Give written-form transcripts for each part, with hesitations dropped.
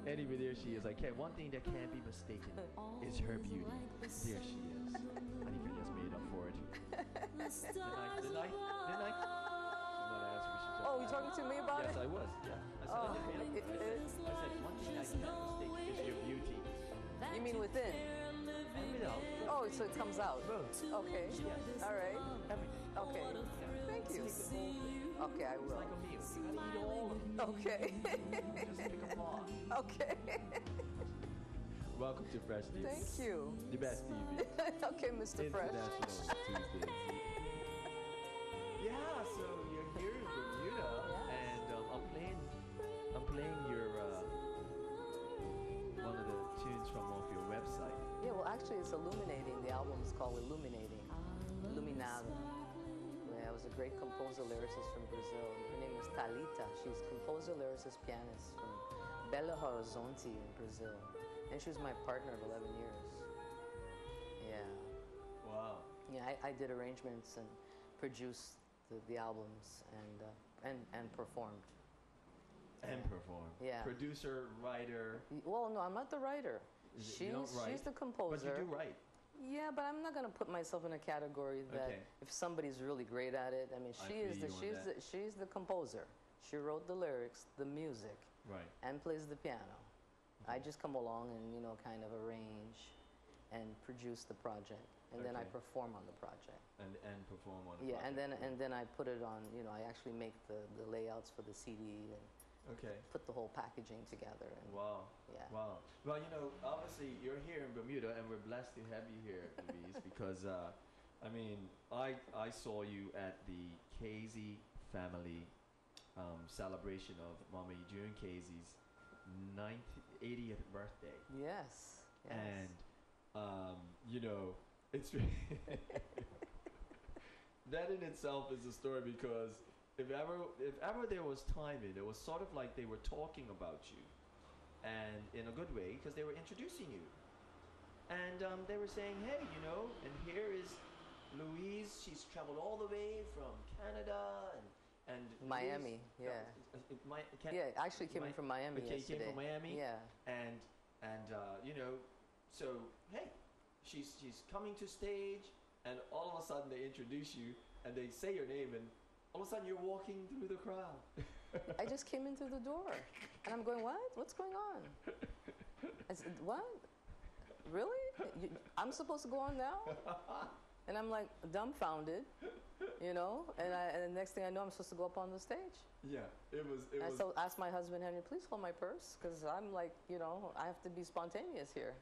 Anyway, there she is. Okay, one thing that can't be mistaken is her beauty. There she is. Anika just made up for it. Didn't I? Oh, you talking to me about yes, it? Yes, I was. Yeah. I said, I just made up for it. I said, one thing I can't mistake is your beauty. You mean within? And without. Oh, so it comes out. Both. Okay. Yes. All right. Everything. Okay. Yeah. Thank you. Take the whole thing. Okay, I It's like a will. meal. You gotta eat all of it. Okay. Just pick a part. Okay. Welcome to Fresh TV. Thank you. The best TV. Okay, Mr. Fresh. International Tuesdays. Yeah, so you're here in Bermuda, Yes. and I'm playing your one of the tunes from off your website. Yeah, well, actually, it's Illuminating. The album is called Illuminating. Illuminado. Yeah, I was a great composer, lyricist from Brazil. Her name is Thalita. She's composer, lyricist, pianist from Belo Horizonte in Brazil. And she was my partner of 11 years. Yeah. Wow. Yeah, I did arrangements and produced the albums and performed. And perform. Yeah. Producer, writer. Well, no, I'm not the writer. You don't write, She's the composer. But you do write. Yeah, but I'm not going to put myself in a category that Okay. if somebody's really great at it. I mean, she's the composer. She wrote the lyrics, the music, Right. and plays the piano. I just come along and kind of arrange and produce the project, and then I Okay. perform on the project. And perform on the Yeah, project. and then I put it on. I actually make the layouts for the CD and Okay. put the whole packaging together. And Wow. Yeah. Wow. Well, obviously you're here in Bermuda, and we're blessed to have you here, Louise, because I mean, I saw you at the Casey family celebration of Mommy June Casey's 80th birthday. Yes. And it's that in itself is a story, because if ever there was timing, it was sort of like they were talking about you, and in a good way, because they were introducing you, and they were saying, hey, and here is Louise. She's traveled all the way from Canada and Miami. Louise, Yeah. Yeah, actually came in from Miami okay, yesterday. came from Miami. Yeah. And so hey, she's coming to stage, and all of a sudden they introduce you and they say your name, and all of a sudden you're walking through the crowd. I just came in through the door, and I'm going, what? What's going on? I said, what? Really? I'm supposed to go on now? And I'm like dumbfounded, and the next thing I know, I'm supposed to go up on the stage. Yeah, it was. So I asked my husband, Henry, please hold my purse, because I'm like, I have to be spontaneous here.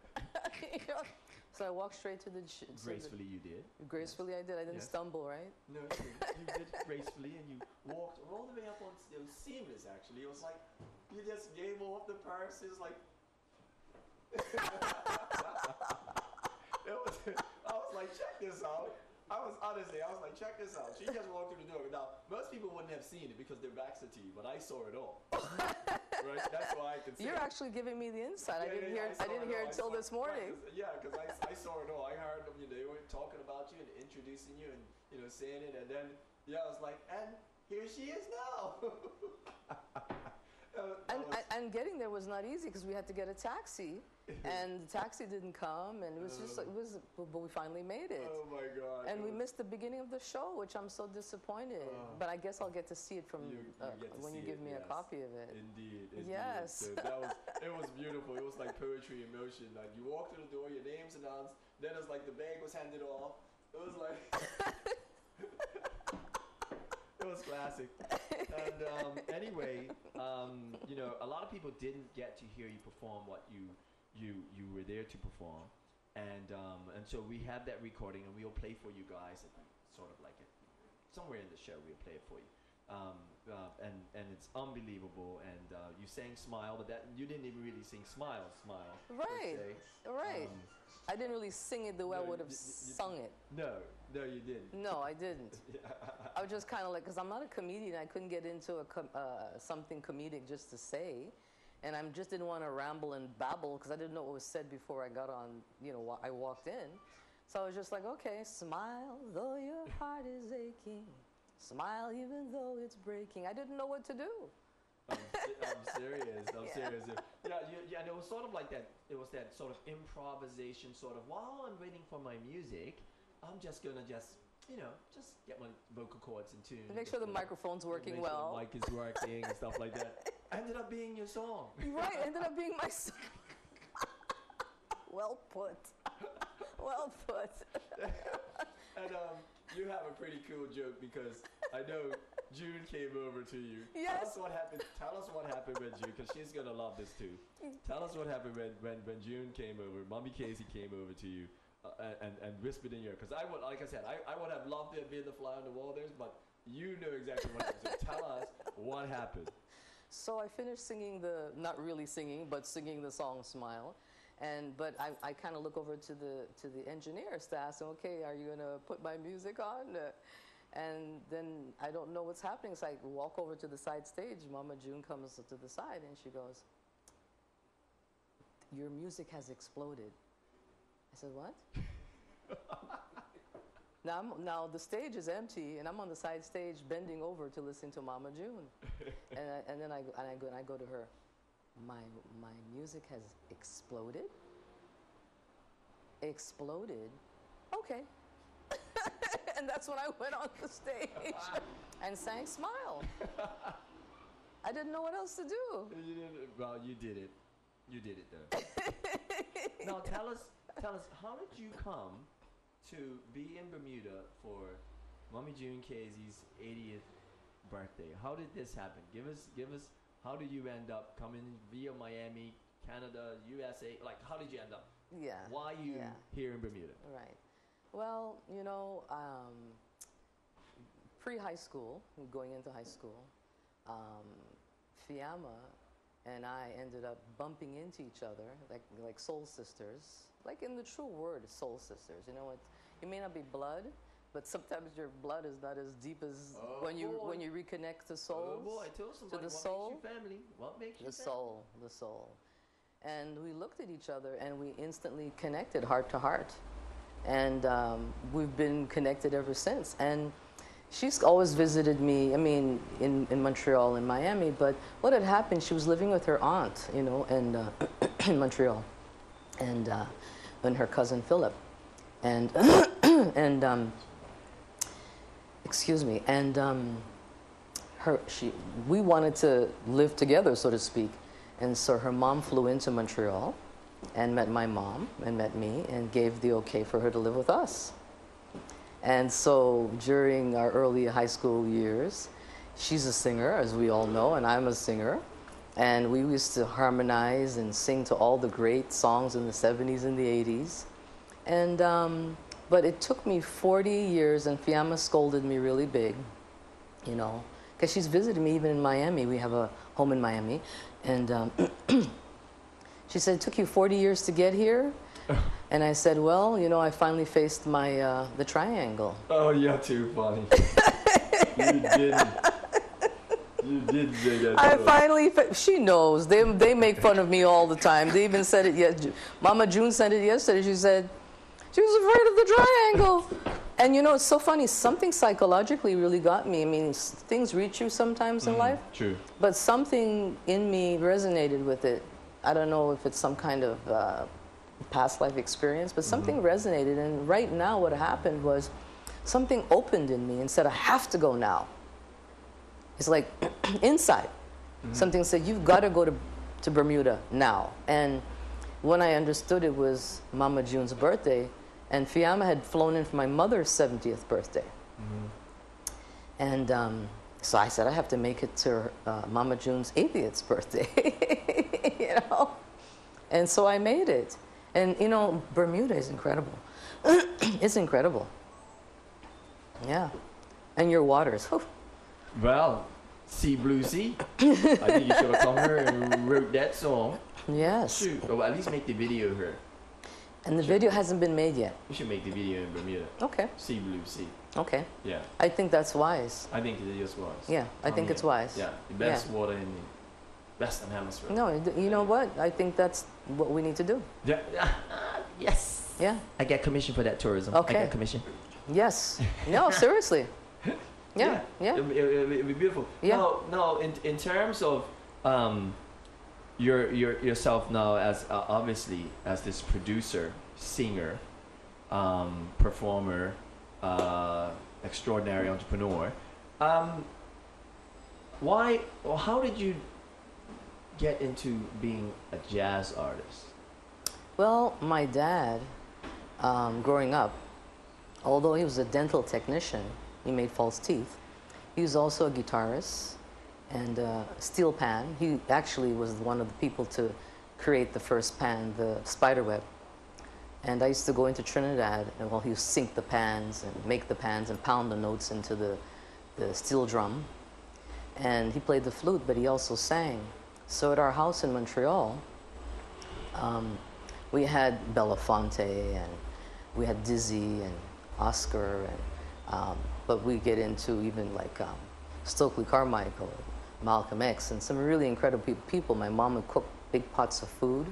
So I walked straight to the... Gracefully you did. Gracefully I did. I didn't stumble, right? No, you did gracefully, and you walked all the way up on stage. It was seamless, actually. It was like, you just gave off the purse. It was like... I was like, check this out. I was like, check this out. She just walked through the door. Now, most people wouldn't have seen it because their backs are to you, but I saw it all. Right? That's why I could see You're it. actually giving me the insight. Yeah, I didn't hear it till this morning. Yeah, because I saw it all. I heard them. They were talking about you and introducing you and saying it, and then I was like, and here she is now. And getting there was not easy, because we had to get a taxi, and the taxi didn't come, and it was but we finally made it. Oh my God! And we missed the beginning of the show, which I'm so disappointed. But I guess I'll get to see it from when you give me a copy of it. Indeed. Yes. So it was beautiful. It was like poetry in motion. Like, you walked through the door, your name's announced, then it's like the bag was handed off. It was like it was classic. And anyway, a lot of people didn't get to hear you perform what you were there to perform, and so we have that recording, and we'll play for you guys, sort of like it somewhere in the show. We'll play it for you, and it's unbelievable. And you sang "Smile," but that you didn't even really sing "Smile." Right, right. I didn't really sing it the way I would have sung it. No, you didn't. No, I didn't. I was just kind of like, because I'm not a comedian, I couldn't get into something comedic just to say. And I just didn't want to ramble and babble, because I didn't know what was said before I got on, I walked in. So I was just like, okay, smile though your heart is aching. Smile even though it's breaking. I didn't know what to do. I'm serious. I'm serious. Yeah, yeah, and it was sort of like that. It was that sort of improvisation, sort of. While I'm waiting for my music, I'm just gonna just get my vocal cords in tune. Make sure the microphone's working make well. Sure the mic is working and stuff like that. Ended up being your song. Right, ended up being my song. Well put. Well put. And you have a pretty cool joke because I know June came over to you. Yes. Tell us what happened. Tell us what happened when June, because she's gonna love this too. Tell us what happened when June came over. Mommy Casey came over to you and whispered in your ear. Because I would, like I said, I would have loved to have been the fly on the wall there, but you know exactly what happened. So tell us what happened. So I finished singing not really singing, but singing the song "Smile." But I kind of look over to the engineers to ask them, okay, are you gonna put my music on? And then I don't know what's happening, so I walk over to the side stage. Mama June comes to the side and she goes, "Your music has exploded." I said, "What?" Now the stage is empty, and I'm on the side stage bending over to listen to Mama June, and then I go to her. My music has exploded? Exploded? Okay. And that's when I went on the stage and sang "Smile." I didn't know what else to do. You didn't, well, you did it. You did it though. Now tell us, how did you come to be in Bermuda for Mommy June Casey's 80th birthday? How did this happen? Give us. How did you end up coming via Miami, Canada, USA? Like, how did you end up? Yeah. Why you here in Bermuda? Right. Well, pre-high school, going into high school, Fiamma and I ended up bumping into each other like soul sisters, like in the true word, soul sisters. You know, you may not be blood, but sometimes your blood is not as deep as when you reconnect to souls. Oh boy, tell somebody to the what soul. Makes you family? What makes you the family? The soul. And we looked at each other and we instantly connected heart to heart. And we've been connected ever since. And she's always visited me, I mean, in Montreal and Miami, but what had happened, she was living with her aunt, and in Montreal, and her cousin Philip. And, excuse me, and we wanted to live together, so to speak. And so her mom flew into Montreal and met my mom and met me and gave the okay for her to live with us. And so during our early high school years, she's a singer, as we all know, and I'm a singer. And we used to harmonize and sing to all the great songs in the 70s and the 80s. And, but it took me 40 years, and Fiamma scolded me really big, because she's visited me even in Miami. We have a home in Miami. And she said, "It took you 40 years to get here?" And I said, "Well, I finally faced the triangle." Oh, you're too funny. You didn't. You did say that. I finally, she knows. They make fun of me all the time. They even said it yesterday. Mama June said it yesterday. She said, she was afraid of the triangle. And it's so funny. Something psychologically really got me. I mean, things reach you sometimes in life. True. But something in me resonated with it. I don't know if it's some kind of past life experience, but something resonated. And right now what happened was something opened in me and said, I have to go now. It's like inside. Something said, you've got to go to Bermuda now. And when I understood it was Mama June's birthday, and Fiamma had flown in for my mother's 70th birthday. And so I said, I have to make it to Mama June's 80th birthday, And so I made it. And, Bermuda is incredible. It's incredible. Yeah. And your waters. Whew. Well, Sea Blue Sea. I think you should have come here and wrote that song. Yes. Shoot. Or at least make the video here. And the video hasn't been made yet. You should make the video in Bermuda. Okay. Sea Blue Sea. Okay. Yeah. I think that's wise. I think it is wise. Yeah, I think it's wise. Yeah, the best water in the Western Hemisphere. No, you know what? I think that's what we need to do. Yeah. Yes. Yeah. I get commission for that tourism. Okay. I get commission. Yes. No, seriously. Yeah. Yeah. It'd be beautiful. Yeah. Now, in terms of yourself now as obviously as this producer, singer, performer, extraordinary entrepreneur. Why or how did you get into being a jazz artist? Well, my dad, growing up, although he was a dental technician, he made false teeth. He was also a guitarist and steel pan. He actually was one of the people to create the first pan, the spider web. And I used to go into Trinidad, and he would sink the pans and make the pans and pound the notes into the steel drum. And he played the flute, but he also sang. So at our house in Montreal, we had Belafonte, and we had Dizzy and Oscar, and but we get into even like Stokely Carmichael, Malcolm X, and some really incredible people. My mom would cook big pots of food.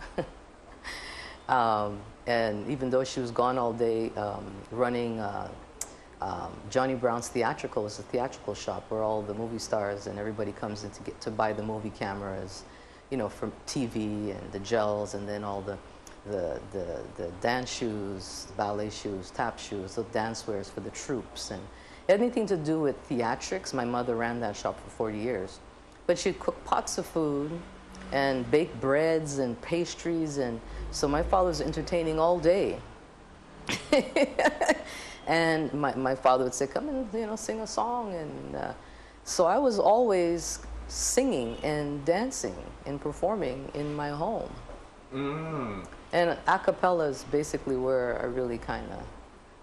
And even though she was gone all day running Johnny Brown's Theatrical, was a theatrical shop where all the movie stars and everybody comes in to get to buy the movie cameras, you know, from TV and the gels, and then all the dance shoes, ballet shoes, tap shoes, the dance wares for the troops, and anything to do with theatrics. My mother ran that shop for 40 years. But she'd cook pots of food and bake breads and pastries, and so my father was entertaining all day. And my father would say, come and, you know, sing a song. And so I was always singing and dancing and performing in my home. And a cappella is basically where I really kind of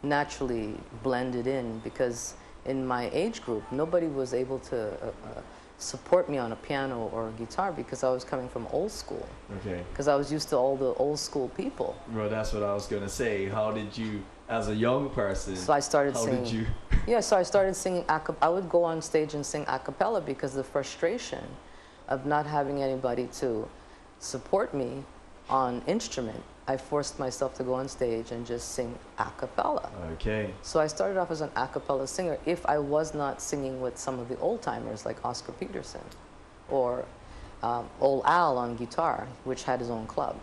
naturally blended in, because in my age group, nobody was able to support me on a piano or a guitar because I was coming from old school. Okay. Because I was used to all the old school people. Well, that's what I was going to say. How did you, as a young person, so I started singing. Did you? Yeah, so I started singing I would go on stage and sing a cappella because the frustration of not having anybody to support me on instrument, I forced myself to go on stage and just sing a cappella. Okay. So I started off as an a cappella singer if I was not singing with some of the old timers like Oscar Peterson or old Al on guitar, which had his own club.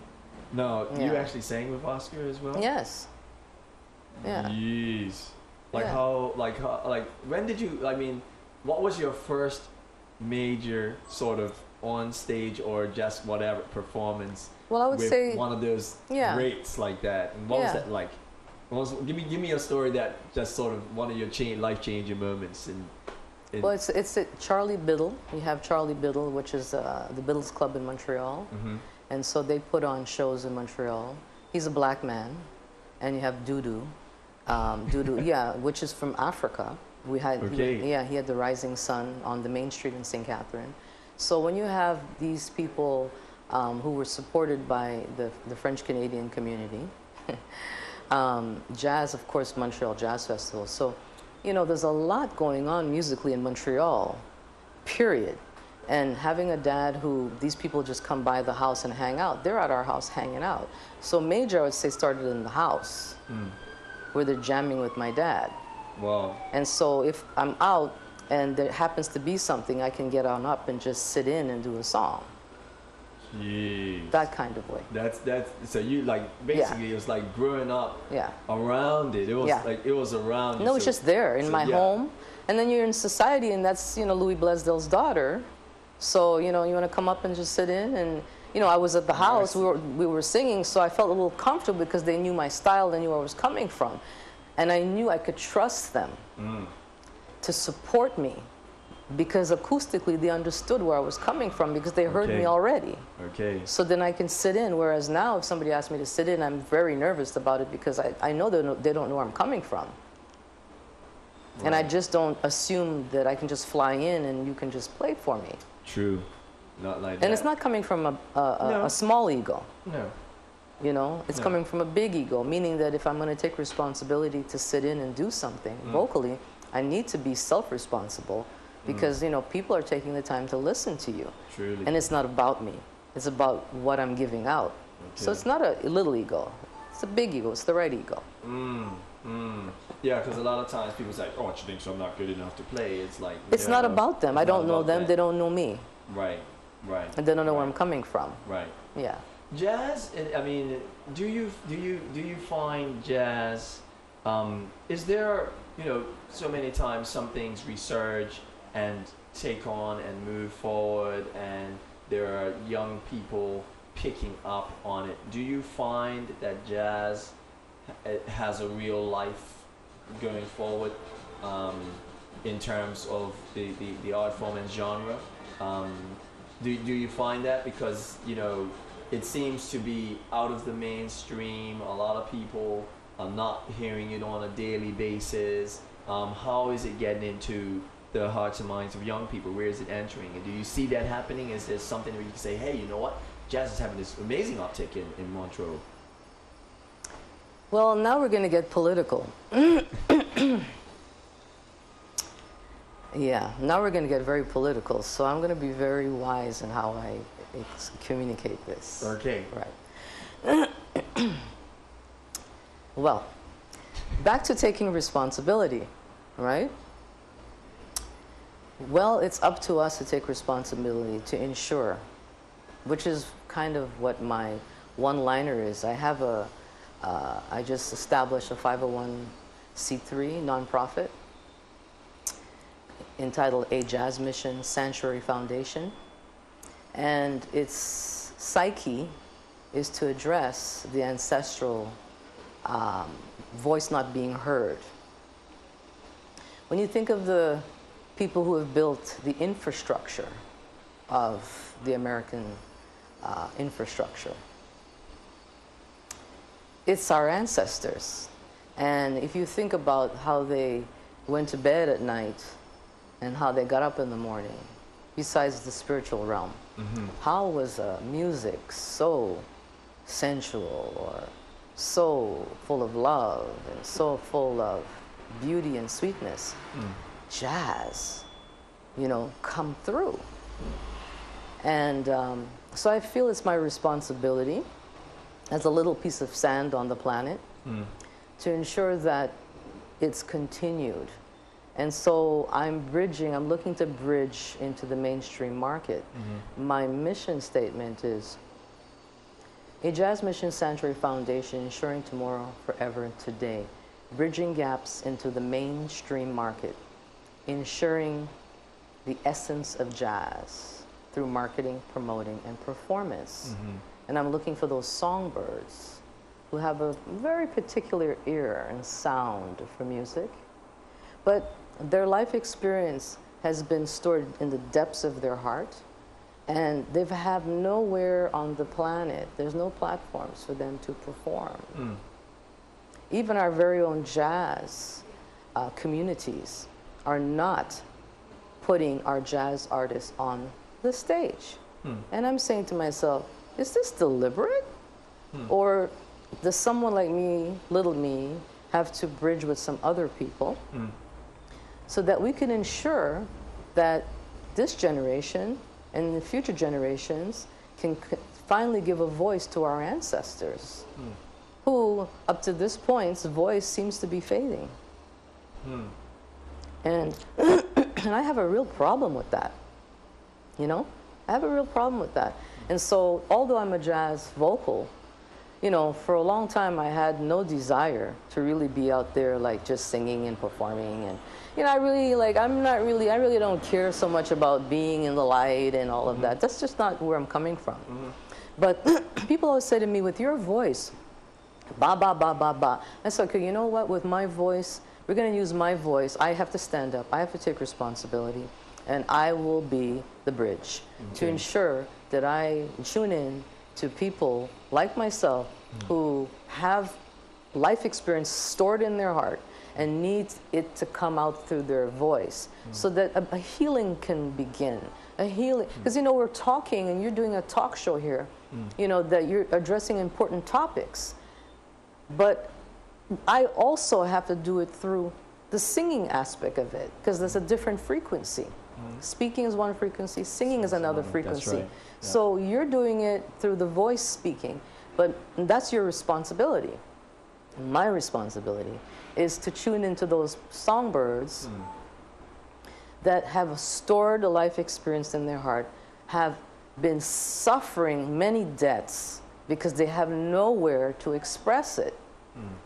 No, you actually sang with Oscar as well? Yes. Yeah. Jeez. Like when did you, I mean, what was your first major sort of on stage or just whatever performance? Well, I would say one of those greats like that. And what was that like? Give me a story that just sort of one of your life changing moments. Well, it's Charlie Biddle. We have Charlie Biddle, which is the Biddle's Club in Montreal, and so they put on shows in Montreal. He's a black man, and you have Dudu, which is from Africa. We had he had the Rising Sun on the main street in St. Catherine. So when you have these people who were supported by the French Canadian community, jazz, of course, Montreal Jazz Festival. So, you know, there's a lot going on musically in Montreal, period. And having a dad who these people just come by the house and hang out, they're at our house hanging out. So major, I would say, started in the house, where they're jamming with my dad. Wow. And so if I'm out and there happens to be something, I can get on up and just sit in and do a song. Jeez. That kind of way. That's so you like basically it was like growing up around it. It was like it was around you. No, it's just there in my home. And then you're in society, and that's, you know, Louis Bleasdell's daughter. So, you know, you want to come up and just sit in, and, you know, I was at the house, we were singing, so I felt a little comfortable because they knew my style, they knew where I was coming from. And I knew I could trust them to support me, because acoustically they understood where I was coming from because they heard me already. Okay. So then I can sit in, whereas now if somebody asks me to sit in, I'm very nervous about it because I know they don't know where I'm coming from. Right. And I just don't assume that I can just fly in and you can just play for me. True. Not like that. And it's not coming from a small ego. No. You know, it's coming from a big ego, meaning that if I'm going to take responsibility to sit in and do something vocally, I need to be self-responsible because, you know, people are taking the time to listen to you. Truly. And it's not about me. It's about what I'm giving out. Okay. So it's not a little ego. It's a big ego. It's the right ego. Yeah, because a lot of times people say, oh, you think so I'm not good enough to play. It's like... It's not about them. I don't know them. They don't know me. Right. Right. and they don't know where Right. I'm coming from. Right. Yeah. Jazz. I mean, do you find jazz? Is there, so many times some things resurge and take on and move forward, and there are young people picking up on it. Do you find that jazz has a real life going forward, in terms of the art form and genre? Do you find that? Because, it seems to be out of the mainstream. A lot of people are not hearing it on a daily basis. How is it getting into the hearts and minds of young people? Where is it entering? And do you see that happening? Is there something where you can say, hey, you know what? Jazz is having this amazing uptick in Montreux. Well, now we're going to get political. Yeah, now we're going to get very political. So I'm going to be very wise in how I communicate this. Okay. Right. Well, back to taking responsibility, right? Well, it's up to us to take responsibility to ensure, which is kind of what my one-liner is. I just established a 501c3 nonprofit entitled A Jazz Mission Sanctuary Foundation. And its psyche is to address the ancestral voice not being heard. When you think of the people who have built the infrastructure of the American infrastructure, it's our ancestors. And if you think about how they went to bed at night and how they got up in the morning, besides the spiritual realm, how was music so sensual or so full of love and so full of beauty and sweetness? Jazz, come through. And so I feel it's my responsibility as a little piece of sand on the planet to ensure that it's continued. And so I'm looking to bridge into the mainstream market. My mission statement is A Jazz Mission Sanctuary Foundation, ensuring tomorrow, forever, today. Bridging gaps into the mainstream market, ensuring the essence of jazz through marketing, promoting, and performance. And I'm looking for those songbirds who have a very particular ear and sound for music, but their life experience has been stored in the depths of their heart, and they have nowhere on the planet, there's no platforms for them to perform. Even our very own jazz communities are not putting our jazz artists on the stage. And I'm saying to myself, is this deliberate? Or does someone like me, little me, have to bridge with some other people so that we can ensure that this generation and the future generations can finally give a voice to our ancestors, who, up to this point, voice seems to be fading. And, and I have a real problem with that. I have a real problem with that. And so, although I'm a jazz vocal, for a long time I had no desire to really be out there like just singing and performing. And, I really don't care so much about being in the light and all of that. That's just not where I'm coming from. But people always say to me, with your voice, ba, ba, ba, ba, ba. I said, okay, you know what? With my voice, we're going to use my voice. I have to stand up. I have to take responsibility. And I will be the bridge to ensure that I tune in to people like myself who have life experience stored in their heart and need it to come out through their voice so that a healing can begin. A healing, because we're talking and you're doing a talk show here, that you're addressing important topics. But I also have to do it through the singing aspect of it, because there's a different frequency. Speaking is one frequency, singing is another frequency. That's right. Yeah. So you're doing it through the voice speaking, but that's your responsibility. My responsibility is to tune into those songbirds that have stored a life experience in their heart, have been suffering many debts because they have nowhere to express it.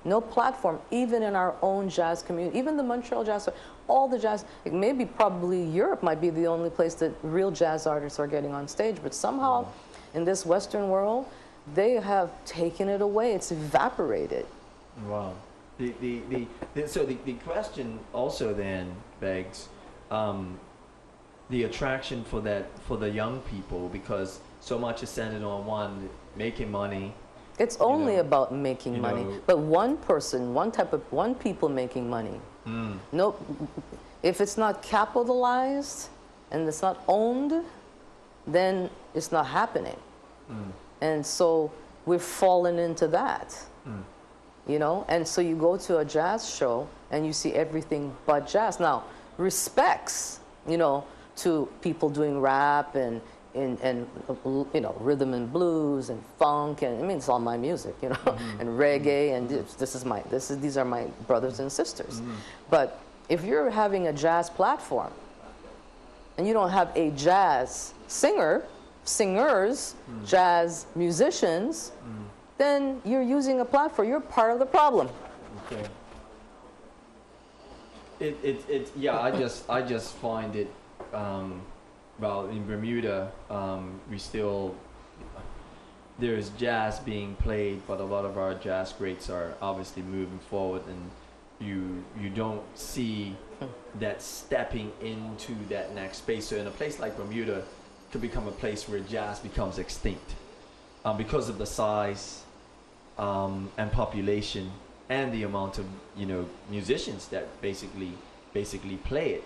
No platform, even in our own jazz community, even the Montreal Jazz, all the jazz, maybe probably Europe might be the only place that real jazz artists are getting on stage, but somehow in this Western world, they have taken it away. It's evaporated. Wow. So the question also then begs the attraction for the young people, because so much is centered on one making money. It's only about making money, but one people making money. No, if it's not capitalized and it's not owned, then it's not happening. And so we've fallen into that, and so you go to a jazz show and you see everything but jazz. Now, respects, to people doing rap and rhythm and blues and funk, and I mean, it's all my music, and reggae, and these are my brothers and sisters. But if you're having a jazz platform and you don't have a jazz singers, jazz musicians, then you're using a platform. You're part of the problem. Okay. I just find it. Well, in Bermuda, there's jazz being played, but a lot of our jazz greats are obviously moving forward, and you don't see that stepping into that next space. So in a place like Bermuda, it could become a place where jazz becomes extinct because of the size and population and the amount of musicians that basically play it.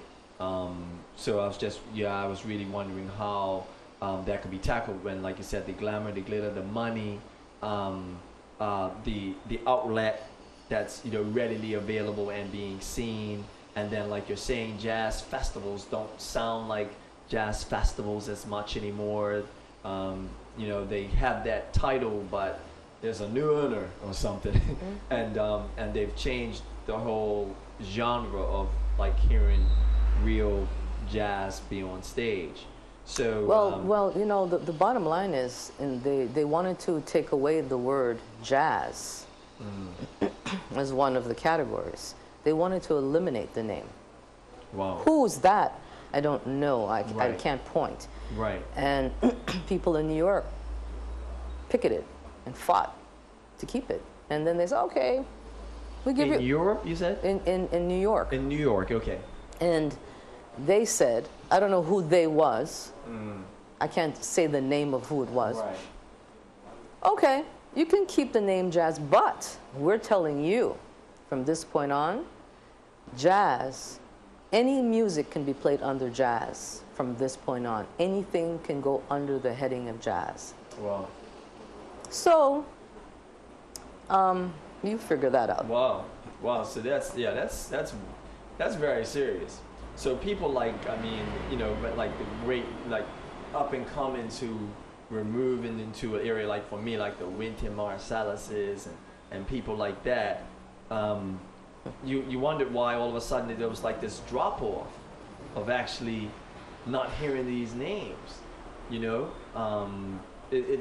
So I was really wondering how that could be tackled when, like you said, the glamour, the glitter, the money, the outlet that's readily available and being seen, and then, like you're saying, jazz festivals don't sound like jazz festivals as much anymore. They have that title, but there's a new owner or something, and they've changed the whole genre of like hearing real jazz be on stage. So the bottom line is, they wanted to take away the word jazz as one of the categories. They wanted to eliminate the name. Wow. Who's that? I don't know. I can't point. Right. And people in New York picketed and fought to keep it. And then they said, okay, we give you... In Europe, you said? In New York. In New York, okay. And they said, I don't know who they was. I can't say the name of who it was. Right. Okay, you can keep the name jazz, but we're telling you from this point on, jazz, any music can be played under jazz from this point on. Anything can go under the heading of jazz. Wow. So, you figure that out. Wow. So that's very serious. So people like, like the great, like up and coming to, we're moving into an area like, for me, like the Wynton Marsalises and people like that. You wondered why all of a sudden there was like this drop off of actually not hearing these names,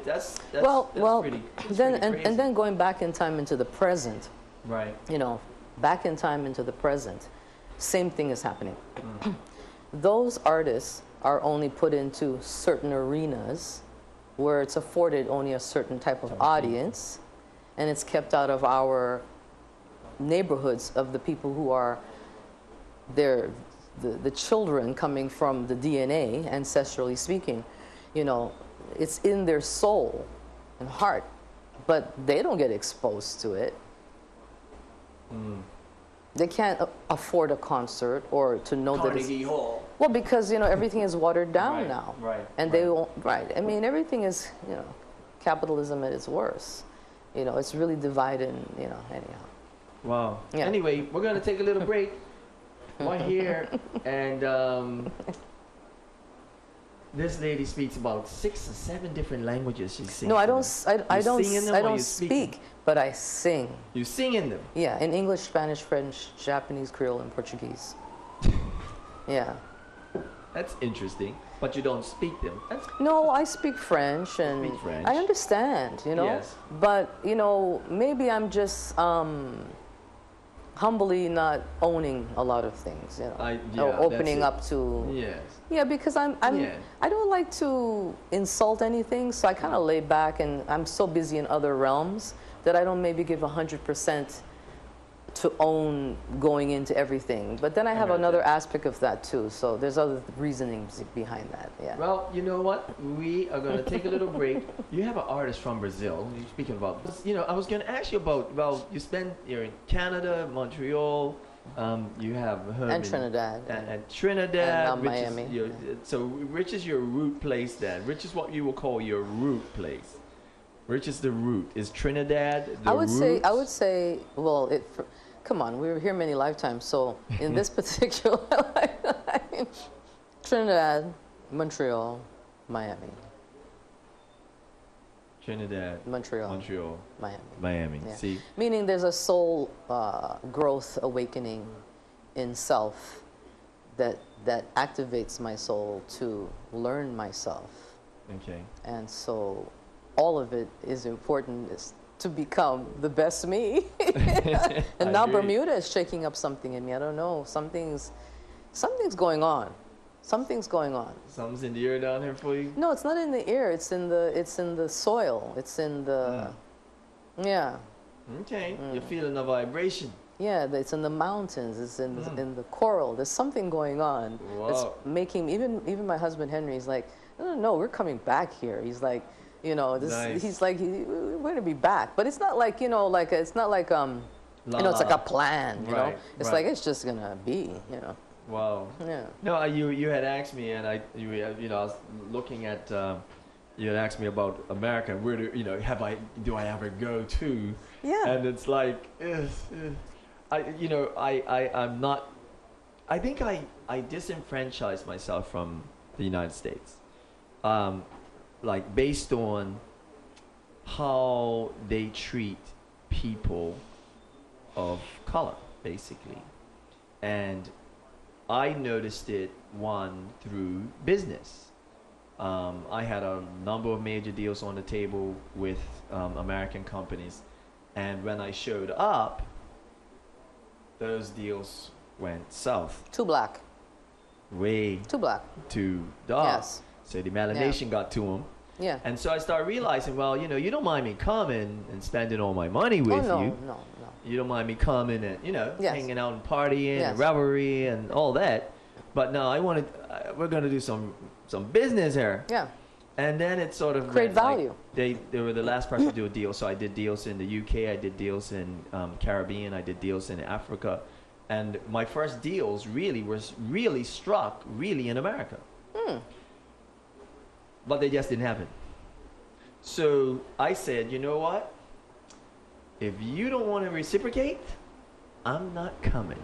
that's pretty crazy. And then going back in time into the present, right? Back in time into the present, same thing is happening. Those artists are only put into certain arenas where it's afforded only a certain type of audience, and it's kept out of our neighborhoods of the people who are the children coming from the DNA, ancestrally speaking. It's in their soul and heart, but they don't get exposed to it. They can't afford a concert or to know Carnegie Hall. Well, because everything is watered down now, right? And they won't. Right. I mean, everything is capitalism at its worst. It's really divided. Anyhow. Wow. Yeah. Anyway, we're gonna take a little break. We're here, and this lady speaks about 6 or 7 different languages. She sings. No, I don't. I don't. I don't speak, but I sing. You sing in them. Yeah, in English, Spanish, French, Japanese, Creole, and Portuguese. Yeah. That's interesting. But you don't speak them. That's No, I speak French, and speak French. I understand, you know. Yes. But you know, maybe I'm just humbly not owning a lot of things, you know, or opening up to. Yes. Yeah, because Yeah. I don't like to insult anything, so I kind of lay back, and I'm so busy in other realms that I don't maybe give 100% to own going into everything. But then I have another aspect of that too. So there's other reasonings behind that. Yeah. Well, you know what? We are going to take a little break. You have an artist from Brazil. You're speaking about, you know, I was going to ask you about, well, you're in Canada, Montreal. You have her And Trinidad. And Trinidad. And which Miami. Is your, so which is your root place then? Which is what you will call your root place? Which is the root? Is Trinidad the I would roots? say, well, come on, we were here many lifetimes. So in this particular lifetime, Trinidad, Montreal, Miami. Trinidad, Montreal, Miami. Miami. Yeah. See? Meaning there's a soul growth awakening in self that activates my soul to learn myself. Okay. And so all of it is important is to become the best me. And now Bermuda is shaking up something in me. I don't know. Something's going on. Something's going on. Something's in the air down here for you? No, it's not in the air. It's in the soil. It's in the yeah. Okay. You're feeling the vibration. Yeah, it's in the mountains. It's in the coral. There's something going on. Wow. It's making even my husband Henry is like, no, we're coming back here. He's like, you know, this. Nice. He's like, we're gonna be back. But it's not like, you know, like it's not like you know, it's like a plan. You know, it's like it's just gonna be. You know. Wow. Yeah. No, you had asked me, and I was looking at. You had asked me about America. Where do do I ever go to? Yeah. And it's like, I'm not. I think I disenfranchised myself from the United States, like based on how they treat people of color, basically, and I noticed it through business. I had a number of major deals on the table with American companies, and when I showed up, those deals went south. Too black. Way Too black. too dark. Yes. So the melanation got to them. Yeah. And so I started realizing, well, you don't mind me coming and spending all my money with you. No. You don't mind me coming and, Yes. hanging out and partying Yes. and revelry and all that. But no, we're going to do some business here. Yeah. And then it sort of Create went like value. they were the last person to do a deal. So I did deals in the UK. I did deals in Caribbean. I did deals in Africa. And my first deals really struck in America. But they just didn't happen. So I said, you know what? If you don't want to reciprocate, I'm not coming.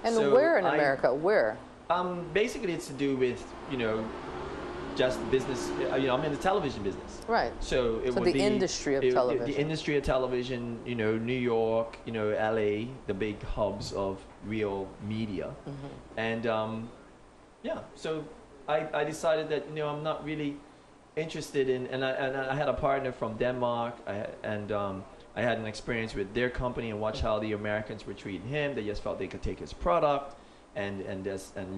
And So where in America? Where? Basically, it's to do with just business. I'm in the television business. Right. So it So would the be industry of the television. industry of television. New York, LA, the big hubs of real media, and so I decided that I'm not really interested in, and I had a partner from Denmark, I had an experience with their company and watch how the Americans were treating him. They just felt they could take his product and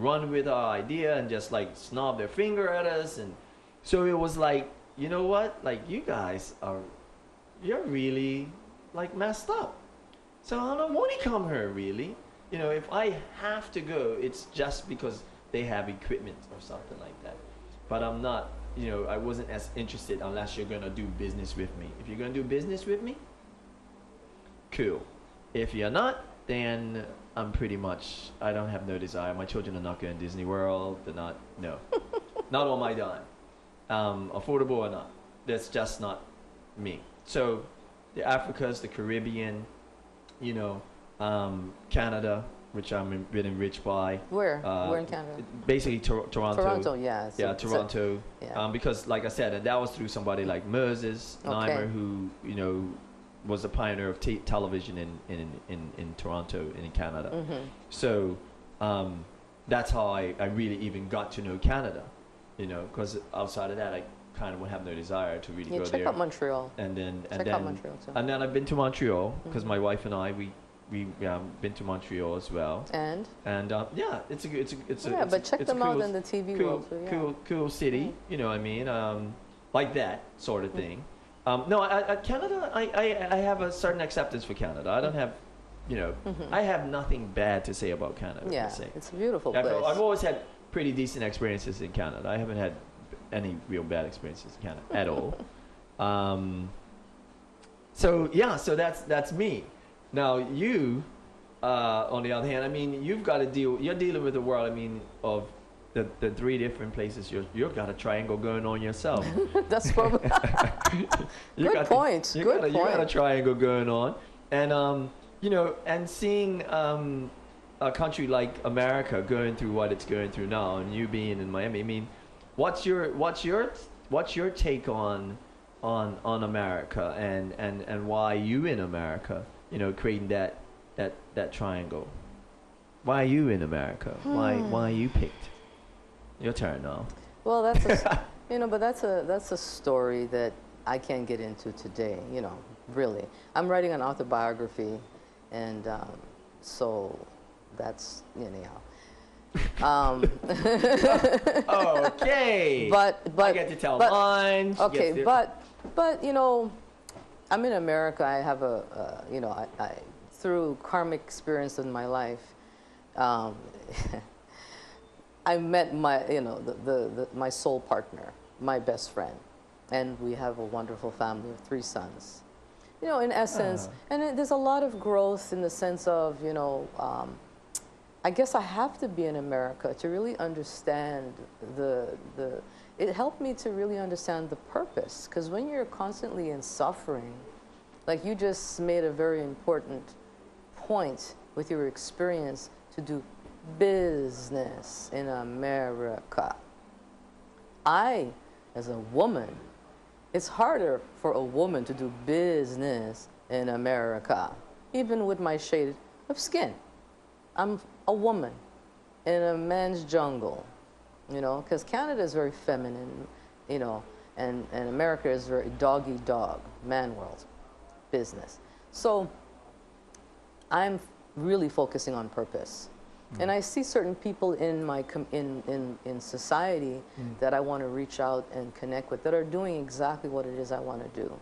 run with our idea and just like snob their finger at us. And so it was like, you know what? Like, you guys you're really like messed up. So I don't want to come here really. If I have to go, it's just because they have equipment or something like that. But I'm not, I wasn't as interested unless you're going to do business with me. If you're going to do business with me, cool. If you're not, then I'm pretty much, I don't have no desire. My children are not going to Disney World. They're not, no. Not on my dime. Affordable or not. That's just not me. So the Africas, the Caribbean, Canada, which I'm been enriched by. Where? Where in Canada? Basically Toronto. Toronto, yeah. Yeah, Toronto. Yeah. Because like I said, and that was through somebody like Moses Neimer, who, was a pioneer of television in Toronto and in Canada. So that's how I really even got to know Canada, because outside of that, I kind of would have no desire to really go check there. out Montreal. And then Check out Montreal too. and then I've been to Montreal because my wife and I we been to Montreal as well. And Yeah, it's a yeah, but check it's a them out cool, in the TV cool, world too. Yeah. cool city. You know what I mean? Like that sort of thing. No, Canada, I have a certain acceptance for Canada. I don't have, I have nothing bad to say about Canada. Yeah, per se. it's a beautiful I've, place. I've always had pretty decent experiences in Canada. I haven't had any real bad experiences in Canada at all. So yeah, so that's me. Now you, on the other hand, I mean, you're dealing with the world. I mean, of the three different places you've got a triangle going on yourself. That's probably good point. You got a triangle going on, and and seeing a country like America going through what it's going through now, and you being in Miami. I mean, what's your take on America and why you in America? Creating that triangle. Why are you in America? Why you picked? Your turn now. Well, that's but that's a story that I can't get into today. Really, I'm writing an autobiography, and so that's Okay. But I get to tell mine. Okay, but I'm in America. I have I through karmic experience in my life. I met my, my soul partner, my best friend, and we have a wonderful family of 3 sons. In essence, and there's a lot of growth in the sense of, I guess I have to be in America to really understand it helped me to really understand the purpose, because when you're constantly in suffering, like you just made a very important point with your experience to do business in America. As a woman, it's harder for a woman to do business in America, even with my shade of skin. I'm a woman in a man's jungle, because Canada is very feminine, and America is very dog, man world, business. So I'm really focusing on purpose. And I see certain people in my in society that I want to reach out and connect with that are doing exactly what it is I want to do.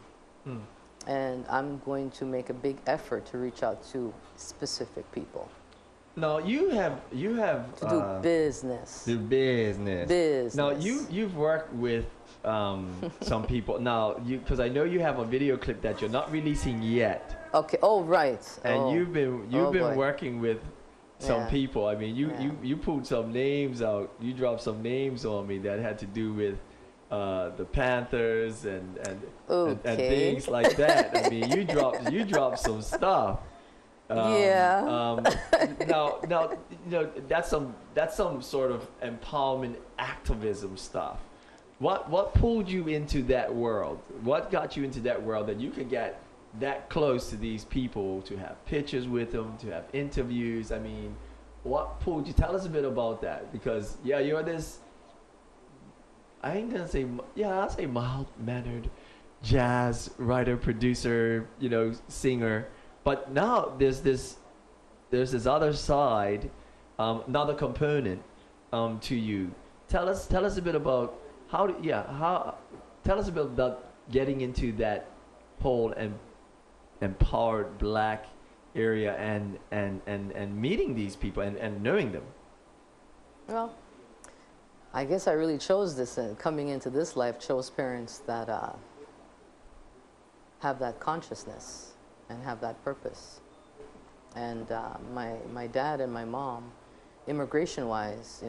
And I'm going to make a big effort to reach out to specific people. No, you have to do business. Do business. Business. Now you've worked with some people. Now because I know you have a video clip that you're not releasing yet. Okay. Oh right. And you've been working with some people. I mean, you pulled some names out. You dropped some names on me that had to do with the Panthers and things like that. I mean, you dropped some stuff. Now that's some sort of empowerment activism stuff. What pulled you into that world? What got you into that world that you could get that close to these people, to have pictures with them, to have interviews? I mean, what pulled you? Tell us a bit about that, because you're this, I ain't gonna say, I'll say mild-mannered jazz writer, producer, singer, but now there's this other side, another component to you. Tell us a bit about tell us a bit about getting into that whole empowered black area and meeting these people and knowing them. Well, I guess I really chose this, coming into this life, chose parents that have that consciousness and have that purpose. And my dad and my mom, immigration-wise,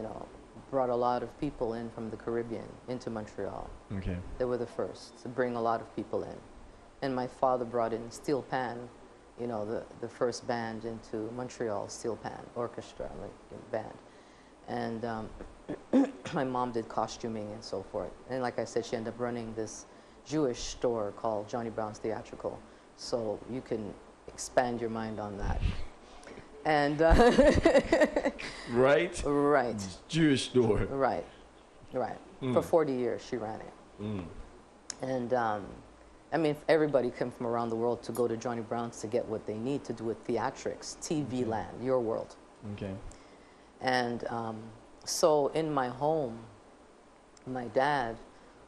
brought a lot of people in from the Caribbean into Montreal. Okay. They were the first to bring a lot of people in. And my father brought in Steel Pan, the first band into Montreal, Steel Pan Orchestra, band. And my mom did costuming and so forth. And like I said, she ended up running this Jewish store called Johnny Brown's Theatrical. So you can expand your mind on that. And Right? right, Jewish store. right, right. For 40 years, she ran it. And I mean, everybody came from around the world to go to Johnny Brown's to get what they need to do with theatrics, TV land, your world. Okay. And so in my home, my dad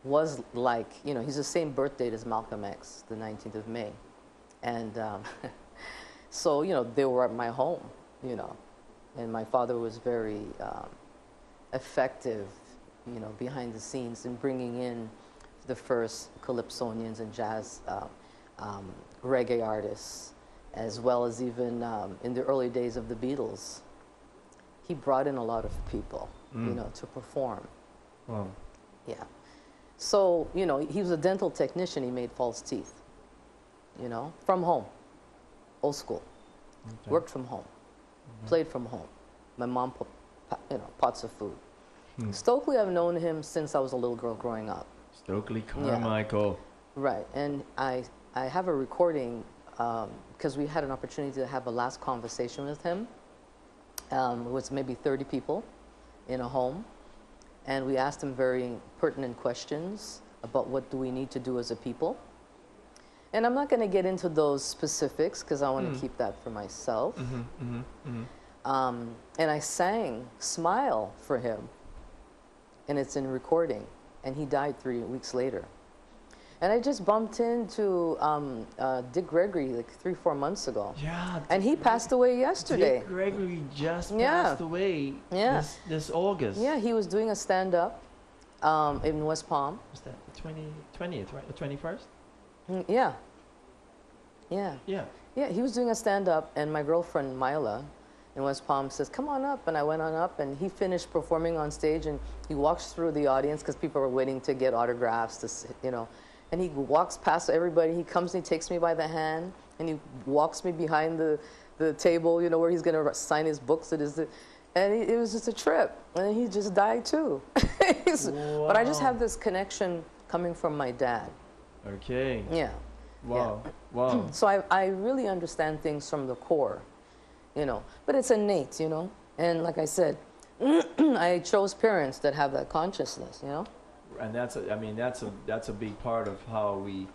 was like, you know, he's the same birth date as Malcolm X, the 19th of May. And so, you know, they were at my home, you know, and my father was very effective, you know, behind the scenes in bringing in the first calypsonians and jazz reggae artists, as well as even in the early days of the Beatles. He brought in a lot of people, you know, to perform. Wow. Yeah. So, you know, he was a dental technician. He made false teeth, you know, from home, old school. Okay. Worked from home, played from home. My mom put, you know, pots of food. Stokely, I've known him since I was a little girl growing up. Stokely Carmichael. Right. And I have a recording because we had an opportunity to have a last conversation with him. It was maybe 30 people in a home. And we asked him very pertinent questions about what do we need to do as a people. And I'm not going to get into those specifics because I want to keep that for myself. And I sang Smile for him. And it's in recording. And he died 3 weeks later. And I just bumped into Dick Gregory like 3-4 months ago. Yeah. And he passed away yesterday. Dick Gregory just passed away this August. Yeah, he was doing a stand-up in West Palm. Was that the 20th, right? The 21st? Yeah. Yeah. Yeah. Yeah, he was doing a stand-up, and my girlfriend, Mila, in West Palm says, come on up. And I went on up, and he finished performing on stage, and he walks through the audience because people were waiting to get autographs, you know. And he walks past everybody. He comes and he takes me by the hand, and he walks me behind the table, you know, where he's going to sign his books. And it was just a trip. And he just died, too. But I just have this connection coming from my dad. Okay. Yeah. Wow. Yeah. Wow. So I really understand things from the core, you know. But it's innate, you know. And like I said, I chose parents that have that consciousness, you know. And that's a big part of how we,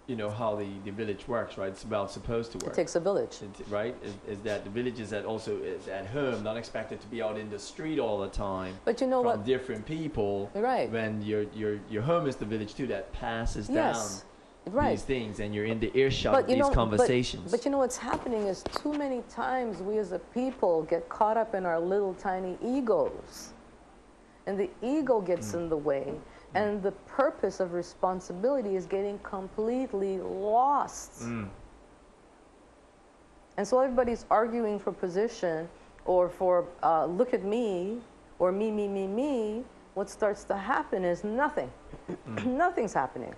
you know, how the village works, right? It's about supposed to work. It takes a village. Right? Is that the village is that also is at home, not expected to be out in the street all the time. But you know from what? different people. Right. When your home is the village too, that passes down these things, and you're in the earshot of these conversations. But you know what's happening is too many times we as a people get caught up in our little tiny egos. And the ego gets in the way, and the purpose of responsibility is getting completely lost. And so everybody's arguing for position or for look at me or me. What starts to happen is nothing. Nothing's happening.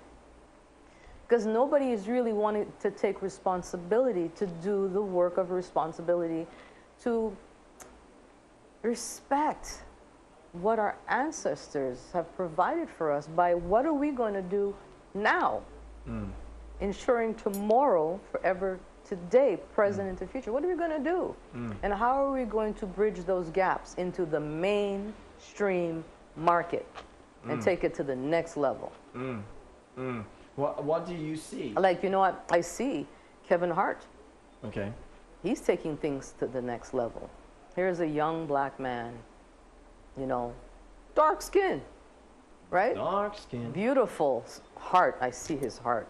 Because nobody is really wanting to take responsibility to do the work of responsibility, to respect what our ancestors have provided for us by what are we going to do now, ensuring tomorrow, forever, today, present, into future. What are we going to do? And how are we going to bridge those gaps into the mainstream market and take it to the next level? What do you see? Like, you know what? I see Kevin Hart. Okay. He's taking things to the next level. Here's a young black man, you know, dark skin, right? Dark skin. Beautiful heart. I see his heart.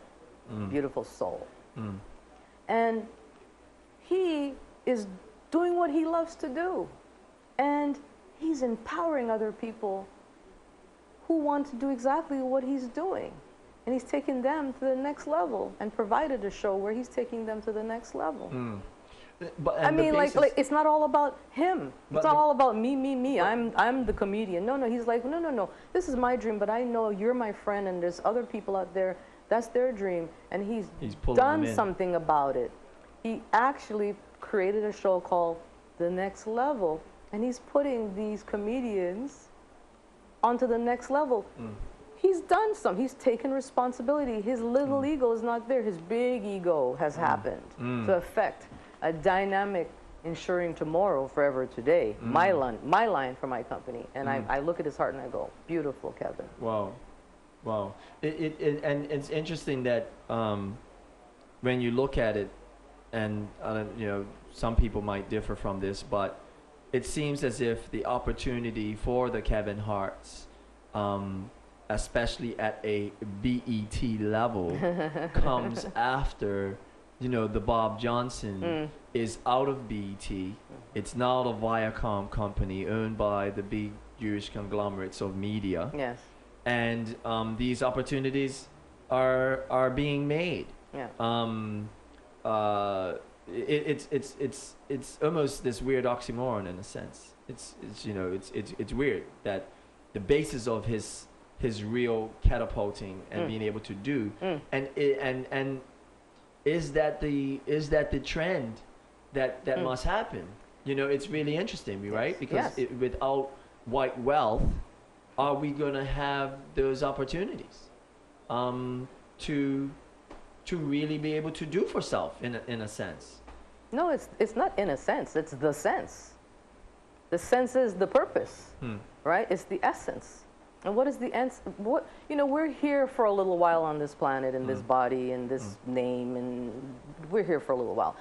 Beautiful soul. And he is doing what he loves to do. And he's empowering other people who want to do exactly what he's doing. And he's taking them to the next level and provided a show where he's taking them to the next level. But, I mean, like it's not all about him. It's not all about me. I'm the comedian. No, he's like, no. This is my dream, but I know you're my friend, and there's other people out there. That's their dream, and he's done something about it. He actually created a show called The Next Level, and he's putting these comedians onto the next level. He's done some. He's taken responsibility. His little ego is not there. His big ego has happened to affect a dynamic ensuring tomorrow, forever today. My line for my company. And I look at his heart and I go, beautiful, Kevin. Wow. Wow. And it's interesting that when you look at it, and you know, some people might differ from this, but it seems as if the opportunity for the Kevin Harts, especially at a BET level, comes after, you know, the Bob Johnson is out of BET. It's now a Viacom company owned by the big Jewish conglomerates of media. Yes. And these opportunities are being made. Yeah. It's almost this weird oxymoron in a sense. It's you know, it's weird that the basis of his real catapulting and being able to do and is that the trend that must happen. You know, it's really interesting, right? Because without white wealth, are we gonna have those opportunities to really be able to do for self in a sense? No, it's not in a sense. It's the sense. The sense is the purpose, right? It's the essence. And what is the what, you know, we're here for a little while on this planet, in this body, in this name, and we're here for a little while.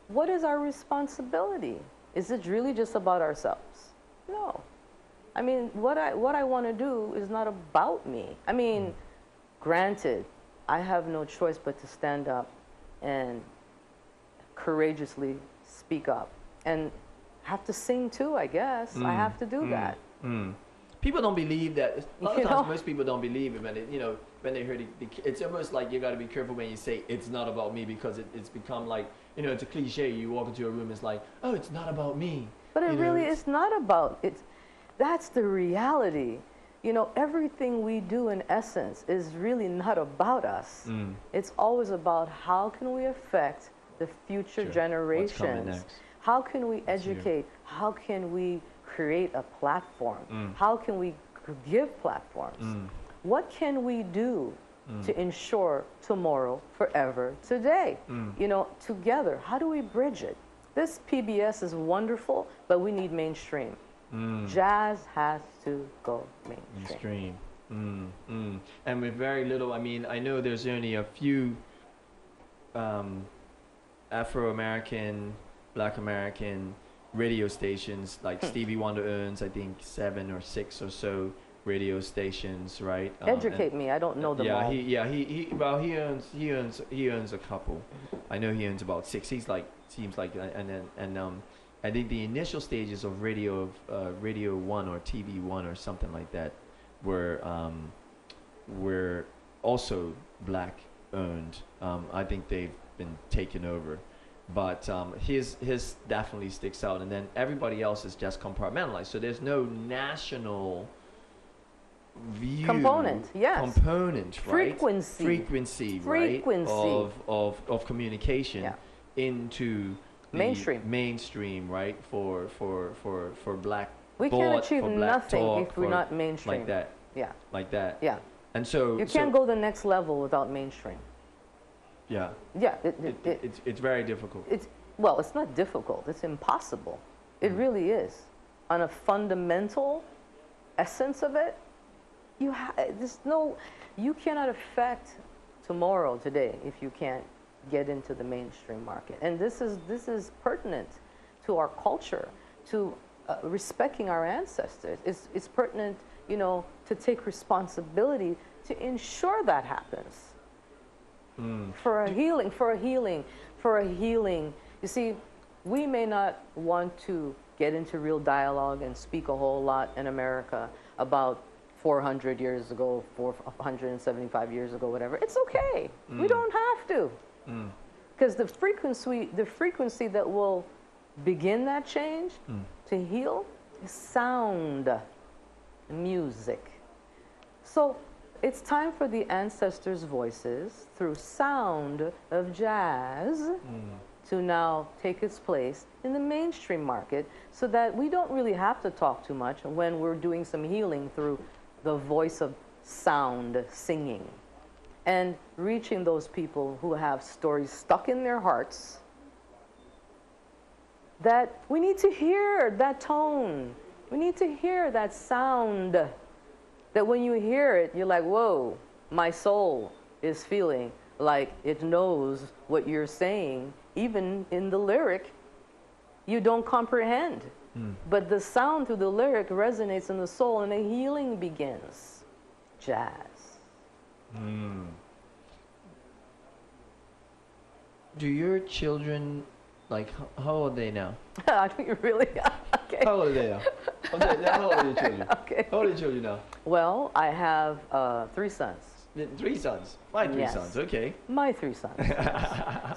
What is our responsibility? Is it really just about ourselves? No. I mean, what I want to do is not about me. I mean, granted, I have no choice but to stand up and courageously speak up and have to sing too, I guess. I have to do that. People don't believe that. A lot of times, most people don't believe it when when they heard it. It's almost like you got to be careful when you say it's not about me, because it's become like, you know, it's a cliche. You walk into a room, it's like, oh, it's not about me. But it really is not about it. That's the reality. You know, everything we do in essence is really not about us. It's always about how can we affect the future generations. How can we educate? How can we create a platform? How can we give platforms? What can we do to ensure tomorrow, forever, today? You know, together, how do we bridge it? This PBS is wonderful, but we need mainstream. Jazz has to go mainstream. And with very little, I mean, I know there's only a few Afro-American, Black American radio stations, like Stevie Wonder owns, I think, 7 or 6 or so radio stations, right? Educate me, I don't know them all. He owns a couple. I know he owns about 6. He's like, seems like, and I think the initial stages of Radio 1 or TV 1 or something like that were also Black owned. I think they've been taken over. But his definitely sticks out, and then everybody else is just compartmentalized. So there's no national view component, right? Frequency, right? Of communication into the mainstream, right? For Black. We can't achieve nothing if we're not mainstream. Like that. Yeah. Like that. Yeah. And so you can't go the next level without mainstream. Yeah. Yeah. It's very difficult. It's not difficult. It's impossible. It really is. On a fundamental essence of it, you cannot affect tomorrow today if you can't get into the mainstream market. And this is pertinent to our culture, to respecting our ancestors. It's pertinent, you know, to take responsibility to ensure that happens. For a healing. You see, we may not want to get into real dialogue and speak a whole lot in America about 400 years ago, 475 years ago, whatever. It's okay. We don't have to. Because the frequency that will begin that change to heal is sound, music. So it's time for the ancestors' voices through sound of jazz to now take its place in the mainstream market, so that we don't really have to talk too much when we're doing some healing through the voice of sound, singing, and reaching those people who have stories stuck in their hearts that we need to hear that tone. We need to hear that sound. That when you hear it, you're like, whoa, my soul is feeling like it knows what you're saying. Even in the lyric, you don't comprehend. But the sound through the lyric resonates in the soul and a healing begins. Jazz. Do your children, like, how old are they now? I think you really, okay. How old are they now? How old are your children? Okay. How old are your children now? Well, I have 3 sons. 3 sons. My 3 sons, okay. My 3 sons.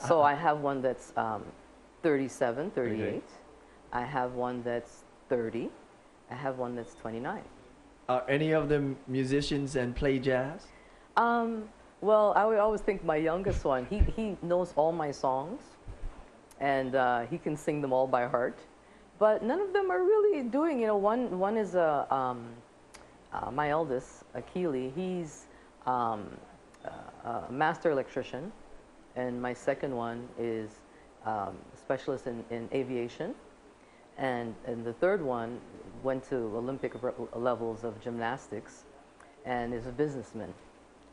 So I have one that's 37, 38. Okay. I have one that's 30. I have one that's 29. Are any of them musicians and play jazz? Well, I would always think my youngest one, he knows all my songs, and he can sing them all by heart. But none of them are really doing, one is my eldest, Akili, he's a master electrician, and my second one is a specialist in aviation, and the third one went to Olympic levels of gymnastics, and is a businessman.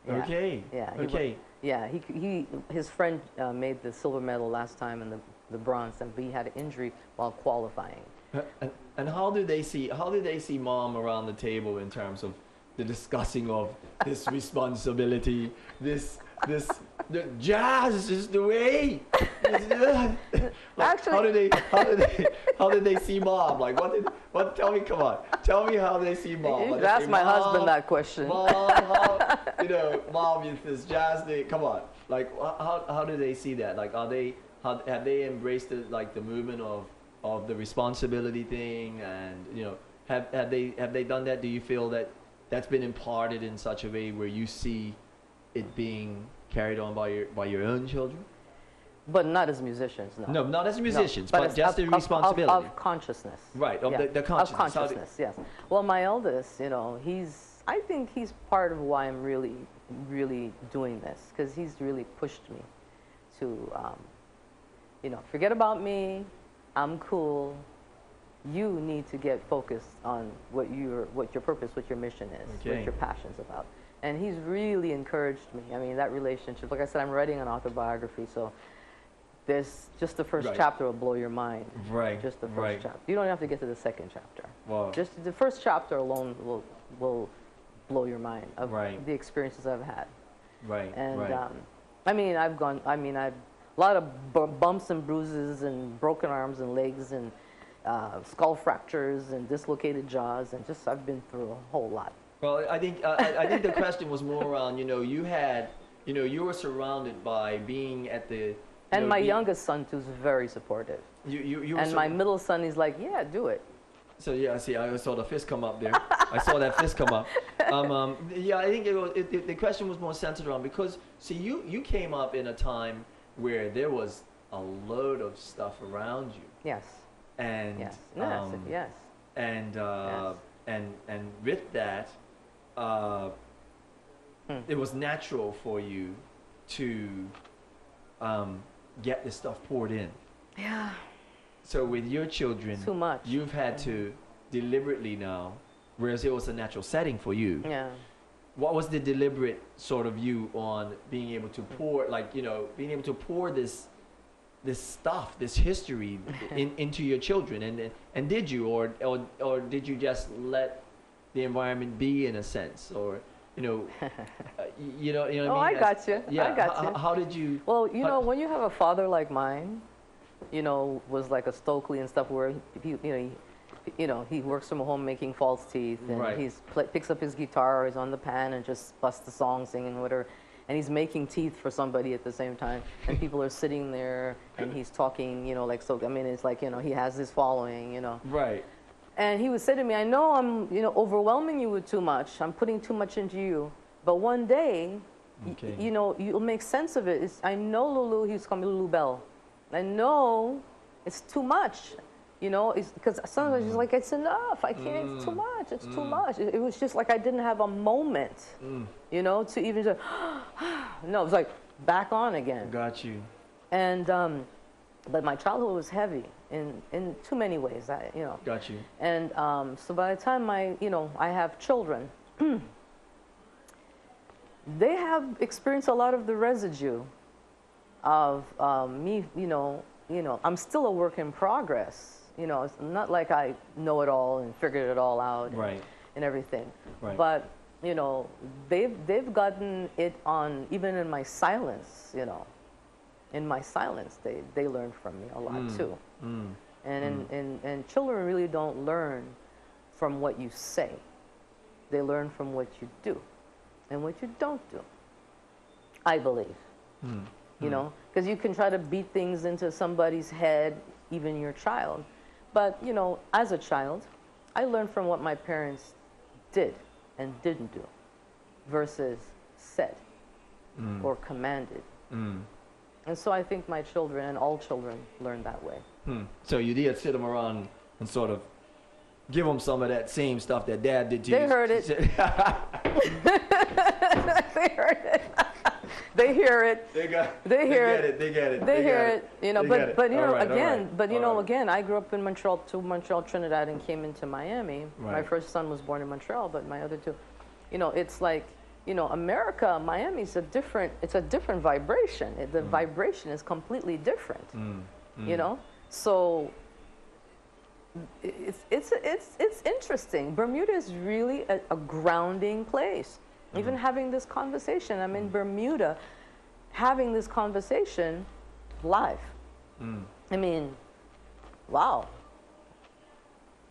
Yeah. Okay. Yeah. Okay. His friend made the silver medal last time and the bronze, but he had an injury while qualifying. And how do they see mom around the table in terms of the discussing of this responsibility, the jazz is the way. Like, Actually, how did they see mom? Like what? Tell me, come on, tell me how they see mom. You ask my husband that question. Mom, mom is this jazz thing. Come on, like how do they see that? Like have they embraced the movement of the responsibility thing, and have they done that? Do you feel that that's been imparted in such a way where you see it being carried on by your own children? But not as musicians, no. No, not as musicians, no, but just the responsibility. Of consciousness. Right, of the consciousness. Of consciousness, yes. Well, my eldest, I think he's part of why I'm really, really doing this, because he's really pushed me to, forget about me, I'm cool, you need to get focused on what your purpose, what your mission is, what your passion's about. And he's really encouraged me. I mean, that relationship, like I said, I'm writing an autobiography, so there's just the first chapter will blow your mind. Right. Just the first chapter. You don't have to get to the second chapter. Wow. Just the first chapter alone will blow your mind of the experiences I've had. Right. And right. I've a lot of bumps and bruises and broken arms and legs and skull fractures and dislocated jaws, and just I've been through a whole lot. Well, I think the question was more around, you were surrounded by being at the. And my youngest son too is very supportive. You and my middle son is like, yeah, do it. So yeah, see, I saw the fist come up there. I saw that fist come up. I think the question was more centered around, because see, you came up in a time where there was a load of stuff around you. Yes. And yes. Yes. And with that, it was natural for you to get this stuff poured in. Yeah. So with your children, too much. You've had to deliberately now, whereas it was a natural setting for you. Yeah. What was the deliberate sort of you on being able to pour, being able to pour this stuff, this history into your children, and did you, or did you just let the environment be in a sense, or what I mean? I got you. Yeah. I got you. How did you? Well, when you have a father like mine, was like a Stokely and stuff, where he works from home making false teeth, and he's picks up his guitar, or he's on the pan and just busts the song singing whatever, and he's making teeth for somebody at the same time, and people are sitting there and he's talking, so I mean, it's like, he has this following, Right. And he would say to me, I know I'm, overwhelming you with too much. I'm putting too much into you. But one day, you'll make sense of it. I know Lulu, he's calling me Lulu Bell. I know it's too much, it's because sometimes he's like, it's enough. I can't, it's too much. It's too much. It was just like I didn't have a moment, to even just, no, it was like back on again. Got you. And But my childhood was heavy in too many ways, Got you. And so by the time I have children, they have experienced a lot of the residue of me, I'm still a work in progress. It's not like I know it all and figured it all out Right. and everything. Right. But, they've gotten it on, even in my silence, in my silence, they learn from me a lot too. And children really don't learn from what you say. They learn from what you do and what you don't do, I believe. Because you can try to beat things into somebody's head, even your child. But, as a child, I learned from what my parents did and didn't do versus said or commanded. And so I think my children and all children learn that way. So you did sit them around and sort of give them some of that same stuff that Dad did to you. They heard it. They heard it. They hear it. They hear it. They get it. They hear it. But again, I grew up in Montreal, Trinidad, and came into Miami. Right. My first son was born in Montreal, but my other two, it's like, America, Miami's it's a different vibration. The vibration is completely different. So it's interesting. Bermuda is really a grounding place. Even having this conversation, I'm in Bermuda, having this conversation live. I mean, wow.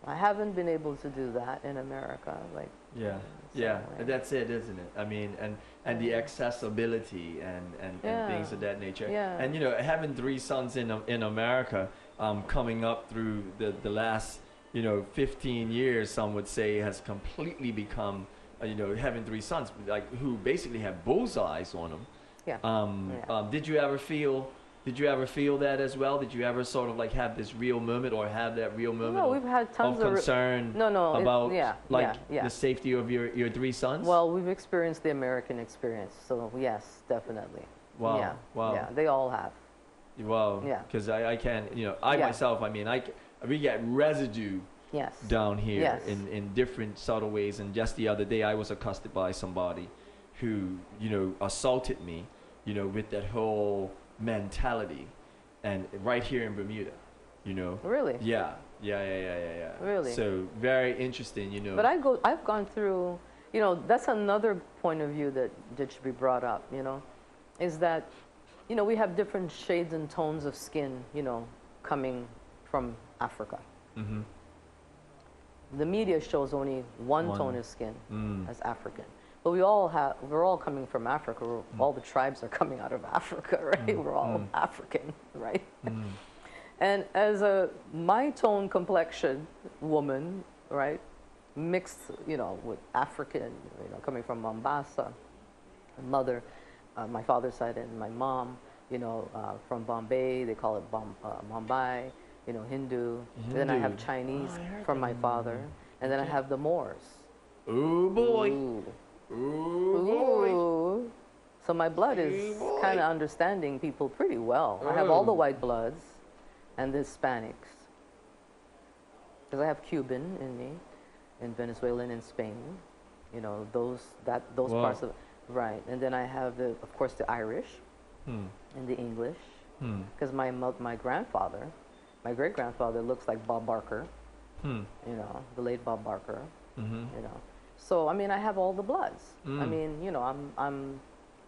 I haven't been able to do that in America, like. Yeah, and that's it, isn't it? I mean, and the accessibility and things of that nature. Yeah. And having 3 sons in America, coming up through the last 15 years, some would say, has completely become having 3 sons like who basically have bullseyes on them. Yeah. Did you ever feel that as well? Did you ever sort of like have this real moment or have that real moment No, we've had tons of concern about the safety of your 3 sons? Well, we've experienced the American experience, so yes, definitely. Wow. Yeah. Wow. Yeah, they all have. Wow. Yeah. Because I can't, myself, we get residue Yes. down here Yes. in different subtle ways. And just the other day, I was accosted by somebody who, assaulted me, with that whole mentality, and right here in Bermuda, Really? Yeah. Really? So very interesting, But I've gone through, that's another point of view that should be brought up, is that, we have different shades and tones of skin, coming from Africa. Mm-hmm. The media shows only one tone of skin as African. But we're all coming from Africa. All the tribes are coming out of Africa, right? We're all African, right? And as my tone complexion woman, right, mixed, with African, coming from Mombasa, mother, my father's side, and my mom, from Bombay, they call it Mumbai, Hindu. Then I have Chinese from my father, and then I have the Moors. Ooh boy. Ooh boy. So my blood is kind of understanding people pretty well. I have all the white bloods and the Hispanics. Because I have Cuban in me, and Venezuelan and Spain. Those parts of right. And then I have of course the Irish and the English. Because my grandfather, my great grandfather looks like Bob Barker. The late Bob Barker. So I have all the bloods.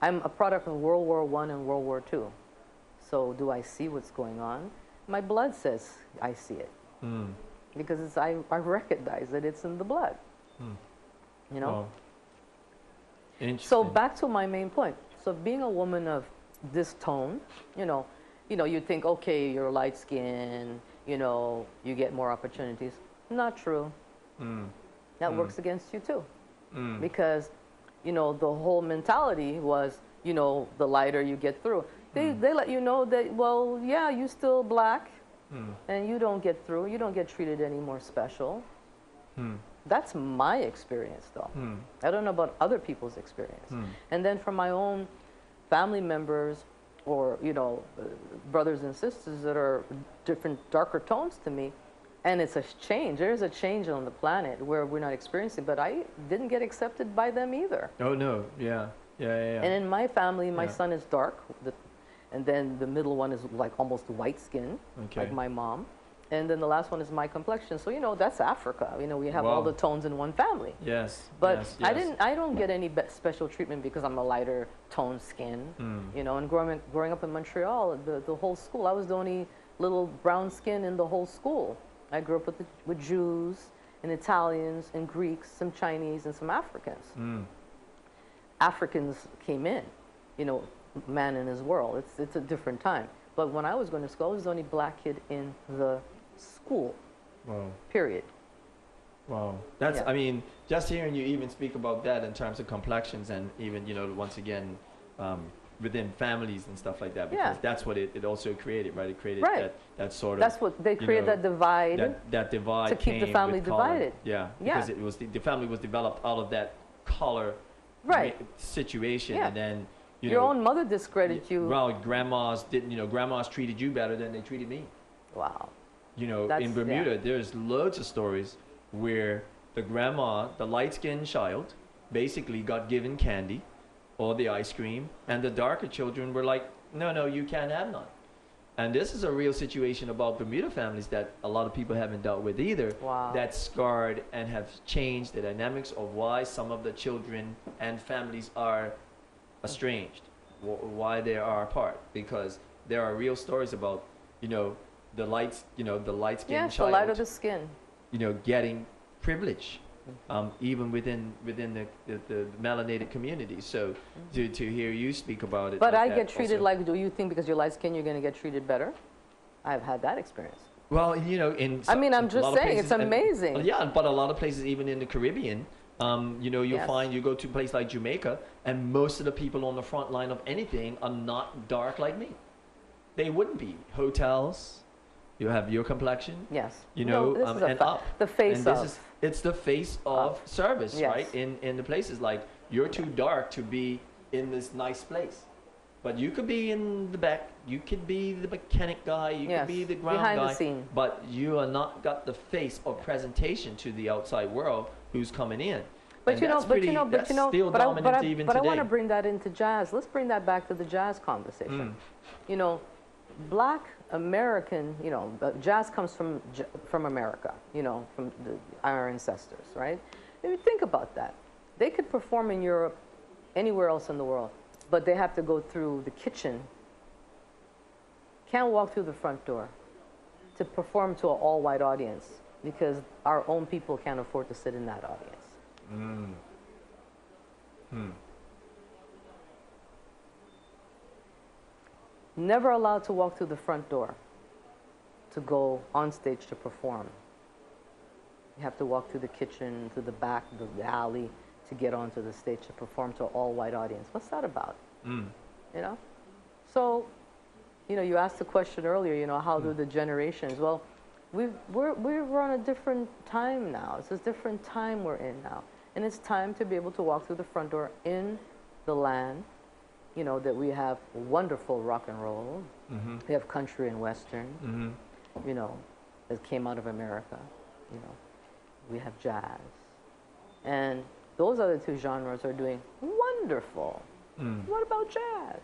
I'm a product of World War I and World War II. So do I see what's going on? My blood says I see it. Because I recognize that it's in the blood. Oh. So back to my main point. So being a woman of this tone, you think, okay, you're light skinned, you get more opportunities. Not true. That works against you too. Because, the whole mentality was, the lighter you get through. They let you know that, well, yeah, you still black and you don't get through. You don't get treated any more special. That's my experience, though. I don't know about other people's experience. And then from my own family members or brothers and sisters that are different, darker tones to me, and it's a change. There is a change on the planet where we're not experiencing, but I didn't get accepted by them either. Oh no, yeah. And in my family, my son is dark, and then the middle one is like almost white skin, like my mom. And then the last one is my complexion. So, that's Africa. We have all the tones in one family. Yes. But yes. I don't get any special treatment because I'm a lighter toned skin. And growing up in Montreal, the whole school, I was the only little brown skin in the whole school. I grew up with Jews and Italians and Greeks, some Chinese and some Africans. Africans came in, man in his world. It's a different time. But when I was going to school, I was the only black kid in the school. Wow. Period. Wow. That's, I mean, just hearing you even speak about that in terms of complexions and even, once again, within families and stuff like that, because that's what it also created, right? It created that sort of... That's what, they created that divide. That divide to keep the family divided. Yeah. Because it was the family was developed out of that color situation, and then... Your own mother discredited you. Well, grandmas didn't, grandmas treated you better than they treated me. Wow. In Bermuda, there's loads of stories where the grandma, the light-skinned child, basically got given candy or the ice cream, and the darker children were like, no, you can't have none. And this is a real situation about Bermuda families that a lot of people haven't dealt with either. Wow. That scarred and have changed the dynamics of why some of the children and families are estranged, why they are apart, because there are real stories about the light-skinned child, the light of the skin, getting privilege, even within the melanated community. So to hear you speak about it, but I get treated like, do you think because you're light skinned you're going to get treated better? I've had that experience. Well, I'm just saying, it's amazing. But a lot of places, even in the Caribbean, you'll find you go to a place like Jamaica, and most of the people on the front line of anything are not dark like me. They wouldn't be. Hotels, you have your complexion. Yes. And up. The face and of. It's the face of service, right? In the places like, you're too dark to be in this nice place. But you could be in the back. You could be the mechanic guy. You could be the ground behind guy. the scene. But you are not got the face of presentation to the outside world who's coming in. But still dominant even today. I want to bring that into jazz. Let's bring that back to the jazz conversation. Black American, jazz comes from America, from our ancestors, right? If you think about that, they could perform in Europe, anywhere else in the world, but they have to go through the kitchen. Can't walk through the front door to perform to an all-white audience because our own people can't afford to sit in that audience. Never allowed to walk through the front door to go on stage to perform. You have to walk through the kitchen, through the back, the alley to get onto the stage to perform to an all-white audience. What's that about? So, you asked the question earlier, how do the generations? Well, we're on a different time now. It's a different time we're in now. And it's time to be able to walk through the front door in the land, that we have wonderful rock and roll. We have country and western, that came out of America. We have jazz. And those other two genres are doing wonderful. What about jazz?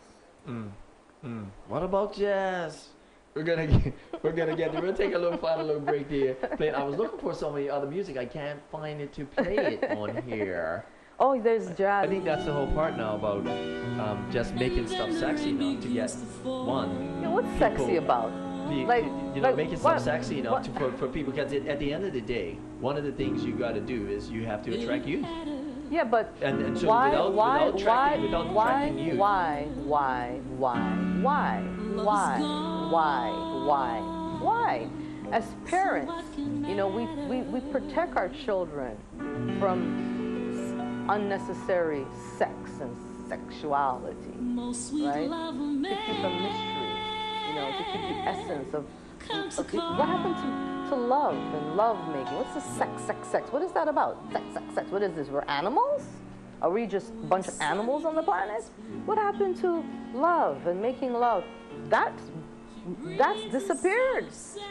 What about jazz? We're gonna get we'll take a final little break there. I was looking for some of the other music. I can't find it to play it on here. Oh, there's jazz. I think that's the whole part now about just making stuff sexy enough to get one. Yeah, what's sexy about? Making stuff sexy enough for people. Because at the end of the day, one of the things you got to do is you have to attract youth. Yeah, but and so without attracting youth. Why? As parents, we protect our children from unnecessary sex and sexuality, right? To keep a mystery, to keep the essence of what happened to love and love making. What's the sex? What is that about? Sex. What is this? We're animals? Are we just a bunch of animals on the planet? What happened to love and making love? That's disappeared.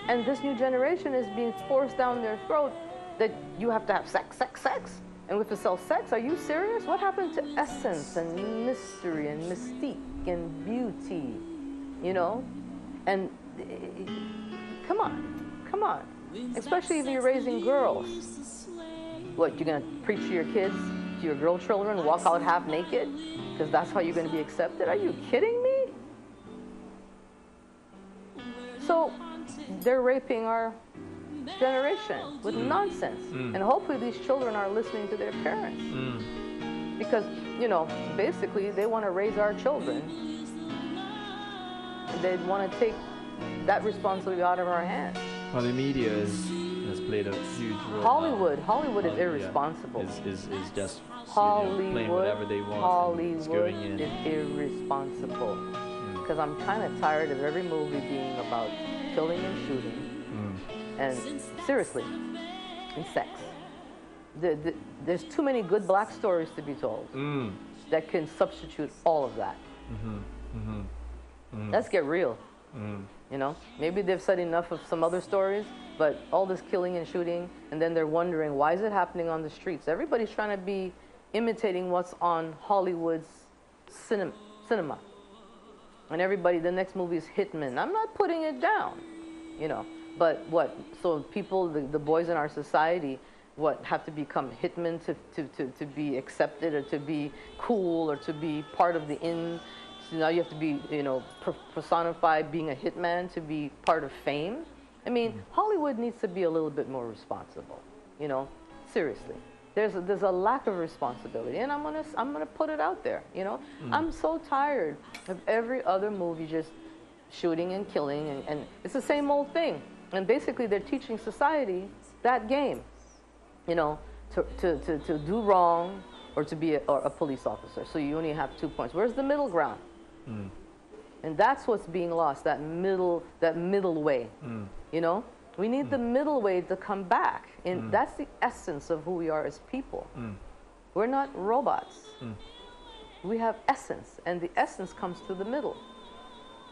And this new generation is being forced down their throat that you have to have sex, sex, sex. And we have to sell sex? Are you serious? What happened to essence and mystery and mystique and beauty? You know? And come on, come on. Especially if you're raising girls. What, you're going to preach to your kids, to your girl children, walk out half naked? Because that's how you're going to be accepted? Are you kidding me? So they're raping our generation with nonsense. And hopefully these children are listening to their parents. Because, you know, basically they want to raise our children. They want to take that responsibility out of our hands. Well, the media has played a huge role. Hollywood is irresponsible. Is just Hollywood, playing whatever they want. Hollywood is irresponsible. Because I'm kind of tired of every movie being about killing and shooting. And seriously, and sex. There's too many good black stories to be told that can substitute all of that. Let's get real. You know, maybe they've said enough of some other stories, but all this killing and shooting, and then they're wondering, why is it happening on the streets? Everybody's trying to be imitating what's on Hollywood's cinema. And everybody, the next movie is Hitman. I'm not putting it down, you know. But what, so people, the boys in our society, what, have to become hitmen to be accepted or to be cool or to be part of the in. So now you have to be, you know, personify being a hitman to be part of fame. I mean, Hollywood needs to be a little bit more responsible, you know, seriously. There's a lack of responsibility, and I'm gonna put it out there, you know. I'm so tired of every other movie just shooting and killing, and it's the same old thing. And basically, they're teaching society that game, you know, to do wrong or to be a police officer. So you only have 2 points. Where's the middle ground? And that's what's being lost, that middle way, you know. We need the middle way to come back. And that's the essence of who we are as people. We're not robots. We have essence, and the essence comes through the middle.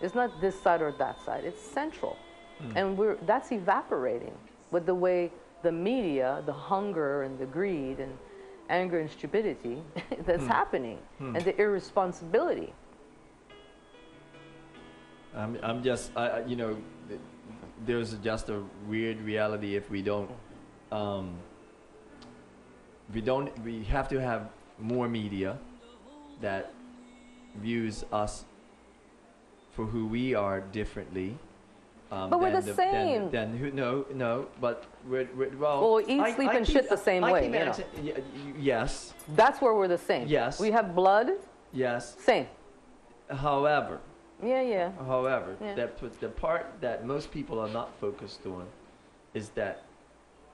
It's not this side or that side. It's central. And that's evaporating with the way the media, the hunger and the greed and anger and stupidity that's happening, and the irresponsibility. I'm just, you know, there's just a weird reality if we have to have more media that views us for who we are differently. But we're the same. But we're well, we eat, sleep, and shit the same way. You know. Yes. That's where we're the same. Yes. We have blood. Yes. Same. However. Yeah. However, the part that most people are not focused on is that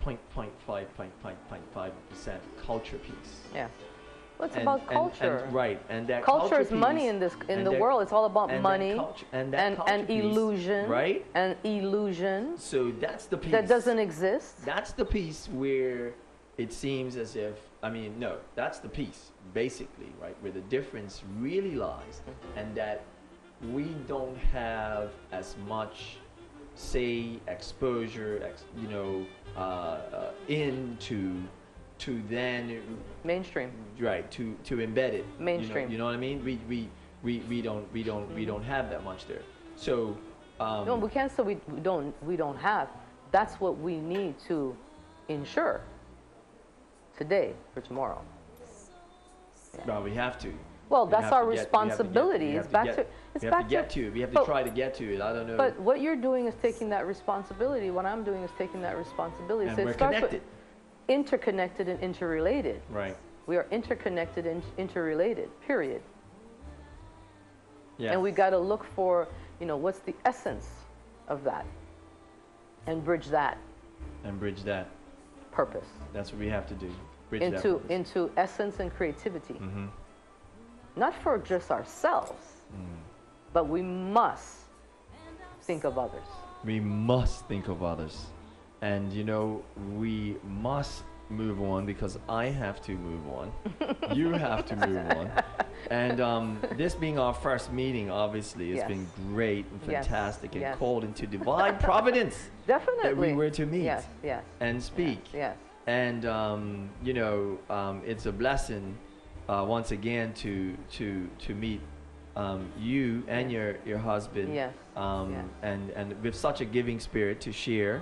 0.5% culture piece. Yeah. Well, it's about culture. Right, and that culture is money in the world. It's all about money and illusion. Right? And illusion. So that's the piece that doesn't exist. That's the piece where it seems as if, that's the piece, basically, right? Where the difference really lies, and that we don't have as much, say, exposure, into to then mainstream. Right, to embed it. Mainstream. You know what I mean? We don't have that much there. So no, we can't say we don't have. That's what we need to ensure today for tomorrow. Yeah. Well, we have to. Well, that's our responsibility. We have to try to get to it. I don't know. But what you're doing is taking that responsibility. What I'm doing is taking that responsibility. And so we're it starts connected. With interconnected and interrelated. Right. We are interconnected and interrelated, period. Yeah. And we got to look for, what's the essence of that and bridge that. And bridge that. Purpose. That's what we have to do. Bridge into essence and creativity. Not for just ourselves, but we must think of others. We must think of others. And, we must move on because I have to move on. You have to move on. And this being our first meeting, obviously, it's Yes. been great and Yes. fantastic and Yes. called into divine providence Definitely. that we were to meet Yes, yes. and speak. Yes. And you know, it's a blessing once again to meet you and your husband. Yes. And with such a giving spirit to share,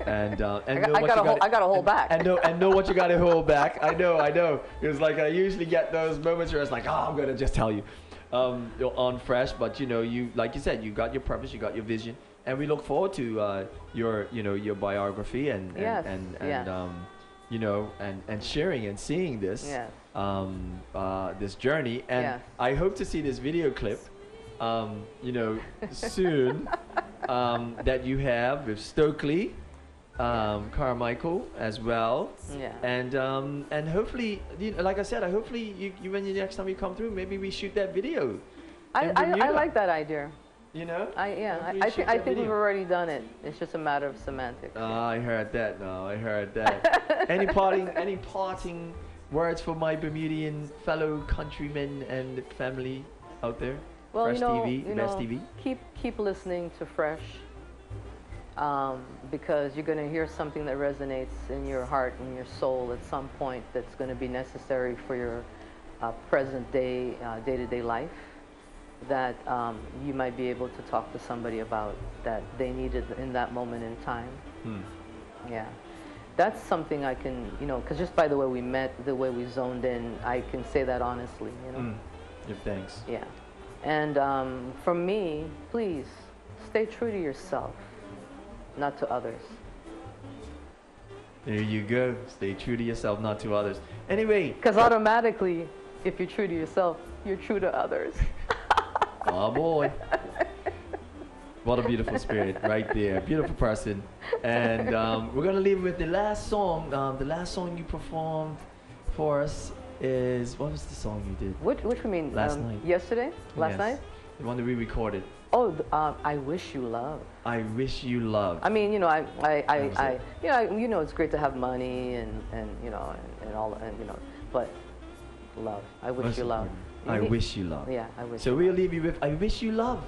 and I gotta hold back. and know what you gotta hold back. I know. It's like I usually get those moments where it's like, oh, I'm gonna just tell you, on fresh. But you know, you like you said, you got your purpose, you got your vision, and we look forward to your biography and Yes. Yes. you know, and sharing and seeing this Yes. this journey. And Yes. I hope to see this video clip, you know, soon, that you have with Stokely, Carmichael as well. Yeah. And hopefully, like I said, hopefully you when the next time you come through, maybe we shoot that video. in I Bermuda, like that idea. You know? Hopefully I shoot think that we've video. already done it. It's just a matter of semantics. I heard that. No, I heard that. Any parting words for my Bermudian fellow countrymen and family out there? Well, Fresh you know, TV, you Best know, TV. keep listening to Fresh, because you're going to hear something that resonates in your heart and your soul at some point that's going to be necessary for your present day, day-to-day life, that you might be able to talk to somebody about that they needed in that moment in time. Yeah. That's something I can, you know, because just by the way we met, the way we zoned in, I can say that honestly, you know. Give thanks. Yeah. And from me, please stay true to yourself, not to others. There you go. Stay true to yourself, not to others. Anyway. Because automatically, if you're true to yourself, you're true to others. Oh boy. What a beautiful spirit right there. Beautiful person. And we're going to leave with the last song. The last song you performed for us is, what was the song you did? Which you mean? Last night. Yesterday? Last Yes. night? The one that we recorded. Oh, I Wish You Love. I Wish You Love. I mean, you know, it. you know, it's great to have money and you know, and all, and you know, but love. I wish Most you love. important. I Wish You Love. Yeah, I wish. So you we'll love. leave you with I Wish You Love.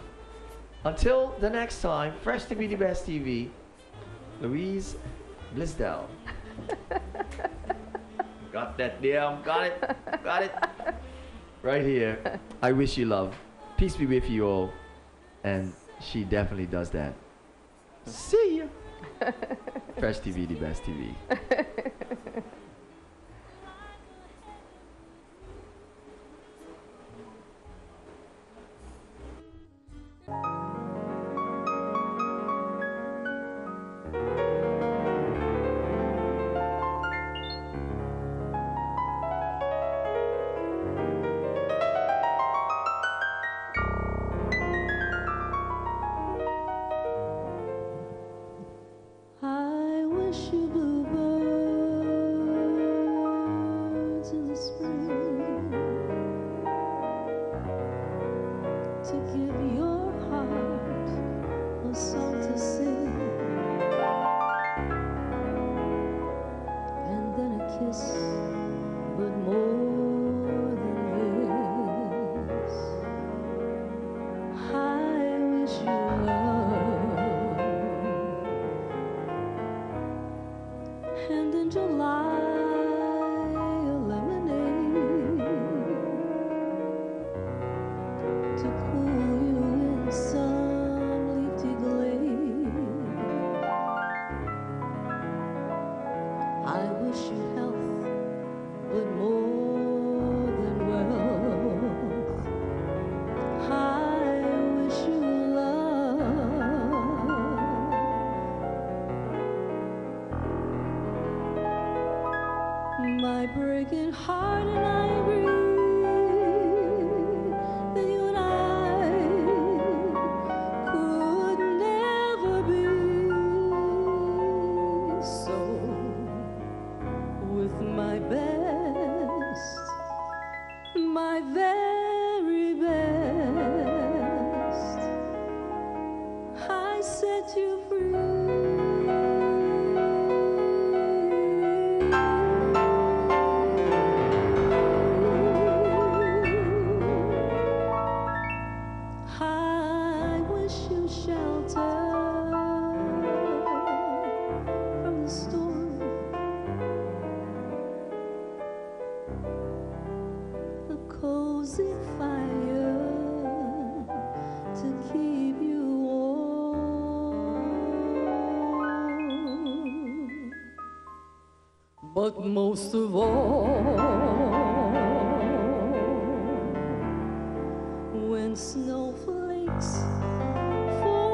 Until the next time, Fresh TV, the Best TV, Louise, Bleasdell. Got that damn, got it. Right here. I Wish You Love. Peace be with you all. And she definitely does that. See ya. Fresh TV, the Best TV. I wish you bluebirds in the spring to give your heart a song to sing, and then a kiss, but more than this, I wish you love. And in July, a lemonade to cool you in some leafy glade. I wish you health, but more than wealth. I wish you love. My breaking heart, and I agree that you and I could never be. So, with my best, my very best, I set you free. But most of all, when snowflakes fall,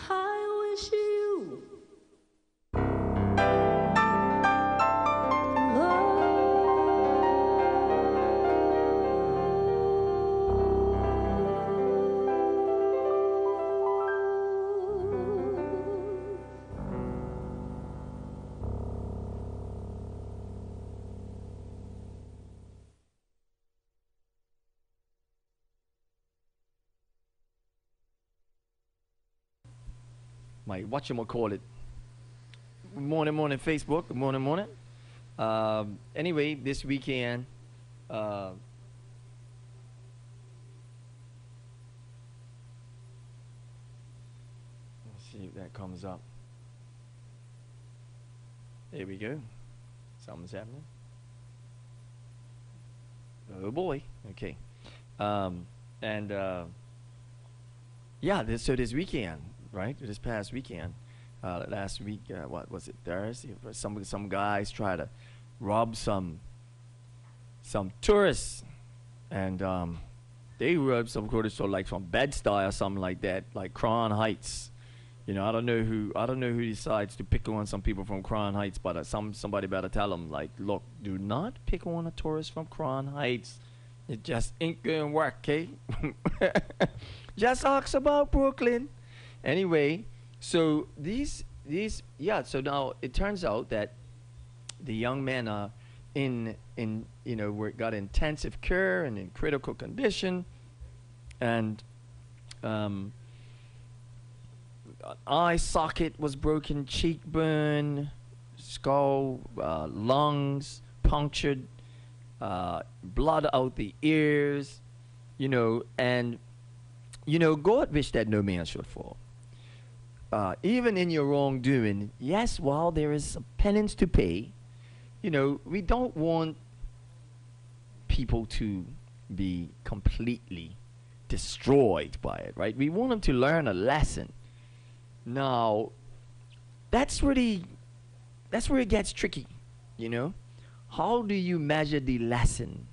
I wish you My whatchamacallit. Morning, Facebook. Good morning. Anyway, this weekend, let's see if that comes up. There we go. Something's happening. Oh boy. Okay. So this weekend, right? This past weekend, last week, what was it, Thursday? Some guys try to rob some tourists, and they robbed some tourists, so like from Bed-Stuy or something like that, like Crown Heights. You know, I don't know who decides to pick on some people from Crown Heights, but somebody better tell them, like, look, do not pick on a tourist from Crown Heights. It just ain't gonna work, okay? Just ask about Brooklyn. Anyway, so so now it turns out that the young men are got intensive care and in critical condition, and eye socket was broken, cheek burn, skull, lungs punctured, blood out the ears, and God wished that no man should fall. Even in your wrongdoing, yes, while there is a penance to pay, we don't want people to be completely destroyed by it, right? We want them to learn a lesson. Now, that's where it gets tricky, How do you measure the lesson?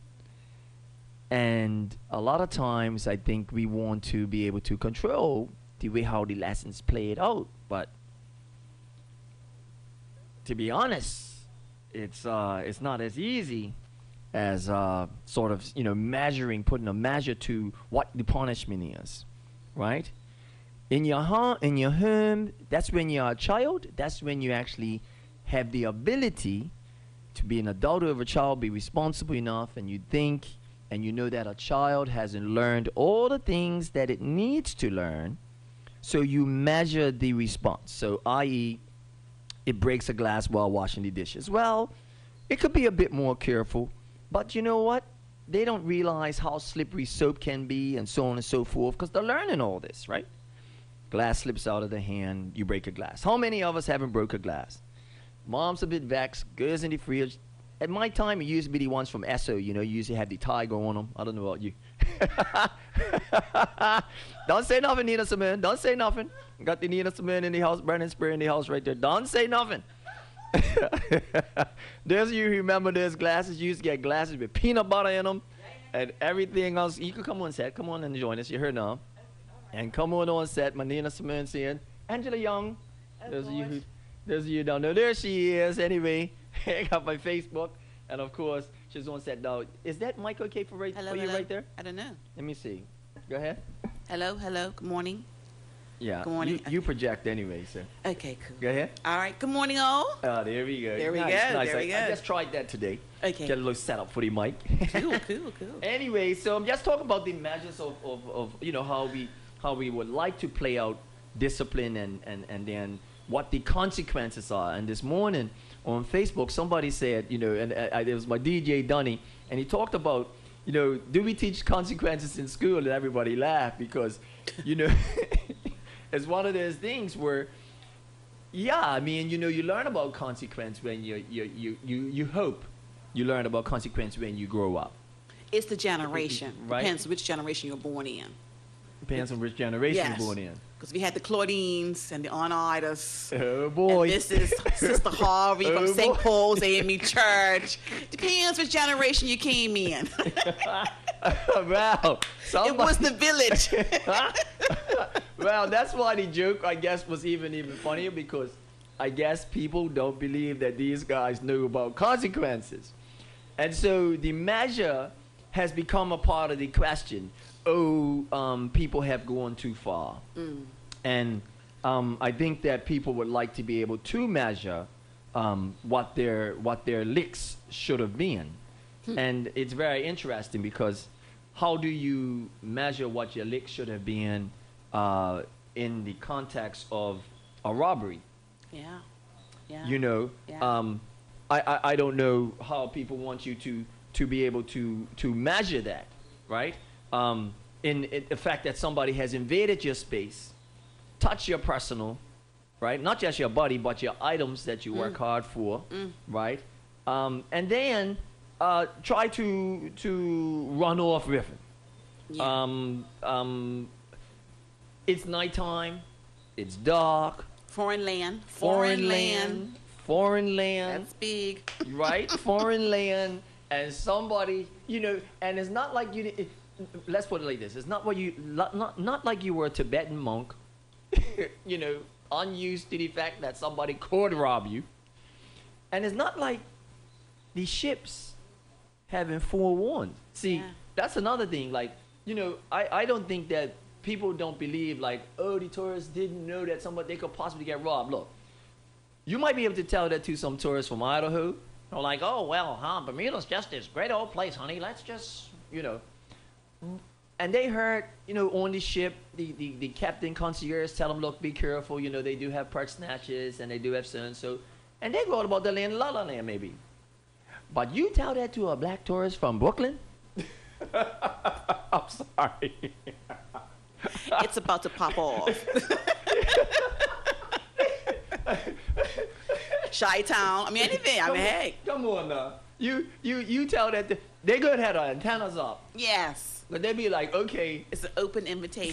And a lot of times, I think we want to be able to control the way how the lessons play it out, but to be honest, it's not as easy as putting a measure to what the punishment is, right? In your home, that's when you're a child. That's when you actually have the ability to be an adult over a child, be responsible enough, and you think and you know that a child hasn't learned all the things that it needs to learn. So you measure the response. So, i.e., it breaks a glass while washing the dishes. Well, it could be a bit more careful, but you know what? They don't realize how slippery soap can be and so on and so forth because they're learning all this, right? Glass slips out of the hand, you break a glass. How many of us haven't broke a glass? Mom's a bit vexed, goes in the fridge. At my time, it used to be the ones from Esso, you usually have the tiger on them. I don't know about you. Don't say nothing, Nina Simone. Don't say nothing. Got the Nina Simone in the house, burning spray in the house right there. Don't say nothing. There's you who remember those glasses. You used to get glasses with peanut butter in them and everything else. You can come on set. Come on and join us. You're here now. And come on set. My Nina Simone saying, Angela Young. Those of you who don't know. There she is. Anyway, I got my Facebook. And of course, she's on set now. Is that mic okay for you right there? I don't know. Let me see. Go ahead. Hello. Good morning. Yeah. Good morning. You project anyway, so. Okay, cool. Go ahead. All right. Good morning, all. Oh, there we go. There we go. Nice. There we go. I just tried that today. Okay. Get a little setup for the mic. Cool. Anyway, so I'm just talking about the measures of how we would like to play out discipline and then what the consequences are. And this morning on Facebook, somebody said, it was my DJ Dunny, and he talked about, do we teach consequences in school? And everybody laughed because, it's one of those things where, you learn about consequence when you hope you learn about consequence when you grow up. It's the generation. Right? Depends which generation you're born in. Depends on which generation Yes. you're born in. Because we had the Claudines and the Honoritas. Oh boy. And this is Sister Harvey from Oh, St. boy. Paul's AME Church. Depends which generation you came in. Wow. It was the village. Well, that's why the joke, I guess, was even funnier because I guess people don't believe that these guys knew about consequences. And so the measure has become a part of the question. People have gone too far. And I think that people would like to be able to measure what their licks should have been. And it's very interesting because how do you measure what your licks should have been in the context of a robbery? Yeah. Yeah. You know, Yeah. I don't know how people want you to be able to measure that, right? In the fact that somebody has invaded your space, touched your personal, right? Not just your body, but your items that you work hard for, right? And then try to run off with it. Yeah. It's nighttime. It's dark. Foreign land. Foreign land. That's big. Right? Foreign land, and somebody, you know, and it's not like you. Let's put it like this: it's not not like you were a Tibetan monk, you know, unused to the fact that somebody could rob you, and it's not like the ships have been forewarned. See, Yeah. that's another thing. Like, you know, I don't think that people don't believe like, oh, the tourists didn't know that they could possibly get robbed. Look. You might be able to tell that to some tourists from Idaho. They're like, oh, well, Bermuda's just this great old place, honey. Let's just, you know. And they heard, you know, on the ship, the captain concierge tell them, look, be careful. You know, they do have purse snatches and they do have so and so. And they go out about the land, La La Land, maybe. But you tell that to a black tourist from Brooklyn? I'm sorry. It's about to pop off. Chi-town. I mean, anything. I mean, hey. Come on now. You tell that they're going to have their antennas up. Yes. But they be like, okay. It's an open invitation.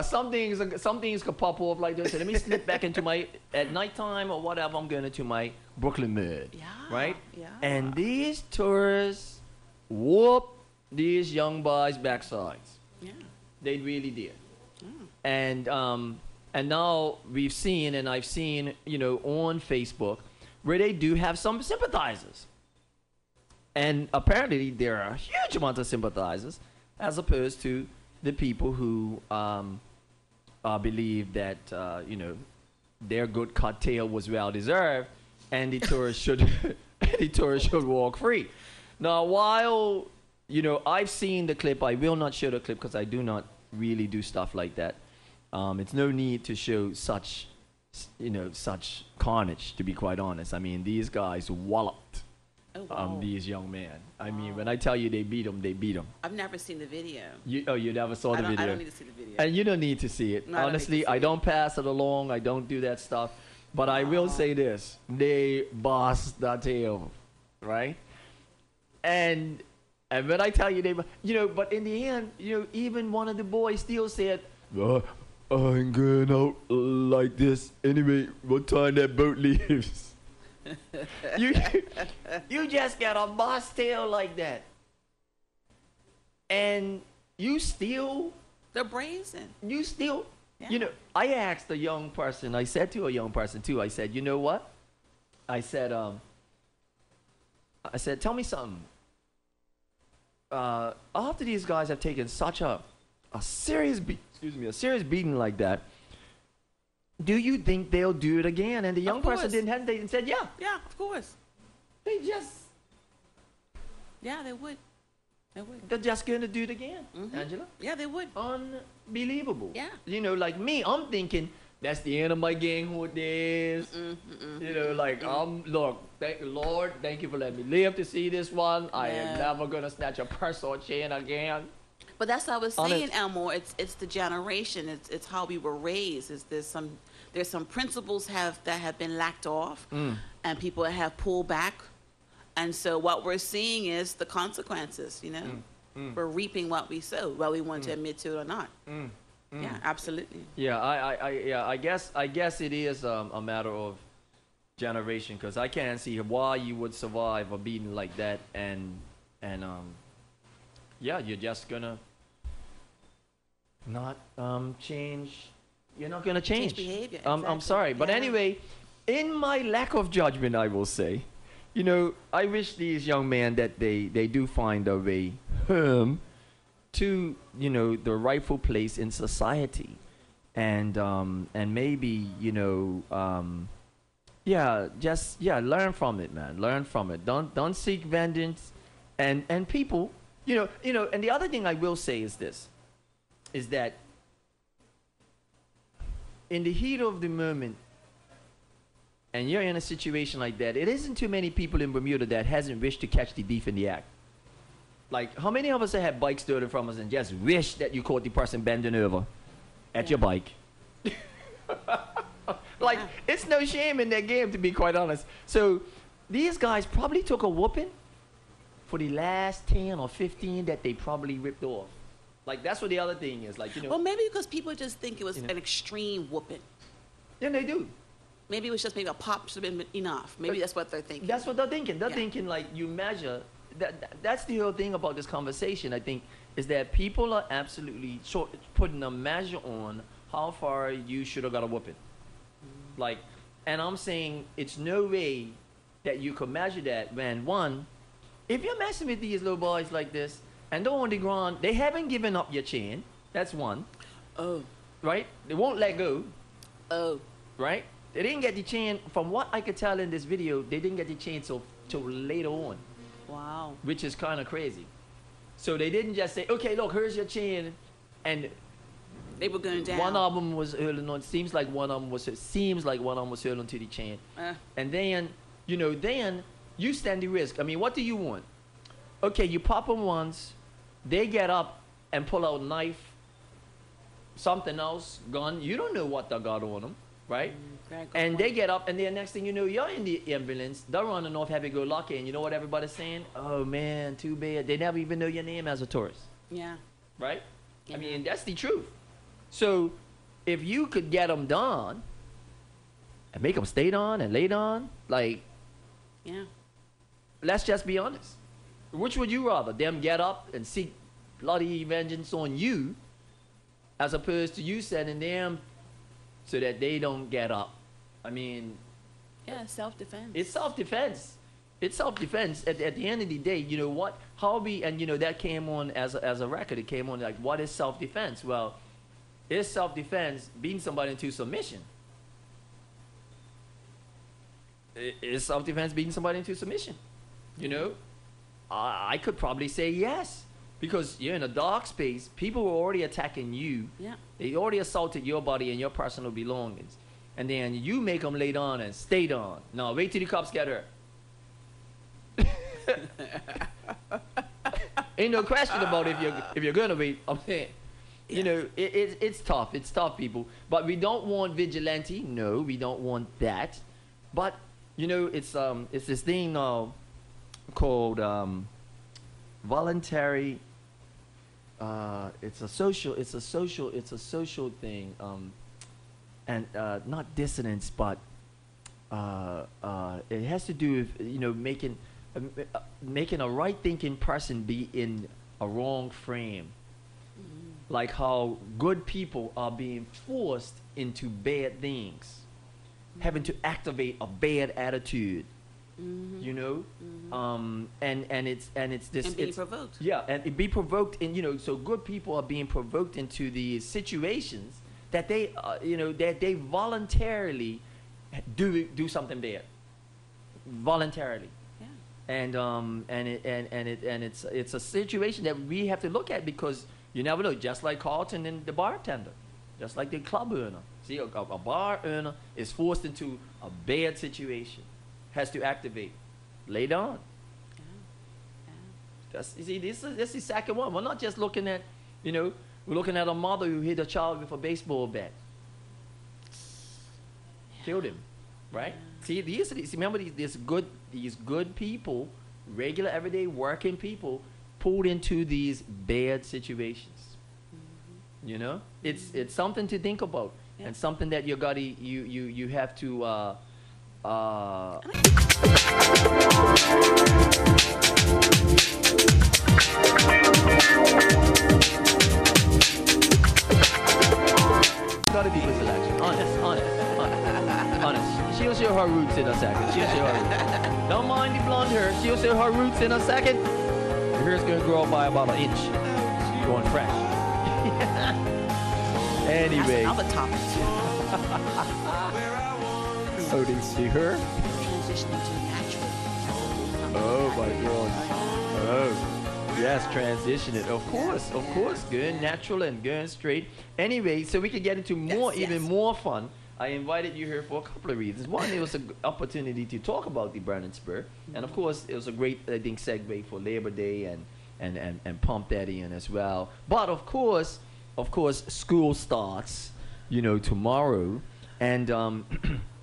Some things could pop off like this. So let me slip back into at nighttime or whatever, I'm going into my Brooklyn mud. Yeah. Right? Yeah. And these tourists whoop these young boys' backsides. Yeah. They really did. And now I've seen, you know, on Facebook where they do have some sympathizers. And apparently there are a huge amount of sympathizers as opposed to the people who believe that, you know, their good cocktail was well deserved and the tourists should walk free. Now, while, you know, I've seen the clip, I will not show the clip because I do not really do stuff like that. It's no need to show such carnage, to be quite honest. I mean, these guys walloped these young men. I mean, when I tell you they beat them, they beat them. I've never seen the video. You never saw the video? I don't need to see the video. And you don't need to see it. No, Honestly, I don't pass it along. I don't do that stuff. But I will say this. They bossed that tail, right? And when I tell you but in the end, you know, even one of the boys still said, I ain't going out like this anyway. What time that boat leaves? you just got a boss tail like that, and they're brazen. You still, Yeah. you know. I asked a young person. I said to a young person too. I said, you know what? I said, tell me something. After these guys have taken such a serious beating like that, do you think they'll do it again? And the young person didn't hesitate and said, yeah. Yeah, of course. Yeah, they would. They're just going to do it again, Angela. Yeah, they would. Unbelievable. Yeah. You know, like me, I'm thinking, that's the end of my ganghood days. You know, like, look, Lord, thank you for letting me live to see this one. I am never going to snatch a purse or chain again. But that's what I was saying, Elmore. It's the generation. It's how we were raised. There's some principles that have been lacked off, and people have pulled back, and so what we're seeing is the consequences. You know, we're reaping what we sow, whether we want to admit to it or not. Yeah, absolutely. Yeah, I guess it is a matter of generation, because I can't see why you would survive a beating like that, and yeah, you're just gonna not change. You're not gonna change. Behavior. I'm exactly. sorry, but Yeah. anyway, in my lack of judgment, I will say, you know, I wish these young men that they do find a way to, you know, the rightful place in society, and maybe, you know, learn from it, man. Learn from it. Don't seek vengeance, and people, you know, and the other thing I will say is this, is that in the heat of the moment, and you're in a situation like that, it isn't too many people in Bermuda that hasn't wished to catch the thief in the act. Like, how many of us have had bikes stolen from us and just wish that you caught the person bending over at your bike? Like, it's no shame in that game, to be quite honest. So, these guys probably took a whooping for the last 10 or 15 that they probably ripped off. Like, that's what the other thing is. Like, you know. Well, maybe because people just think it was an extreme whooping. Yeah, they do. Maybe it was just maybe a pop should have been enough. Maybe that's what they're thinking. That's what they're thinking. They're thinking, like, you measure. That's the whole thing about this conversation, I think, is that people are absolutely putting a measure on how far you should have got a whooping. Like, and I'm saying it's no way that you could measure that when, one, if you're messing with these little boys like this and they're on the ground, they haven't given up your chain. That's one. Oh. Right? They won't let go. Oh. Right? They didn't get the chain. From what I could tell in this video, they didn't get the chain till later on. Wow. Which is kind of crazy. So they didn't just say, okay, look, here's your chain, and they were going down. One of them was holding on. Seems like one of them was holding to the chain. And then, you know, then you stand the risk. I mean, what do you want? Okay, you pop them once, they get up and pull out knife, something else, gun. You don't know what they got on them, right? And they get up, and then next thing you know, you're in the ambulance. They're running off happy-go-lucky, and you know what everybody's saying? Oh man, too bad. They never even know your name as a tourist. Yeah. Right? Yeah. I mean, that's the truth. So, if you could get them done and make them stay on and lay on, like, yeah. Let's just be honest. Which would you rather? Them get up and seek bloody vengeance on you, as opposed to you sending them so that they don't get up? I mean, yeah, self-defense. It's self-defense. It's self-defense. At the end of the day, you know what? And you know that came on as a record. It came on like, what is self-defense? Well, it's self-defense beating somebody into submission. It's self-defense beating somebody into submission. You know, I could probably say yes, because you're in a dark space. People were already attacking you. Yeah. They already assaulted your body and your personal belongings. And then you make them lay down and stay down. No, wait till the cops get hurt. Ain't no question about if you're gonna wait. I'm saying, you know, it's tough. It's tough, people. But we don't want vigilante. No, we don't want that. But you know, it's this thing now called voluntary. It's a social thing. And not dissonance, but it has to do with, you know, making a right thinking person be in a wrong frame. Mm-hmm. Like how good people are being forced into bad things, mm-hmm. having to activate a bad attitude. Mm-hmm. You know, mm-hmm. and it's this, and being provoked. Yeah, and it be provoked, and you know, so good people are being provoked into these situations that they, you know, that they voluntarily do something bad, voluntarily. Yeah. And it's a situation that we have to look at, because you never know. Just like Carlton and the bartender, just like the club owner. See, a bar owner is forced into a bad situation, has to activate, lay down. Yeah. You see, this is the second one. We're not just looking at, you know, we're looking at a mother who hit a child with a baseball bat, killed him, right? Yeah. See, remember these good people, regular everyday working people, pulled into these bad situations. Mm-hmm. You know, it's something to think about, and something that you have to. Gotta be with selection. Honest. She'll show her roots in a second. She'll show her roots. Don't mind the blonde hair. She'll show her roots in a second. Your hair's gonna grow up by about an inch. Going fresh. Anyway. That's another topic. Oh, do you see her? Transitioning to natural. Oh my God. Oh. Yes, transitioning. Of course. Going natural and going straight. Anyway, so we can get into even more fun. I invited you here for a couple of reasons. One, it was an opportunity to talk about the Burning Spur. And of course, it was a great, I think, segue for Labor Day and pump that in as well. But of course, school starts, tomorrow. And oh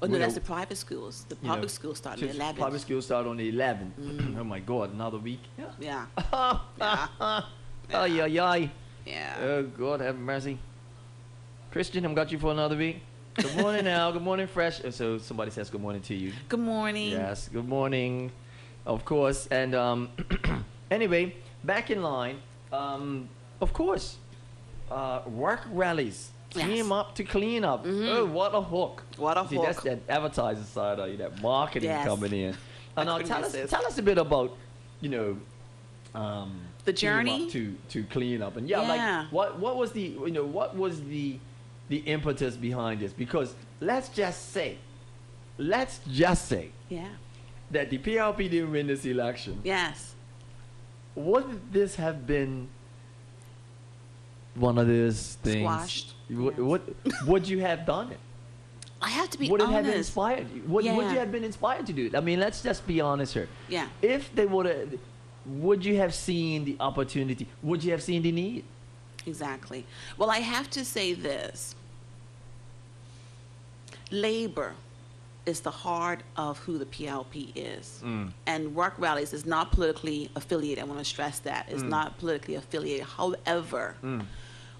no, that's the private schools. The public schools start on the 11th. Public schools start on the 11th. Oh my God, another week. Yeah. Oh yeah. Yeah. Oh God, have mercy. Christian, I've got you for another week. Good morning, Al. Good morning, Fresh. So somebody says good morning to you. Good morning. Yes, good morning. Of course. And anyway, back in line. Of course, work rallies. Team up to clean up. Oh, what a hook. What a See, hook. that's that advertising side of you, that marketing coming in. And now tell us a bit about, the journey to clean up. And like what was the the impetus behind this? Because let's just say that the PLP didn't win this election. Yes. Wouldn't this have been one of those things? Squashed. Would you have done it? I have to be would honest. Would it have inspired you? Would you have been inspired to do it? I mean, let's just be honest here. Yeah. If they would have, would you have seen the opportunity? Would you have seen the need? Exactly. Well, I have to say this. Labor is the heart of who the PLP is. And work rallies is not politically affiliated. I want to stress that. It's not politically affiliated. However,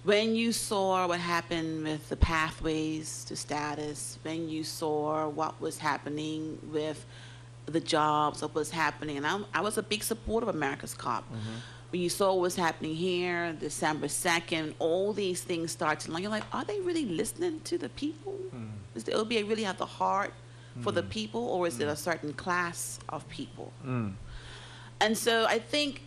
when you saw what happened with the pathways to status, when you saw what was happening with the jobs, what was happening, and I was a big supporter of America's Cop. When you saw what was happening here, December 2nd, all these things start to, you're like, are they really listening to the people? Does the OBA really have the heart for the people, or is it a certain class of people? And so I think,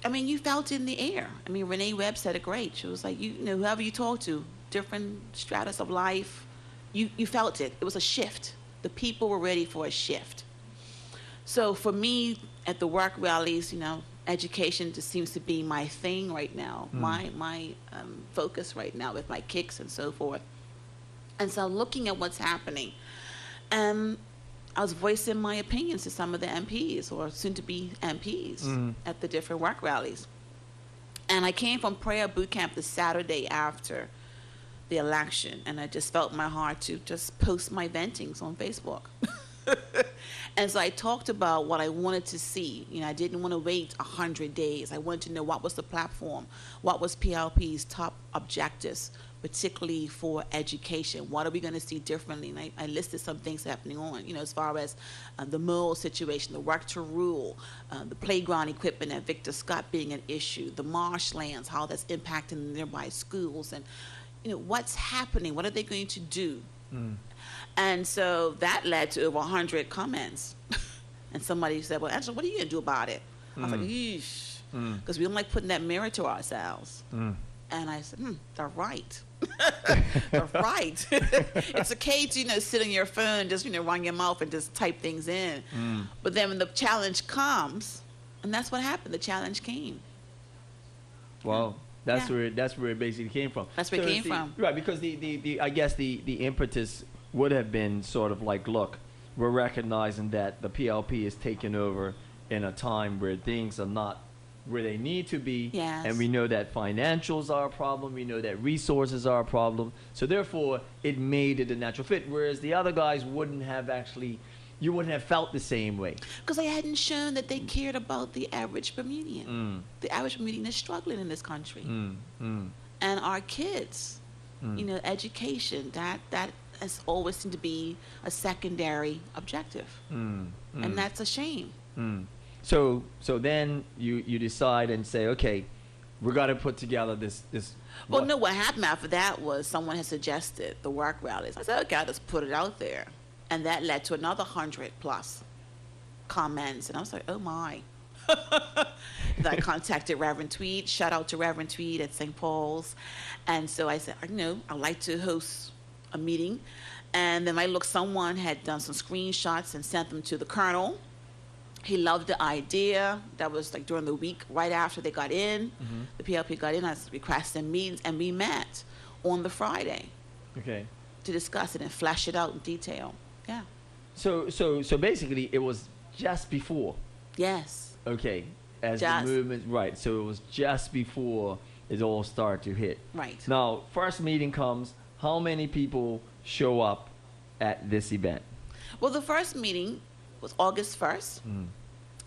you felt it in the air. Renee Webb said it great. She was like, whoever you talk to, different stratus of life, you felt it. It was a shift. The people were ready for a shift. So for me, at the work rallies, education just seems to be my thing right now, my focus right now with my kicks and so forth. And so looking at what's happening, I was voicing my opinions to some of the MPs or soon-to-be MPs at the different work rallies. And I came from prayer boot camp the Saturday after the election, and I just felt in my heart to just post my ventings on Facebook. And so I talked about what I wanted to see. I didn't want to wait 100 days. I wanted to know what was the platform, what was PLP's top objectives, particularly for education. What are we going to see differently? And I listed some things happening on, as far as the moral situation, the work to rule, the playground equipment at Victor Scott being an issue, the marshlands, how that's impacting the nearby schools, and what's happening, what are they going to do? And so that led to over 100 comments. And somebody said, well, Angela, what are you going to do about it? I was like, yeesh, because we don't like putting that mirror to ourselves. And I said, they're right. They're right. It's okay to, sit on your phone and just, run your mouth and just type things in. But then when the challenge comes, and that's what happened, the challenge came. Wow. That's where it basically came from. That's where it came from. Right, because I guess the impetus would have been sort of like, look, we're recognizing that the PLP is taking over in a time where things are not where they need to be. Yes. And we know that financials are a problem. We know that resources are a problem. So therefore, it made it a natural fit, whereas the other guys wouldn't have actually, you wouldn't have felt the same way. Because they hadn't shown that they cared about the average Bermudian. The average Bermudian is struggling in this country. and our kids. You know, education, that has always seemed to be a secondary objective. And that's a shame. So then you decide and say, okay, we got to put together this. Well, no, what happened after that was someone had suggested the work rallies. I said, okay, I'll just put it out there. And that led to another 100+ comments. And I was like, oh my. Then I contacted Reverend Tweed. Shout out to Reverend Tweed at St. Paul's. And so I said, I'd like to host a meeting. And then someone had done some screenshots and sent them to the colonel. He loved the idea. That was like during the week right after they got in. The PLP got in. I requested meetings, and we met on the Friday. Okay. To discuss it and flesh it out in detail. Yeah. So basically, it was just before. Yes. Okay. As the movement, right? So it was just before it all started to hit. Right. Now, first meeting comes. How many people show up at this event? Well, the first meeting was August 1st.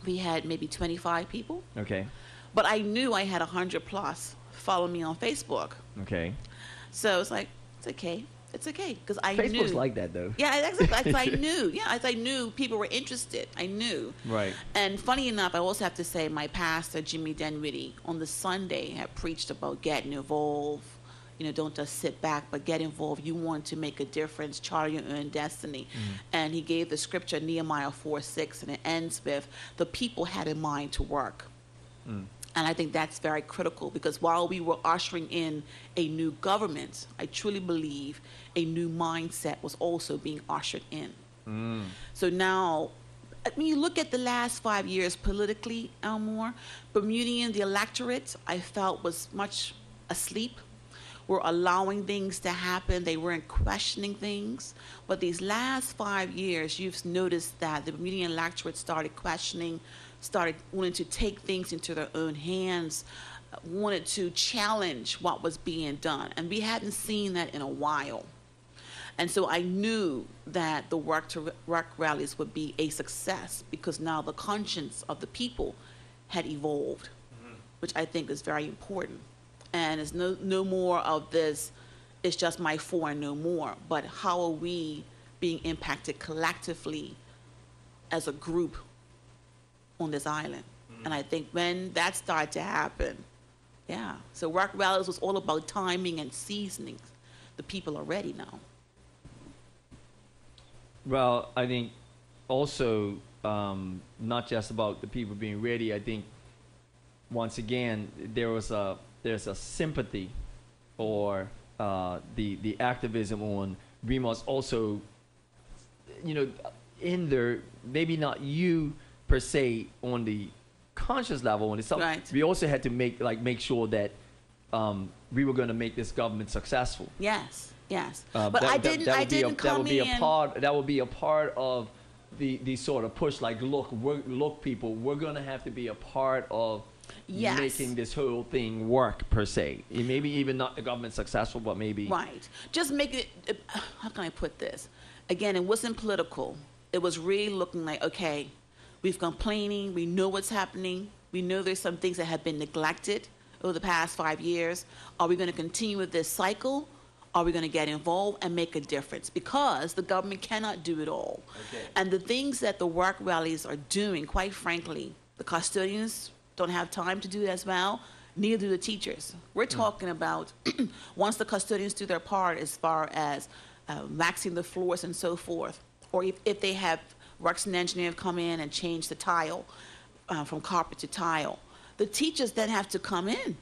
We had maybe 25 people. Okay. But I knew I had 100+ follow me on Facebook. Okay. So it's like, it's okay. It's okay. Because I knew. Facebook's like that, though. Yeah, exactly. I knew. Yeah, I knew people were interested. I knew. Right. And funny enough, I also have to say my pastor, Jimmy Denwitty, on the Sunday had preached about getting involved. You know, don't just sit back, but get involved. You want to make a difference, chart your own destiny. And he gave the scripture, Nehemiah 4:6, and it ends with, the people had in mind to work. And I think that's very critical, because while we were ushering in a new government, I truly believe a new mindset was also being ushered in. So now, I mean, you look at the last 5 years politically, Elmore, Bermudian, the electorate, I felt was much asleep. Were allowing things to happen. They weren't questioning things. But these last 5 years, you've noticed that the Bermudian electorate started questioning, started wanting to take things into their own hands, wanted to challenge what was being done. And we hadn't seen that in a while. And so I knew that the work rallies would be a success, because now the conscience of the people had evolved, which I think is very important. And it's no more of this, it's just my four and no more, but how are we being impacted collectively as a group on this island? And I think when that started to happen, yeah. So work rallies was all about timing and seasoning. The people are ready now. Well, I think also not just about the people being ready. I think once again there's a sympathy, or the activism on, we must also, in there, maybe not you per se on the conscious level, and something right. We also had to make sure that we were going to make this government successful. Yes. But I didn't come in. That would be a part of the sort of push. Like, look, people, we're going to have to be a part of. Yes. Making this whole thing work, per se. Maybe even not the government successful, but maybe. Right. Just make it, how can I put this? Again, it wasn't political. It was really looking like, okay, we've complaining, we know what's happening, we know there's some things that have been neglected over the past 5 years. Are we going to continue with this cycle? Are we going to get involved and make a difference? Because the government cannot do it all. Okay. And the things that the work rallies are doing, quite frankly, the custodians don't have time to do it as well, neither do the teachers. We're talking about once the custodians do their part as far as waxing the floors and so forth, or if they have works and engineer come in and change the tile from carpet to tile, the teachers then have to come in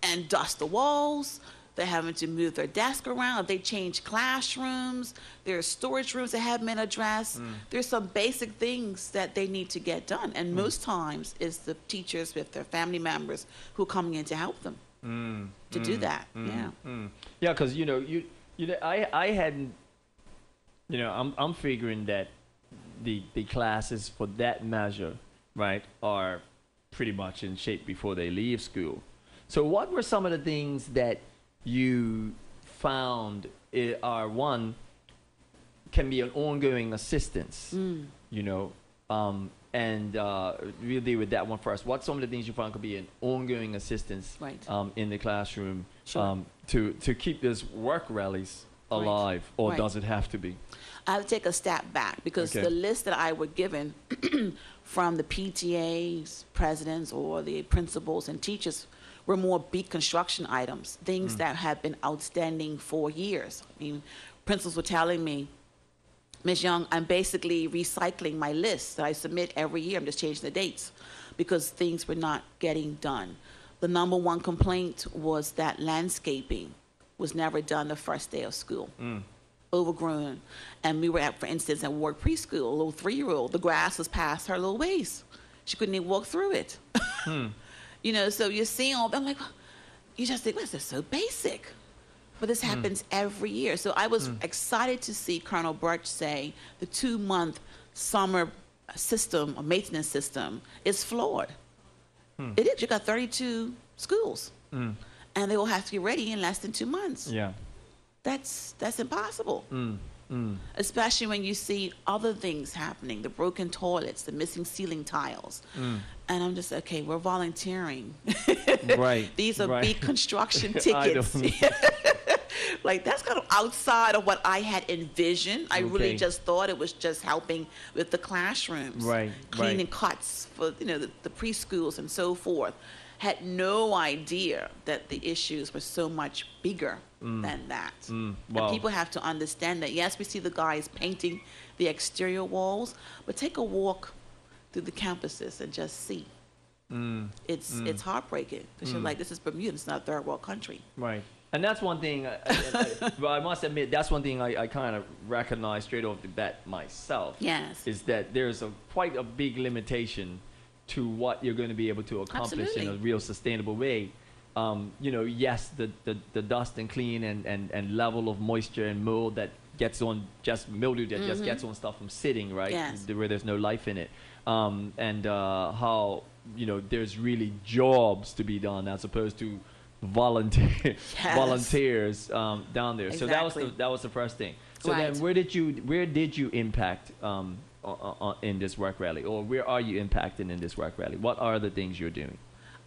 and dust the walls. They're having to move their desk around. If they change classrooms, there's storage rooms that haven't been addressed. There's some basic things that they need to get done. And most times it's the teachers with their family members who are coming in to help them to do that. Yeah, because, I hadn't, I'm figuring that the classes for that measure, right, are pretty much in shape before they leave school. So what were some of the things that you found are, one, can be an ongoing assistance, and we'll deal with that one first. What's some of the things you find could be an ongoing assistance Right. In the classroom Sure. to keep this work rallies alive, or Right. does it have to be? I have to take a step back because Okay. the list that I were given from the PTAs, presidents, or the principals and teachers were more big construction items, things that have been outstanding for years. I mean, principals were telling me, Ms. Young, I'm basically recycling my list that I submit every year. I'm just changing the dates because things were not getting done. The number one complaint was that landscaping was never done the first day of school. Overgrown. And we were at, for instance, at Ward Preschool, a little 3-year-old, the grass was past her little waist. She couldn't even walk through it. You know, so you're seeing all that. I'm like, you just think, well, this is so basic. But this happens every year. So I was excited to see Colonel Birch say the 2-month summer system or maintenance system is flawed. It is. You got 32 schools. And they will have to get ready in less than 2 months. Yeah. That's impossible. Especially when you see other things happening, the broken toilets, the missing ceiling tiles. And I'm just, okay, we're volunteering. Right. These are right. big construction I tickets. don't- Like, that's kind of outside of what I had envisioned. I really Okay. just thought it was just helping with the classrooms. Right, Cleaning right. cuts for, you know, the preschools and so forth. Had no idea that the issues were so much bigger than that. Wow. And people have to understand that, yes, we see the guys painting the exterior walls, but take a walk through the campuses and just see. It's heartbreaking because you're like, this is Bermuda, it's not a third world country. Right. And that's one thing, but I must admit, that's one thing I kind of recognize straight off the bat myself. Yes. Is that there's quite a big limitation to what you're going to be able to accomplish in a Absolutely. real sustainable way. You know, yes, the dust and clean and level of moisture and mold that gets on, just mildew that just gets on stuff from sitting, right? Yes. Where there's no life in it. And how, you know, there's really jobs to be done as opposed to Yes. volunteers down there. So Exactly. that was the first thing. So Right. then where did you impact in this work rally, or where are you impacting in this work rally? What are the things you're doing?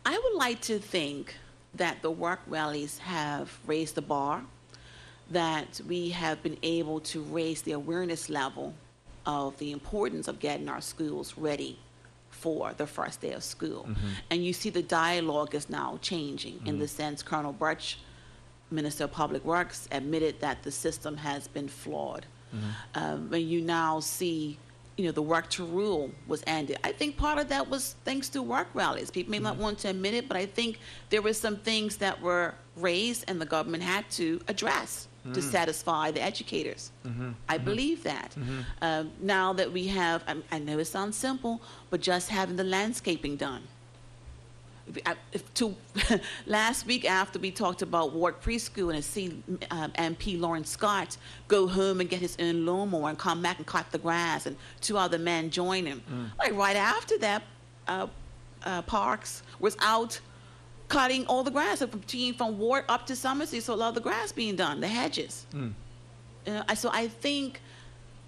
I would like to think that the work rallies have raised the bar, that we have been able to raise the awareness level of the importance of getting our schools ready for the first day of school. And you see the dialogue is now changing in the sense Colonel Birch, Minister of Public Works, admitted that the system has been flawed. When you now see, you know, the work to rule was ended. I think part of that was thanks to work rallies. People may not want to admit it, but I think there were some things that were raised and the government had to address to satisfy the educators. I believe that. Now that we have, I know it sounds simple, but just having the landscaping done. Last week after we talked about Ward Preschool and see MP Lawrence Scott go home and get his own lawnmower and come back and cut the grass, and 2 other men join him. Like right after that, Parks was out cutting all the grass from Ward up to Somerset, so a lot of the grass being done, the hedges. So I think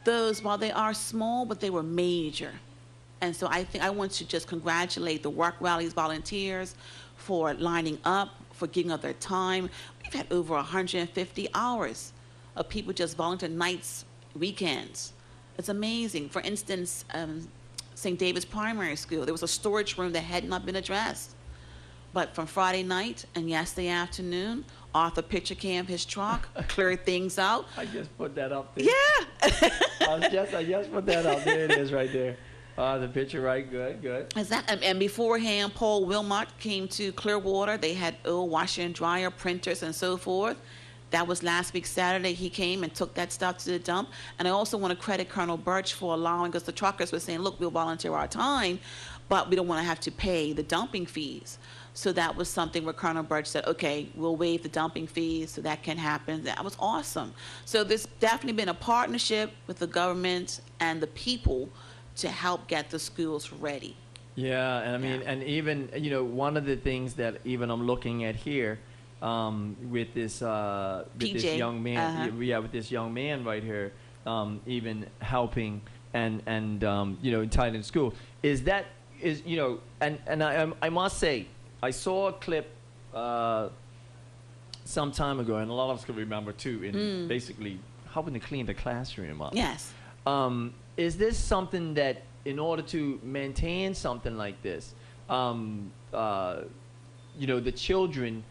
those, while they are small, but they were major. And so I think I want to just congratulate the work rallies volunteers for lining up, for giving up their time. We've had over 150 hours of people just volunteer nights, weekends. It's amazing. For instance, St. David's Primary School, there was a storage room that had not been addressed. But from Friday night and yesterday afternoon, Arthur Pitcher came his truck, cleared things out. I just put that up there. Yeah. I just put that up. There it is right there. The picture, right? Good. And beforehand, Paul Wilmot came to Clearwater. They had washer and dryer, printers, and so forth. That was last week, Saturday. He came and took that stuff to the dump. And I also want to credit Colonel Birch for allowing, because the truckers were saying, look, we'll volunteer our time, but we don't want to have to pay the dumping fees. So that was something where Colonel Birch said, okay, we'll waive the dumping fees so that can happen. That was awesome. So there's definitely been a partnership with the government and the people to help get the schools ready. Yeah, and I mean, and even, you know, one of the things that even I'm looking at here with this young man, with this young man right here, even helping and you know, in Thailand school, is and I must say, I saw a clip some time ago, and a lot of us can remember too, in basically helping to clean the classroom up. Yes. Is this something that, in order to maintain something like this, the children,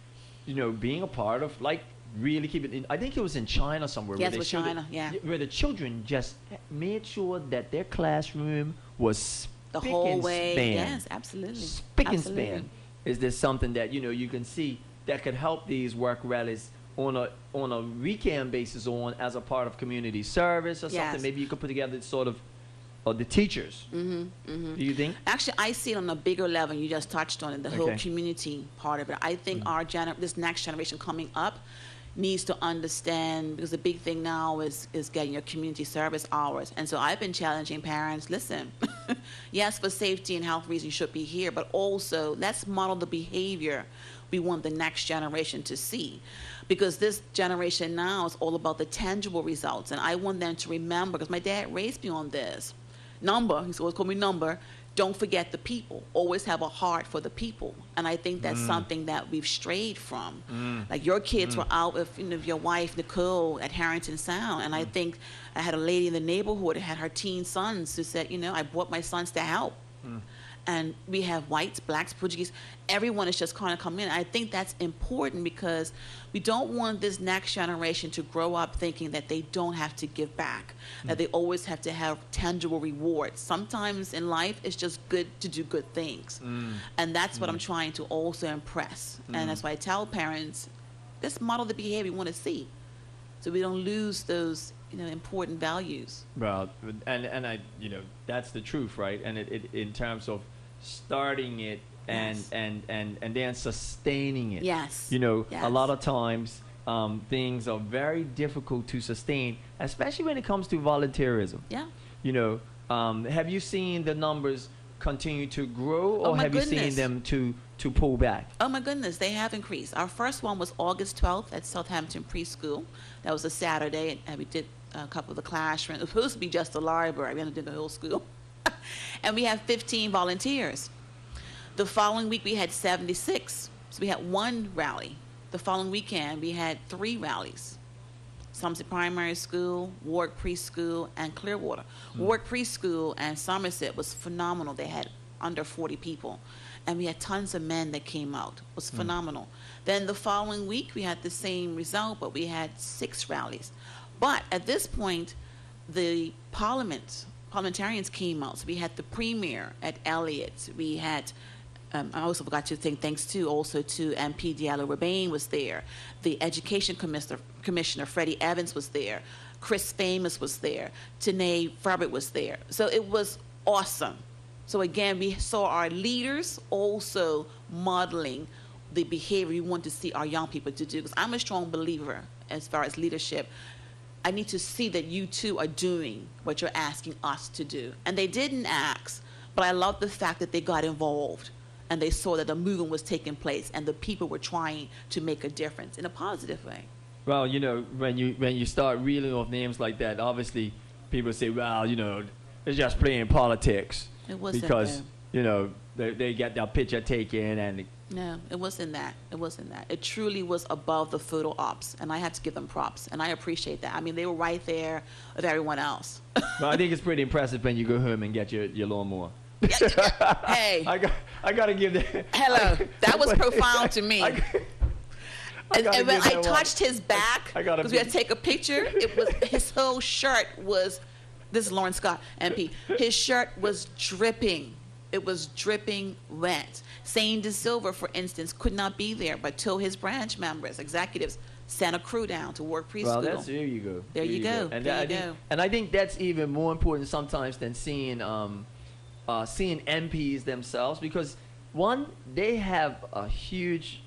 being a part of, like, really keep it in, I think it was in China somewhere. Yes, where it was China, yeah. Where the children just made sure that their classroom was The spick whole and way. span. Yes, absolutely. Spick and Absolutely. span. Is this something that, you can see that could help these work rallies on a weekend basis as a part of community service or something? Yes. Maybe you could put together sort of the teachers. Do you think? Actually, I see it on a bigger level. You just touched on it, the whole Okay. community part of it. I think this next generation coming up needs to understand, because the big thing now is getting your community service hours. And so I've been challenging parents, listen, yes, for safety and health reasons you should be here, but also let's model the behavior we want the next generation to see. Because this generation now is all about the tangible results. And I want them to remember, because my dad raised me on this. Number, he's always called me number. Don't forget the people. Always have a heart for the people. And I think that's something that we've strayed from. Like your kids were out with your wife, Nicole, at Harrington Sound. And I think I had a lady in the neighborhood who had her teen sons who said, I brought my sons to help. And we have whites, blacks, Portuguese. Everyone is just kind of coming in. I think that's important because we don't want this next generation to grow up thinking that they don't have to give back, that they always have to have tangible rewards. Sometimes in life, it's just good to do good things. And that's what I'm trying to also impress. And that's why I tell parents, let's model the behavior we want to see so we don't lose those important values. Well, and I, that's the truth, right? And it in terms of starting it and then sustaining it. Yes. A lot of times things are very difficult to sustain, especially when it comes to volunteerism. Yeah. Have you seen the numbers continue to grow, or my have you goodness. seen them to pull back? Oh my goodness, they have increased. Our first one was August 12th at Southampton Preschool. That was a Saturday, and we did a couple of the classrooms. It was supposed to be just the library. We had to do the whole school. And we had 15 volunteers. The following week, we had 76. So we had one rally. The following weekend, we had 3 rallies. Somerset Primary School, Warwick Preschool, and Clearwater. Warwick Preschool and Somerset was phenomenal. They had under 40 people. And we had tons of men that came out. It was phenomenal. Then the following week, we had the same result, but we had 6 rallies. But at this point, the parliamentarians came out. So we had the premier at Elliott. We had, I also forgot to say thanks to MP Diallo Rebane was there. The education commissioner Freddie Evans was there. Chris Famous was there. Tanae Farbert was there. So it was awesome. So again, we saw our leaders also modeling the behavior we want to see our young people to do. Because I'm a strong believer as far as leadership. I need to see that you too are doing what you're asking us to do. And they didn't ask, but I love the fact that they got involved and they saw that the movement was taking place and the people were trying to make a difference in a positive way. Well, when you start reeling off names like that, obviously people say, well, it's just playing politics. It wasn't because they get their picture taken and. No, it wasn't that. It wasn't that. It truly was above the photo ops, and I have to give them props, and I appreciate that. I mean, they were right there with everyone else. Well, I think it's pretty impressive when you go home and get your lawnmower. Hey, I gotta give that. Hello, that was profound to me. And when I touched his back, because we had to take a picture, it was his whole shirt was. This is Lawrence Scott, MP. His shirt was dripping. It was dripping wet. Sane De Silva, for instance, could not be there, but two of his branch members, executives, sent a crew down to Warwick Preschool. Well, there you go. There you go. And I think that's even more important sometimes than seeing MPs themselves, because one, they have a huge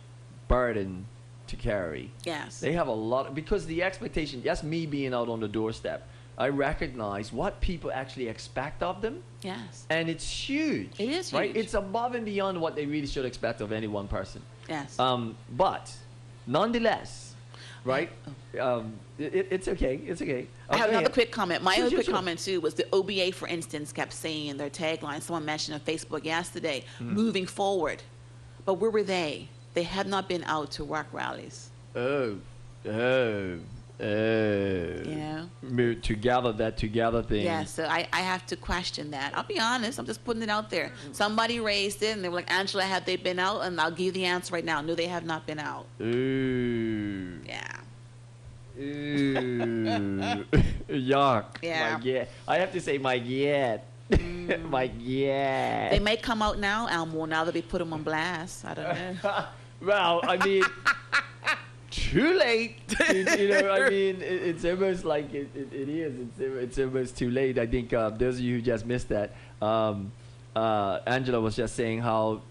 burden to carry. Yes. They have a lot, because the expectation, that's me being out on the doorstep. I recognize what people actually expect of them. Yes. And it's huge. It is huge. Right? It's above and beyond what they really should expect of any one person. Yes. But nonetheless, right? It's okay. It's okay. I have Go another ahead. quick comment. My Sure, other sure, quick sure. comment too was the OBA, for instance, kept saying in their tagline. Someone mentioned on Facebook yesterday, moving forward. But where were they? They had not been out to work rallies. Oh. You know? Together thing. Yeah, so I have to question that. I'll be honest. I'm just putting it out there. Somebody raised it, and they were like, Angela, have they been out? And I'll give you the answer right now. No, they have not been out. Ooh. Yeah. Ooh. Yuck. Yeah. I have to say my yet. My yet. They may come out now, Elmore, now that they put them on blast. I don't know. Well, I mean, too late. You know, I mean, it's almost like it is. It's almost too late. I think those of you who just missed that, Angela was just saying how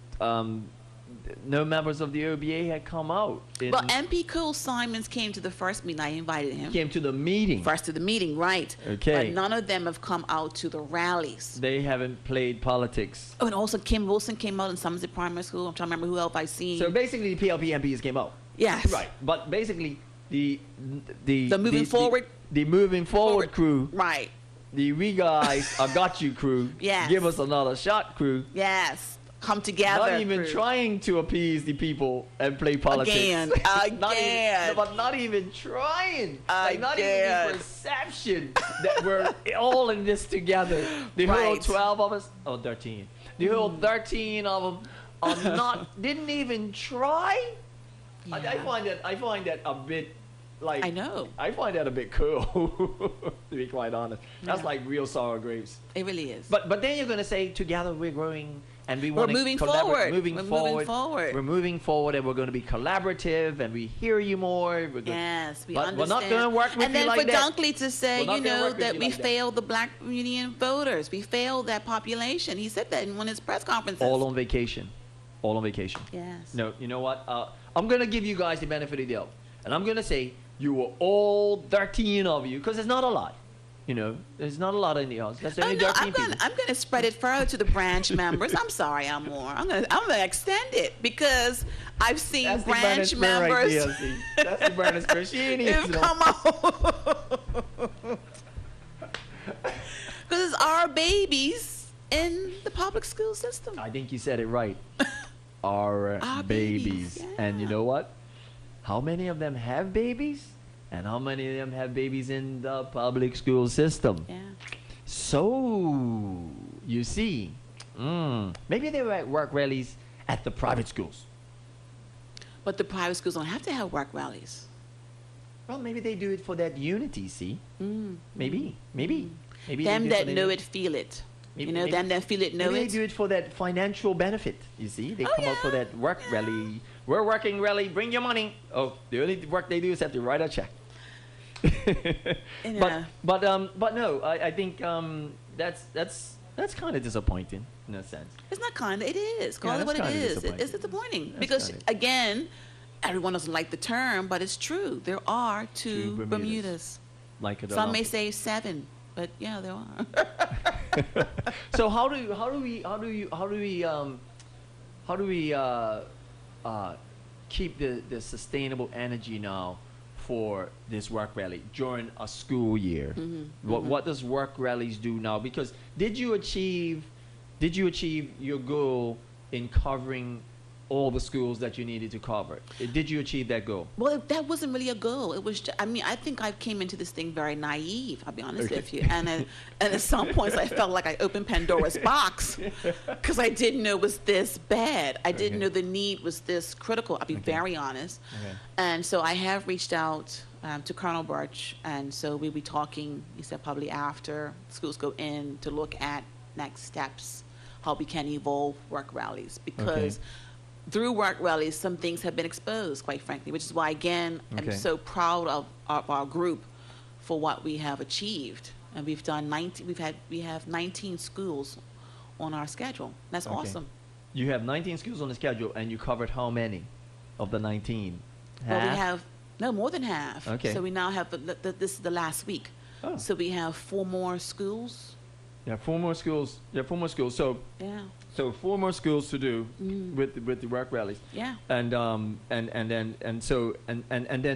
no members of the OBA had come out. Well, MP Cole Simons came to the first meeting. I invited him. Came to the meeting. First to the meeting, right. Okay. But none of them have come out to the rallies. They haven't played politics. Oh, and also Kim Wilson came out in Somerset Primary School. I'm trying to remember who else I seen. So basically, the PLP MPs came out. Yes. Right. But basically, the moving forward. The moving forward crew. Right. The we guys, I got you crew. Yes. Give us another shot crew. Yes. Come together. Not even crew. trying to appease the people and play politics. Again. Not even trying. Like, not even Again. the perception that we're all in this together. The whole Right. 12 of us, 13. The whole 13 of them are not, didn't even try. Yeah. I find that a bit, like, I know. I find that a bit cool, to be quite honest. That's Yeah. like real sour grapes. It really is. But then you're gonna say together we're growing and we We're want to moving collaborate. forward. Moving We're forward. moving forward. We're moving forward, and we're going to be collaborative, and we hear you more. Yes, we but understand. we're not going to work with and you then like for that. Dunkley to say, We're not you gonna know, work with that you we like that. failed the black union voters. We failed that population. He said that in one of his press conferences. All on vacation. All on vacation. Yes. No, you know what? I'm going to give you guys the benefit of the doubt, and I'm going to say you were all 13 of you, because there's not a lot. You know, there's not a lot in the house. That's only 13 people. I'm gonna spread it further to the branch members. I'm sorry, Elmore. I'm gonna extend it because I've seen That's the branch Burning Spirit right members there, see? That's the Burning Spirit. She ain't who've even know. come out because it's our babies in the public school system. I think you said it right. Our babies. And you yeah. know what? How many of them have babies? And how many of them have babies in the public school system? Yeah. So, you see, maybe they were at work rallies at the private schools. But the private schools don't have to have work rallies. Well, maybe they do it for that unity, see? Maybe. Maybe they Them do it for that the know uni- it, feel it. Maybe- You know, maybe- them that feel it, know Maybe it. they do it for that financial benefit, you see? They Oh, come out for yeah. that work rally. We're working rally, bring your money. Oh, the only work they do is have to write a check. Yeah. But no, I think that's kind of disappointing in a sense. It's not kind of. It is. Call Yeah, it what it that's kinda is. It's disappointing. disappointing That's because kinda- again, everyone doesn't like the term, but it's true. There are two Two Bermudas. Bermudas. Like it or Some not. may say 7, but yeah, there are. So how do we keep the sustainable energy now for this work rally during a school year? What does work rallies do now? Because did you achieve your goal in covering all the schools that you needed to cover? Did you achieve that goal? Well, that wasn't really a goal. It was. I mean, I think I came into this thing very naive. I'll be honest with you. And at some points, I felt like I opened Pandora's box because I didn't know it was this bad. I didn't know the need was this critical. I'll be very honest. And so I have reached out to Colonel Birch, and so we'll be talking. He said probably after schools go in to look at next steps, how we can evolve work rallies because. Through work rallies, some things have been exposed, quite frankly, which is why, again, I'm so proud of our group for what we have achieved. And we've done 19. We have 19 schools on our schedule. That's awesome. You have 19 schools on the schedule, and you covered how many of the 19? Well, we Half? have more than half. Okay. So we now have this is the last week. Oh. So we have 4 more schools Yeah, 4 more schools. Yeah, 4 more schools. So Yeah. so 4 more schools to do with the work rallies. Yeah. And then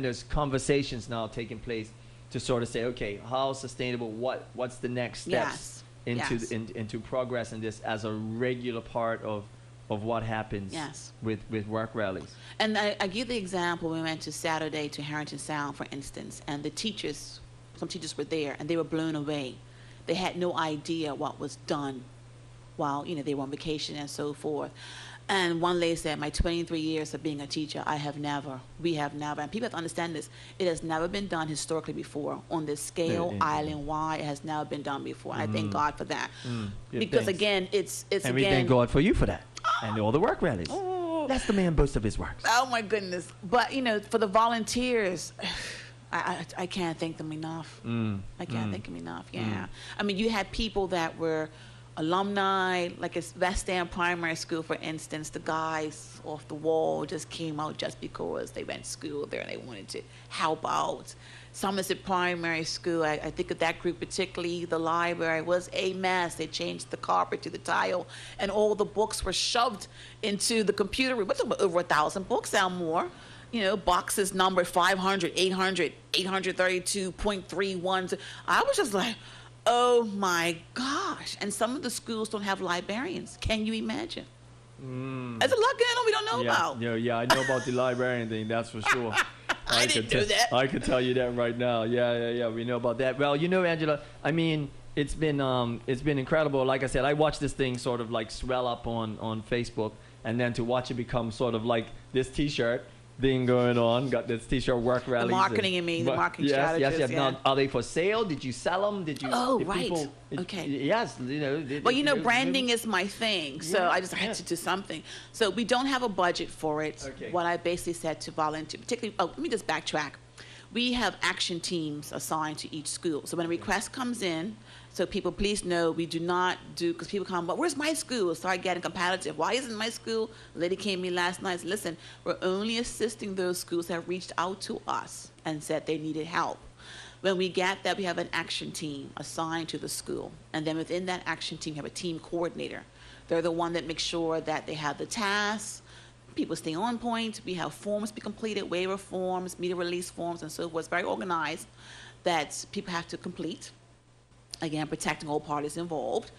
there's conversations now taking place to sort of say, okay, how sustainable? What's the next steps into progress in this as a regular part of what happens with work rallies? And I give the example. We went to Saturday to Harrington Sound, for instance, and the teachers, some teachers were there, and they were blown away. They had no idea what was done while they were on vacation and so forth. And one lady said, my 23 years of being a teacher, we have never, and people have to understand this, it has never been done historically before on this scale, island-wide. It has never been done before. And I thank God for that. Because again, it's and we thank God for you for that. And all the work rallies. Oh. That's the man boast of his works. Oh my goodness. But for the volunteers, I can't thank them enough. I can't thank them enough. Yeah. I mean, you had people that were alumni, like at Bleasdell Primary School, for instance. The guys off the wall just came out just because they went to school there and they wanted to help out. Somerset Primary School, I think of that group particularly. The library was a mess. They changed the carpet to the tile, and all the books were shoved into the computer room. What's over 1,000 books now more? Boxes numbered 500, 800, 832.31. I was just like, oh my gosh. And some of the schools don't have librarians. Can you imagine? There's a lot going on we don't know about. Yeah, I know about the librarian thing, that's for sure. I didn't know that. I can tell you that right now. Yeah, we know about that. Well, Angela, I mean, it's been incredible. Like I said, I watched this thing sort of like swell up on Facebook, and then to watch it become sort of like this T-shirt thing going on. Got this T-shirt work rallies. The marketing, the marketing strategists. Yes. Now, are they for sale? Did you sell them? Did you? Oh, right. Okay. Yes. Well, branding is my thing, so I just had to do something. So we don't have a budget for it. Okay. What I basically said to volunteer, particularly, let me just backtrack. We have action teams assigned to each school. So when a request comes in, so people please know we do not do, because people come, but where's my school? Start getting competitive. Why isn't my school? A lady came to me last night and said, listen, we're only assisting those schools that have reached out to us and said they needed help. When we get that, we have an action team assigned to the school. And then within that action team, we have a team coordinator. They're the one that makes sure that they have the tasks, people stay on point. We have forms to be completed, waiver forms, media release forms, and so forth. It's very organized that people have to complete. Again, protecting all parties involved.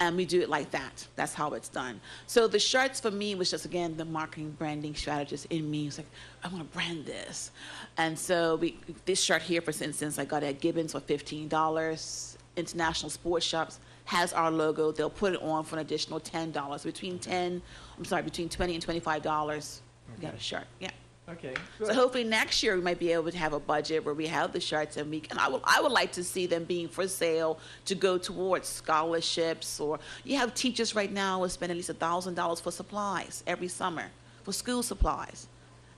And we do it like that. That's how it's done. So the shirts for me was just, again, the marketing branding strategist in me. It's like, I want to brand this. And so this shirt here, for instance, I got at Gibbons for $15. International Sports Shops has our logo. They'll put it on for an additional $10. Between $20 and $25, you got a shirt. Yeah. Okay. So hopefully next year we might be able to have a budget where we have the shirts, and I would like to see them being for sale to go towards scholarships, or you have teachers right now who spend at least $1,000 for supplies every summer for school supplies.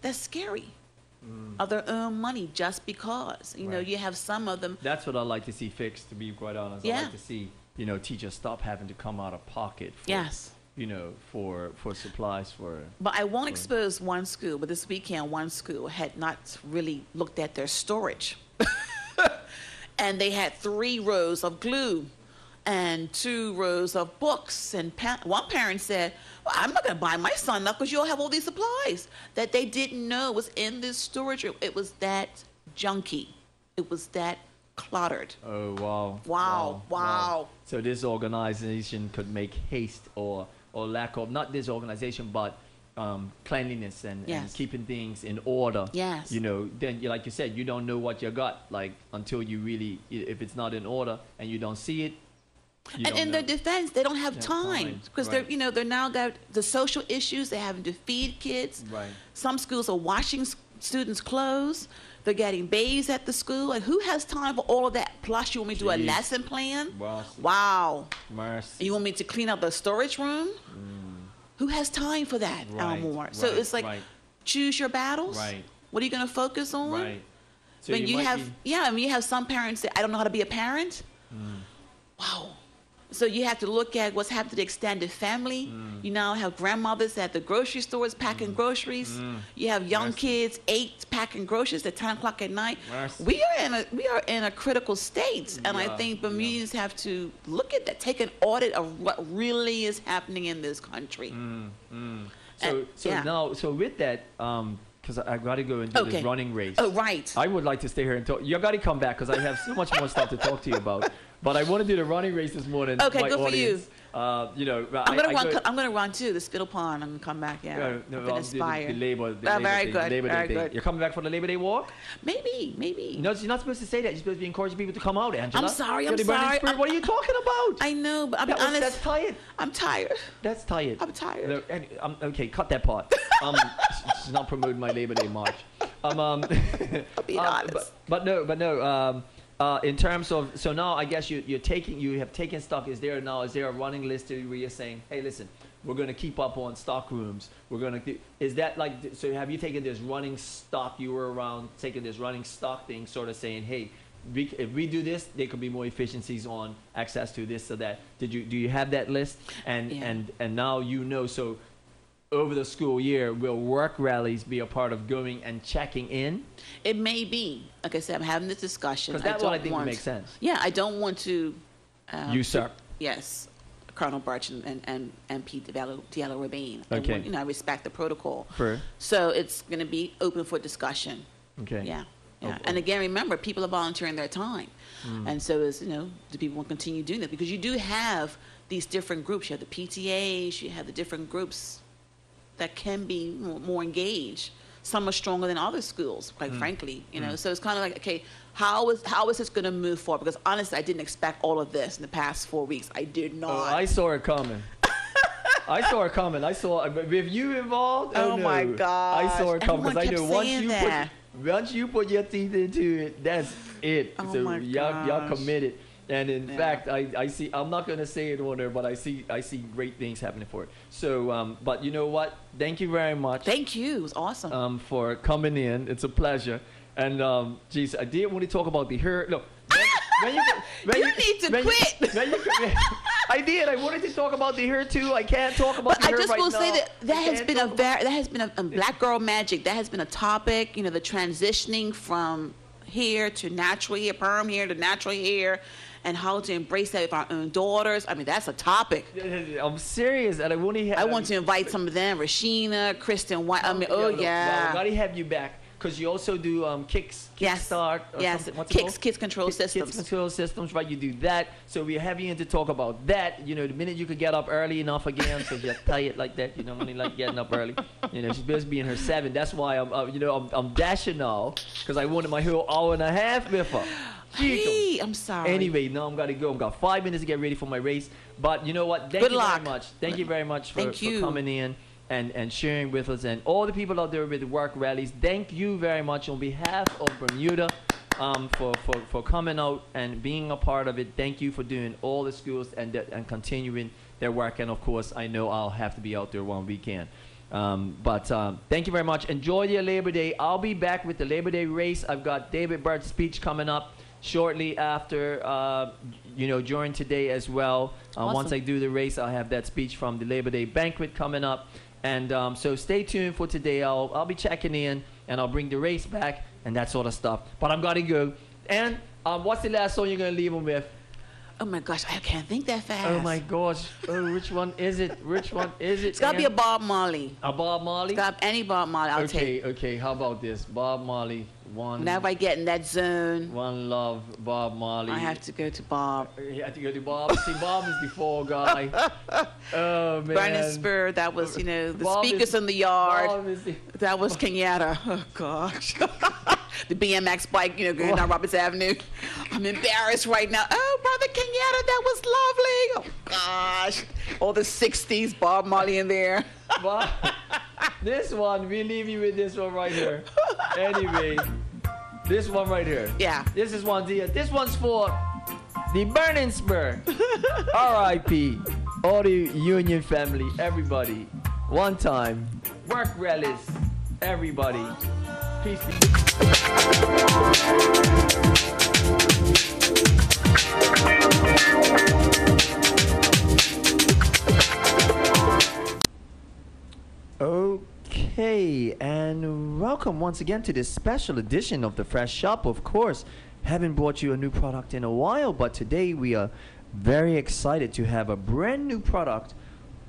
That's scary. Of their own money just because you have some of them. That's what I like to see fixed. To be quite honest, I like to see teachers stop having to come out of pocket. For supplies for. But I won't expose one school. But this weekend, one school had not really looked at their storage, and they had 3 rows of glue, and 2 rows of books. And one parent said, well, I'm not going to buy my son enough because you all have all these supplies that they didn't know was in this storage room. It was that junky. It was that cluttered. Oh, wow. So this organization could make haste or lack of, not this organization, but cleanliness and keeping things in order. Yes. Then like you said, you don't know what you got until you really, if it's not in order and you don't see it. And in their defense, they don't have time because they're now got the social issues. They're having to feed kids. Right. Some schools are washing students' clothes. They're getting babies at the school. Like, who has time for all of that? Plus, you want me to do a lesson plan? Wow. Mercy. And you want me to clean up the storage room? Who has time for that, Elmore? So it's like, choose your battles. Right. What are you going to focus on? Right. So when you have some parents that, I don't know how to be a parent. Wow. So you have to look at what's happened to the extended family. You now have grandmothers at the grocery stores packing groceries. You have young kids, 8 packing groceries at 10 o'clock at night. We are in a critical state, and I think Bermudians have to look at that, take an audit of what really is happening in this country. So with that, because I got to go and do this running race. Oh, right. I would like to stay here and talk. You got to come back because I have so much more stuff to talk to you about. But I want to do the running race this morning. Okay, my good audience. for you. You know, I'm gonna run too. The Spittle Pond. I'm gonna come back. Yeah, I've been inspired. The Labor very Day, good. Labor Very Day good. You're coming back for the Labor Day walk? Maybe. No, you're not supposed to say that. You're supposed to be encouraging people to come out, Angela. I'm sorry. You're the burning spirit. What are you talking about? I know, but I'll be honest. That's tired. I'm tired. That's tired. I'm tired. No, okay, cut that part. She's not promoting my Labor Day march. I'll be honest. But no. In terms of, so now I guess you have taken stock. Is there a running list where you're saying, hey, listen, we're going to keep up on stock rooms. We're going to, is that like, so have you taken this running stock, you were around taking this running stock thing, sort of saying, hey, if we do this, there could be more efficiencies on access to this or that. Do you have that list? And now you know, so over the school year, will work rallies be a part of going and checking in? It may be. Like I said, I'm having this discussion. Because that's what I think would make sense. Yeah, I don't want to usurp. Yes, Colonel Birch and Pete Diallo-Rabin. Okay. I respect the protocol. Sure. So it's going to be open for discussion. Okay. Yeah. And again, remember, people are volunteering their time. And so do people want to continue doing that? Because you do have these different groups. You have the PTAs, you have the different groups that can be more engaged. Some are stronger than other schools, quite frankly. So it's kind of like, okay, how is this going to move forward? Because honestly, I didn't expect all of this in the past 4 weeks. I did not. Oh, I saw it coming. I saw it coming. I saw with you involved. Oh no. My God! I saw it coming because I knew once you put your teeth into it, that's it. Oh so my y'all committed. And in fact, I see. I'm not gonna say it on there, but I see great things happening for it. So, but you know what? Thank you very much. Thank you. It was awesome. For coming in. It's a pleasure. And geez, I did want to talk about the hair. Look, you need to quit. I did. I wanted to talk about the hair too. I can't talk about the hair right now. I just will say that has been a Black Girl Magic. That has been a topic. The transitioning from hair to natural hair, perm hair to natural hair. And how to embrace that with our own daughters. I mean, that's a topic. I'm serious, and I want to invite some of them, Rashina, Kristen White. I mean, I gotta have you back because you also do Kickstart. Yes, Kids Control Systems. Kids Control Systems, right? You do that. So we have you in to talk about that. The minute you could get up early enough again, so you're tired like that. When you like getting up early. She's supposed to be in her 7. That's why I'm dashing now because I wanted my whole hour and a half with her. Hey, I'm sorry. Anyway, now I'm gotta go. I've got 5 minutes to get ready for my race. But you know what? Thank you very much. Thank you very much for coming in and sharing with us. And all the people out there with the work rallies, thank you very much on behalf of Bermuda for coming out and being a part of it. Thank you for doing all the schools and continuing their work. And of course, I know I'll have to be out there one weekend. But thank you very much. Enjoy your Labor Day. I'll be back with the Labor Day race. I've got David Burt's speech coming up shortly after, during today as well. Awesome. Once I do the race, I'll have that speech from the Labor Day banquet coming up. And so stay tuned for today. I'll be checking in, and I'll bring the race back and that sort of stuff. But I'm going to go. And what's the last song you're going to leave them with? Oh, my gosh. I can't think that fast. Oh, my gosh. Oh, which one is it? It's got to be a Bob Marley. A Bob Marley? It's got any Bob Marley. I'll take. Okay. How about this? Bob Marley. Now if I get in that zone. One Love, Bob Marley. I have to go to Bob. You have to go to Bob. See, Bob is the fall guy. Oh, man. Burning Spur, that was, the Bob speakers in the yard. That was Kenyatta. Oh, gosh. The BMX bike, going down Roberts Avenue. I'm embarrassed right now. Oh, Brother Kenyatta, that was lovely. Oh, gosh. All the 60s Bob Marley in there. Bob, this one, we leave you with this one right here. Anyway, this one right here. Yeah. This is one deal. This one's for the Burning Spur. R.I.P. All the Union family, everybody. One time. Work rallies, everybody. Peace. Okay, and welcome once again to this special edition of the Fresh Shop. Of course, haven't brought you a new product in a while, but today we are very excited to have a brand new product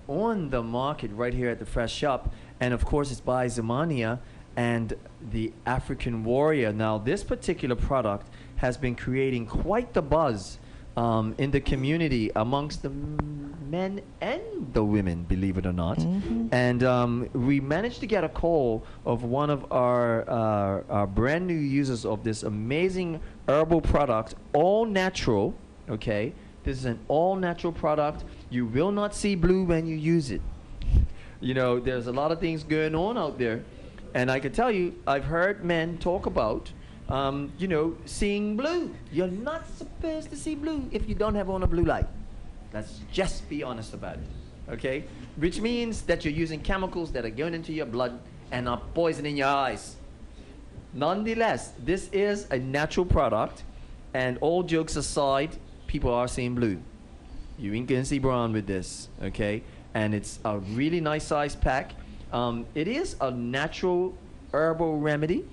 on the market right here at the Fresh Shop. And of course, it's by Zamania and the African Warrior. Now, this particular product has been creating quite the buzz in the community amongst the men and the women, believe it or not. And we managed to get a call of one of our brand new users of this amazing herbal product, all natural. Okay, this is an all natural product. You will not see blue when you use it. You know, there's a lot of things going on out there, and I can tell you, I've heard men talk about you know, seeing blue. You're not supposed to see blue if you don't have on a blue light. Let's just be honest about it, okay? Which means that you're using chemicals that are going into your blood and are poisoning your eyes. Nonetheless, this is a natural product, and all jokes aside, people are seeing blue. You ain't gonna see brown with this, okay? And it's a really nice size pack. It is a natural herbal remedy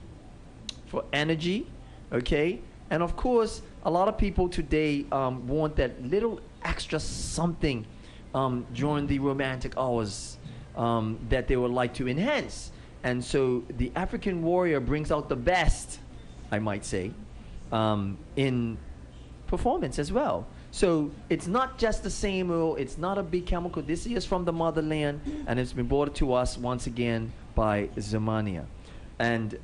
for energy, okay? And of course, a lot of people today want that little extra something during the romantic hours that they would like to enhance. And so the African Warrior brings out the best, I might say, in performance as well. So it's not just the same oil, it's not a big chemical. This is from the motherland, and it's been brought to us once again by Zamania. And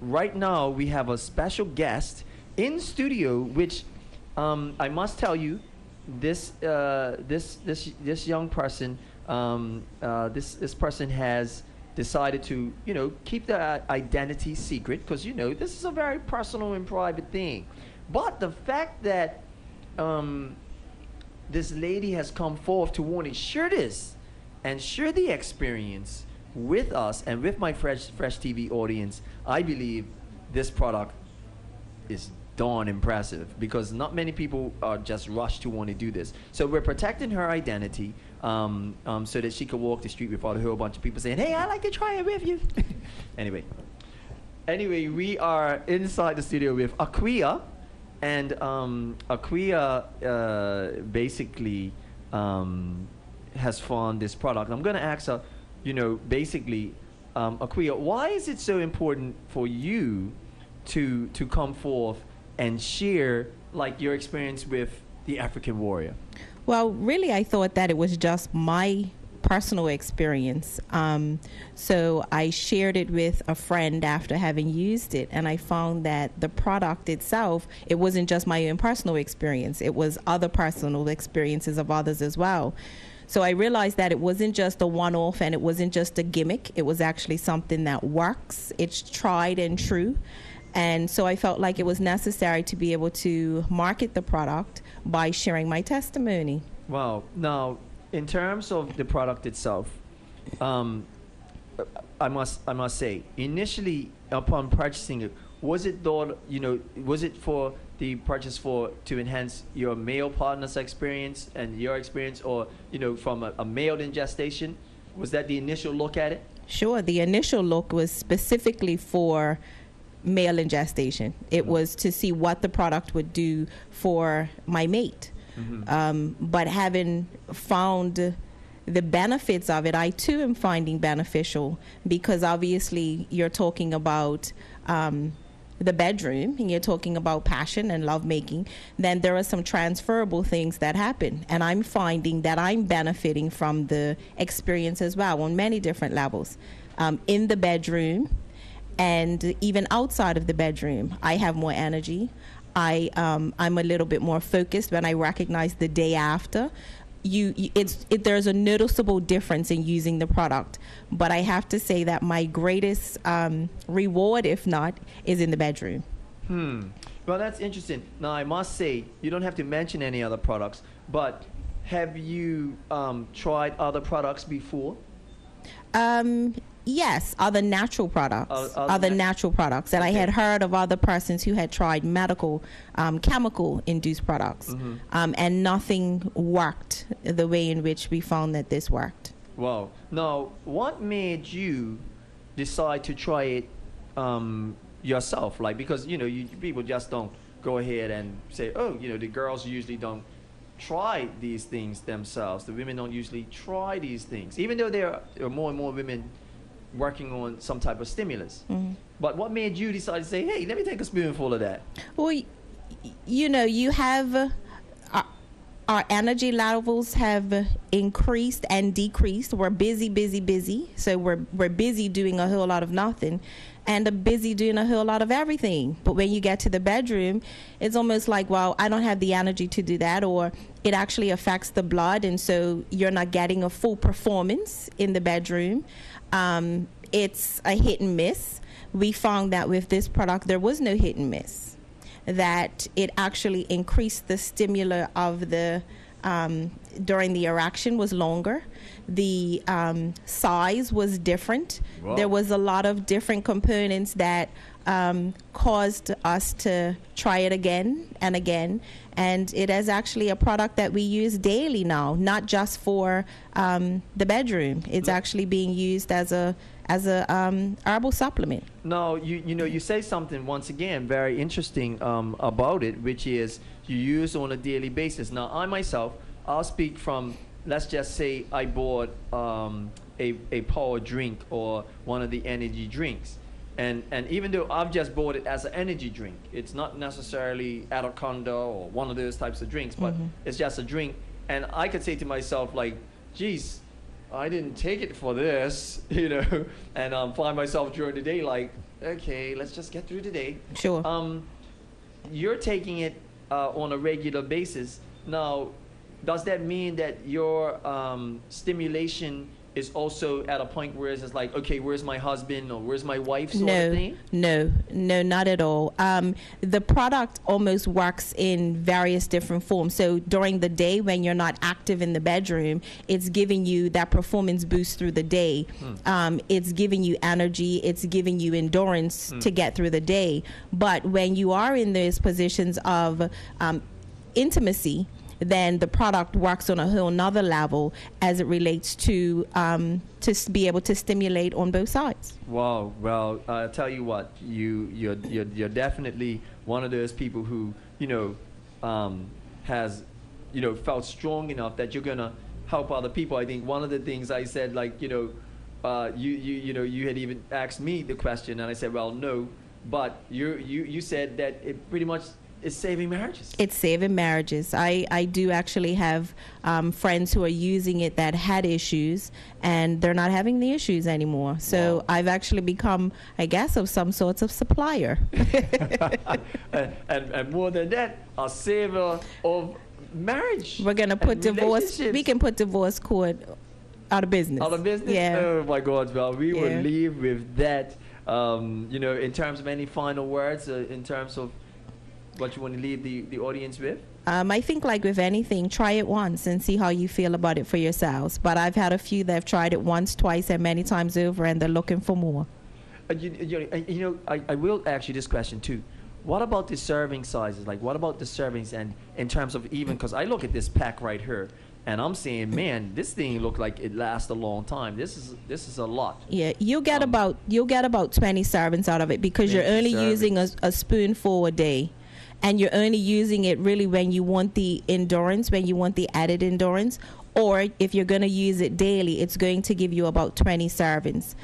right now we have a special guest in studio, which I must tell you, this young person, this person has decided to, you know, keep their identity secret, because, you know, this is a very personal and private thing. But the fact that this lady has come forth to want to share this and share the experience with us and with my Fresh TV audience, I believe this product is darn impressive, because not many people are just rushed to want to do this. So we're protecting her identity so that she can walk the street without a whole bunch of people saying, hey, I'd like to try it with you. Anyway, we are inside the studio with Aquia, and Aquia basically has found this product. I'm going to ask her, you know, basically, Aquia, why is it so important for you to come forth and share, like, your experience with the African Warrior? Well, really, I thought that it was just my personal experience. So I shared it with a friend after having used it, and I found that the product itself, it wasn't just my own personal experience. It was other personal experiences of others as well. So I realized that it wasn't just a one-off, and it wasn't just a gimmick. It was actually something that works. It's tried and true. And so I felt like it was necessary to be able to market the product by sharing my testimony. Wow. Now, in terms of the product itself, I must say, initially upon purchasing it, was it thought, you know, was it for the purchase to enhance your male partner's experience and your experience, or, you know, from a male in gestation? Was that the initial look at it? Sure. The initial look was specifically for male in gestation. It was to see what the product would do for my mate. But having found the benefits of it, I too am finding beneficial, because obviously you're talking about the bedroom, and you're talking about passion and lovemaking. Then there are some transferable things that happen, and I'm finding that I'm benefiting from the experience as well on many different levels. In the bedroom and even outside of the bedroom, I have more energy. I'm a little bit more focused when I recognize the day after. There's a noticeable difference in using the product, but I have to say that my greatest reward, if not, is in the bedroom. Well, that's interesting. Now, I must say, you don't have to mention any other products, but have you tried other products before? Yes, other natural products. Natural products. And I had heard of other persons who had tried medical, chemical-induced products, and nothing worked the way in which we found that this worked. Wow. Now, what made you decide to try it yourself? Like, because people just don't go ahead and say, oh, the girls usually don't try these things themselves. The women don't usually try these things, even though there are more and more women working on some type of stimulus. But what made you decide to say, hey, let me take a spoonful of that? Well, you have our energy levels have increased and decreased. We're busy. So we're busy doing a whole lot of nothing, and are busy doing a whole lot of everything. But when you get to the bedroom, it's almost like, well, I don't have the energy to do that, or it actually affects the blood, and so you're not getting a full performance in the bedroom. It's a hit and miss. We found that with this product, there was no hit and miss, that it actually increased the stimuli of the during the erection was longer. The size was different. Wow. There was a lot of different components that caused us to try it again and again. And it is actually a product that we use daily now, not just for the bedroom. It's actually being used as a herbal supplement. No, you say something once again very interesting about it, which is you use on a daily basis. Now, I myself, I'll speak from, let's just say I bought a power drink or one of the energy drinks. And even though I've just bought it as an energy drink, it's not necessarily Anaconda or one of those types of drinks, but it's just a drink. And I could say to myself, like, geez, I didn't take it for this, and find myself during the day like, okay, let's just get through the day. Sure. You're taking it on a regular basis. Now, does that mean that your stimulation is also at a point where it's just like, okay, where's my husband or where's my wife sort of thing? No, not at all. The product almost works in various different forms. So during the day when you're not active in the bedroom, it's giving you that performance boost through the day. It's giving you energy. It's giving you endurance to get through the day. But when you are in those positions of intimacy, then the product works on a whole nother level as it relates to be able to stimulate on both sides. Wow. Well, I tell you what, you're definitely one of those people who has felt strong enough that you're gonna help other people. I think one of the things I said, like, you had even asked me the question, and I said, well, no, but you said that it pretty much is saving marriages. It's saving marriages. I do actually have friends who are using it that had issues, and they're not having the issues anymore. So wow. I've actually become, I guess, of some sorts of supplier. and more than that, a saver of marriage. We're going to put divorce, we can put divorce court out of business. Out of business? Yeah. Oh my God, well, we will leave with that. In terms of any final words, in terms of what you want to leave the audience with? I think, like with anything, try it once and see how you feel about it for yourselves. But I've had a few that have tried it once, twice, and many times over, and they're looking for more. I will ask you this question too. What about the serving sizes? Like, what about the servings, and in terms of even, because I look at this pack right here, and I'm saying, man, this thing look like it lasts a long time. This is a lot. Yeah, you'll get about 20 servings out of it, because you're only using a spoonful a day. And you're only using it really when you want the endurance, when you want the added endurance, or if you're going to use it daily, it's going to give you about 20 servings.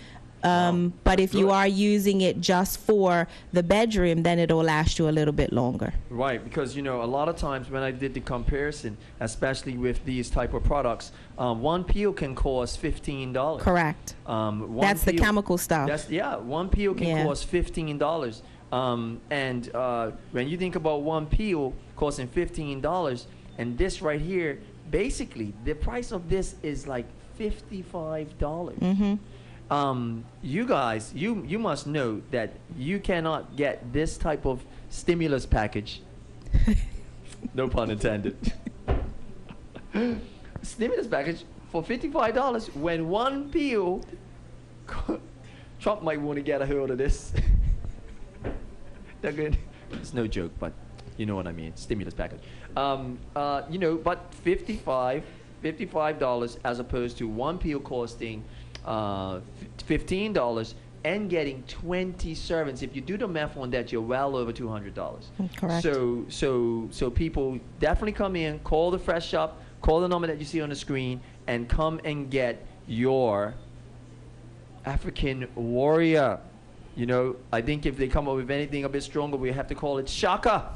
But if you are using it just for the bedroom, then it'll last you a little bit longer. Right, because a lot of times when I did the comparison, especially with these type of products, one peel can cost $15. Correct. That's the chemical stuff. One peel can cost $15. And when you think about one peel costing $15, and this right here, basically the price of this is like $55. You guys, you must know that you cannot get this type of stimulus package. No pun intended. Stimulus package for $55 when one peel. Trump might want to get a hold of this. Good. It's no joke, but you know what I mean. Stimulus package. But $55 $55 as opposed to one peel costing $15 and getting 20 servings. If you do the math on that, you're well over $200. Correct. So people definitely come in, call the Fresh Shop, call the number that you see on the screen, and come and get your African warrior. You know, I think if they come up with anything a bit stronger, we have to call it Shaka.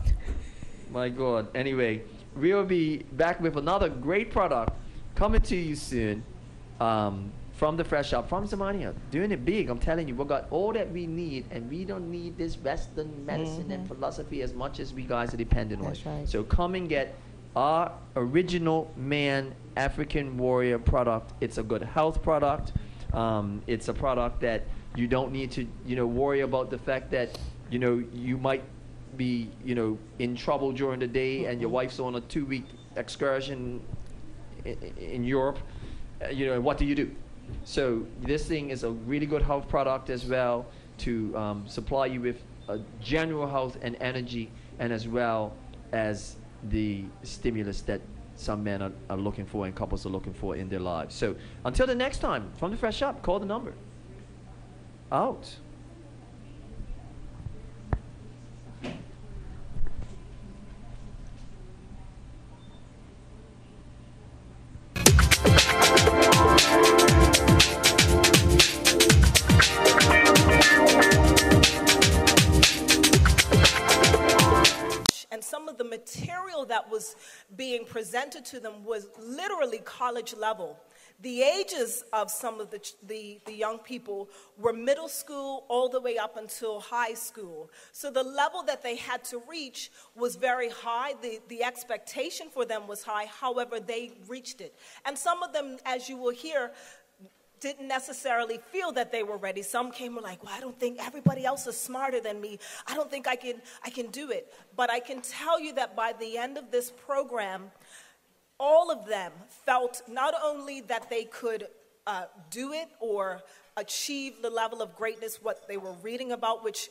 My God. Anyway, we'll be back with another great product coming to you soon. From the Fresh Shop, from Zamania, doing it big. I'm telling you, we got all that we need, and we don't need this Western medicine and philosophy as much as we guys are dependent on. That's right. So come and get our original man African warrior product. It's a good health product. It's a product that you don't need to, worry about the fact that, you might be, in trouble during the day, and your wife's on a 2-week excursion in Europe. What do you do? So this thing is a really good health product as well to supply you with general health and energy, and as well as the stimulus that some men are looking for and couples are looking for in their lives. So until the next time, from the Fresh Shop, call the number. Out. And some of the material that was being presented to them was literally college level. The ages of some of the young people were middle school all the way up until high school. So the level that they had to reach was very high. The expectation for them was high. However, they reached it. And some of them, as you will hear, didn't necessarily feel that they were ready. Some came were like, well, I don't think everybody else is smarter than me. I don't think I can do it. But I can tell you that by the end of this program, all of them felt not only that they could do it or achieve the level of greatness what they were reading about, which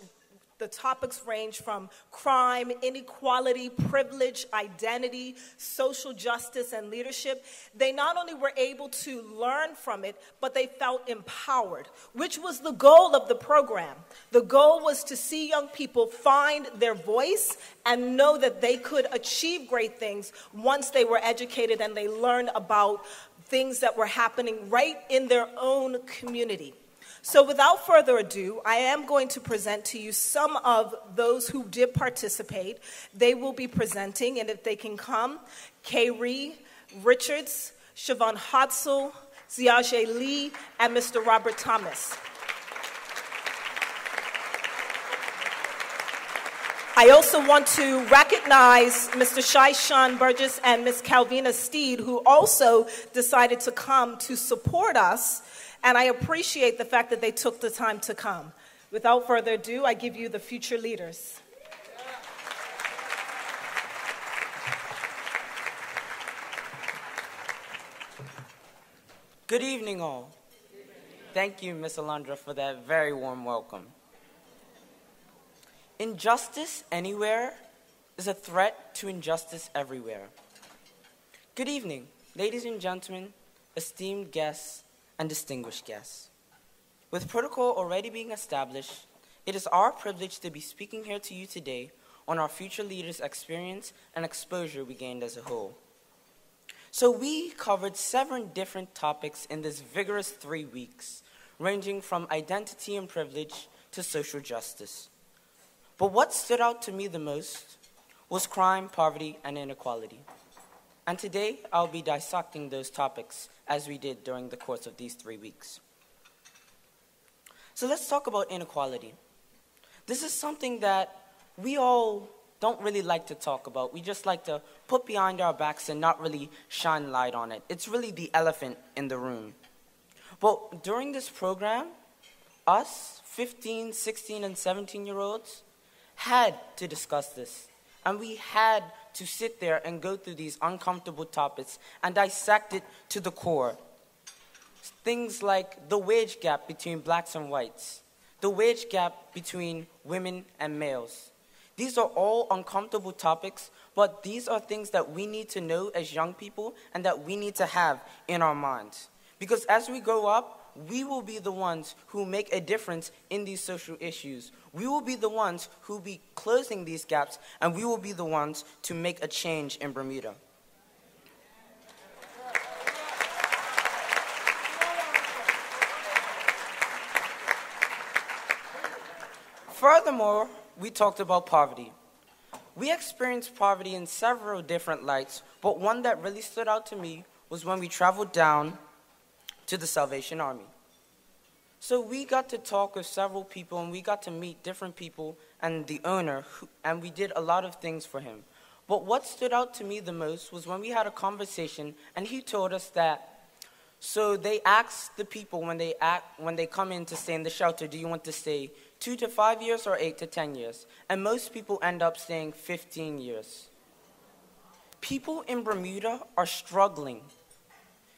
the topics range from crime, inequality, privilege, identity, social justice, and leadership. They not only were able to learn from it, but they felt empowered, which was the goal of the program. The goal was to see young people find their voice and know that they could achieve great things once they were educated and they learned about things that were happening right in their own community. So without further ado, I am going to present to you some of those who did participate. They will be presenting, and if they can come, Kay Richards, Siobhan Hotzel, Ziaje Lee, and Mr. Robert Thomas. I also want to recognize Mr. Shai-Shan Burgess and Ms. Calvina Steed, who also decided to come to support us. And I appreciate the fact that they took the time to come. Without further ado, I give you the future leaders. Good evening, all. Thank you, Ms. Alondra, for that very warm welcome. Injustice anywhere is a threat to injustice everywhere. Good evening, ladies and gentlemen, esteemed guests, and distinguished guests. With protocol already being established, it is our privilege to be speaking here to you today on our future leaders' experience and exposure we gained as a whole. So we covered 7 different topics in this vigorous 3 weeks, ranging from identity and privilege to social justice. But what stood out to me the most was crime, poverty, and inequality. And today, I'll be dissecting those topics as we did during the course of these 3 weeks. So let's talk about inequality. This is something that we all don't really like to talk about. We just like to put behind our backs and not really shine light on it. It's really the elephant in the room. But during this program, us 15, 16, and 17-year-olds had to discuss this. And we had to sit there and go through these uncomfortable topics and dissect it to the core. Things like the wage gap between blacks and whites, the wage gap between women and males, These are all uncomfortable topics, but these are things that we need to know as young people and that we need to have in our minds. Because as we grow up, we will be the ones who make a difference in these social issues. We will be the ones who will be closing these gaps, and we will be the ones to make a change in Bermuda. Furthermore, we talked about poverty. We experienced poverty in several different lights, but one that really stood out to me was when we traveled down to the Salvation Army. So we got to talk with several people, and we got to meet different people and the owner, and we did a lot of things for him. But what stood out to me the most was when we had a conversation, and he told us that, so they asked the people when they come in to stay in the shelter, do you want to stay 2 to 5 years or 8 to 10 years? And most people end up staying 15 years. People in Bermuda are struggling.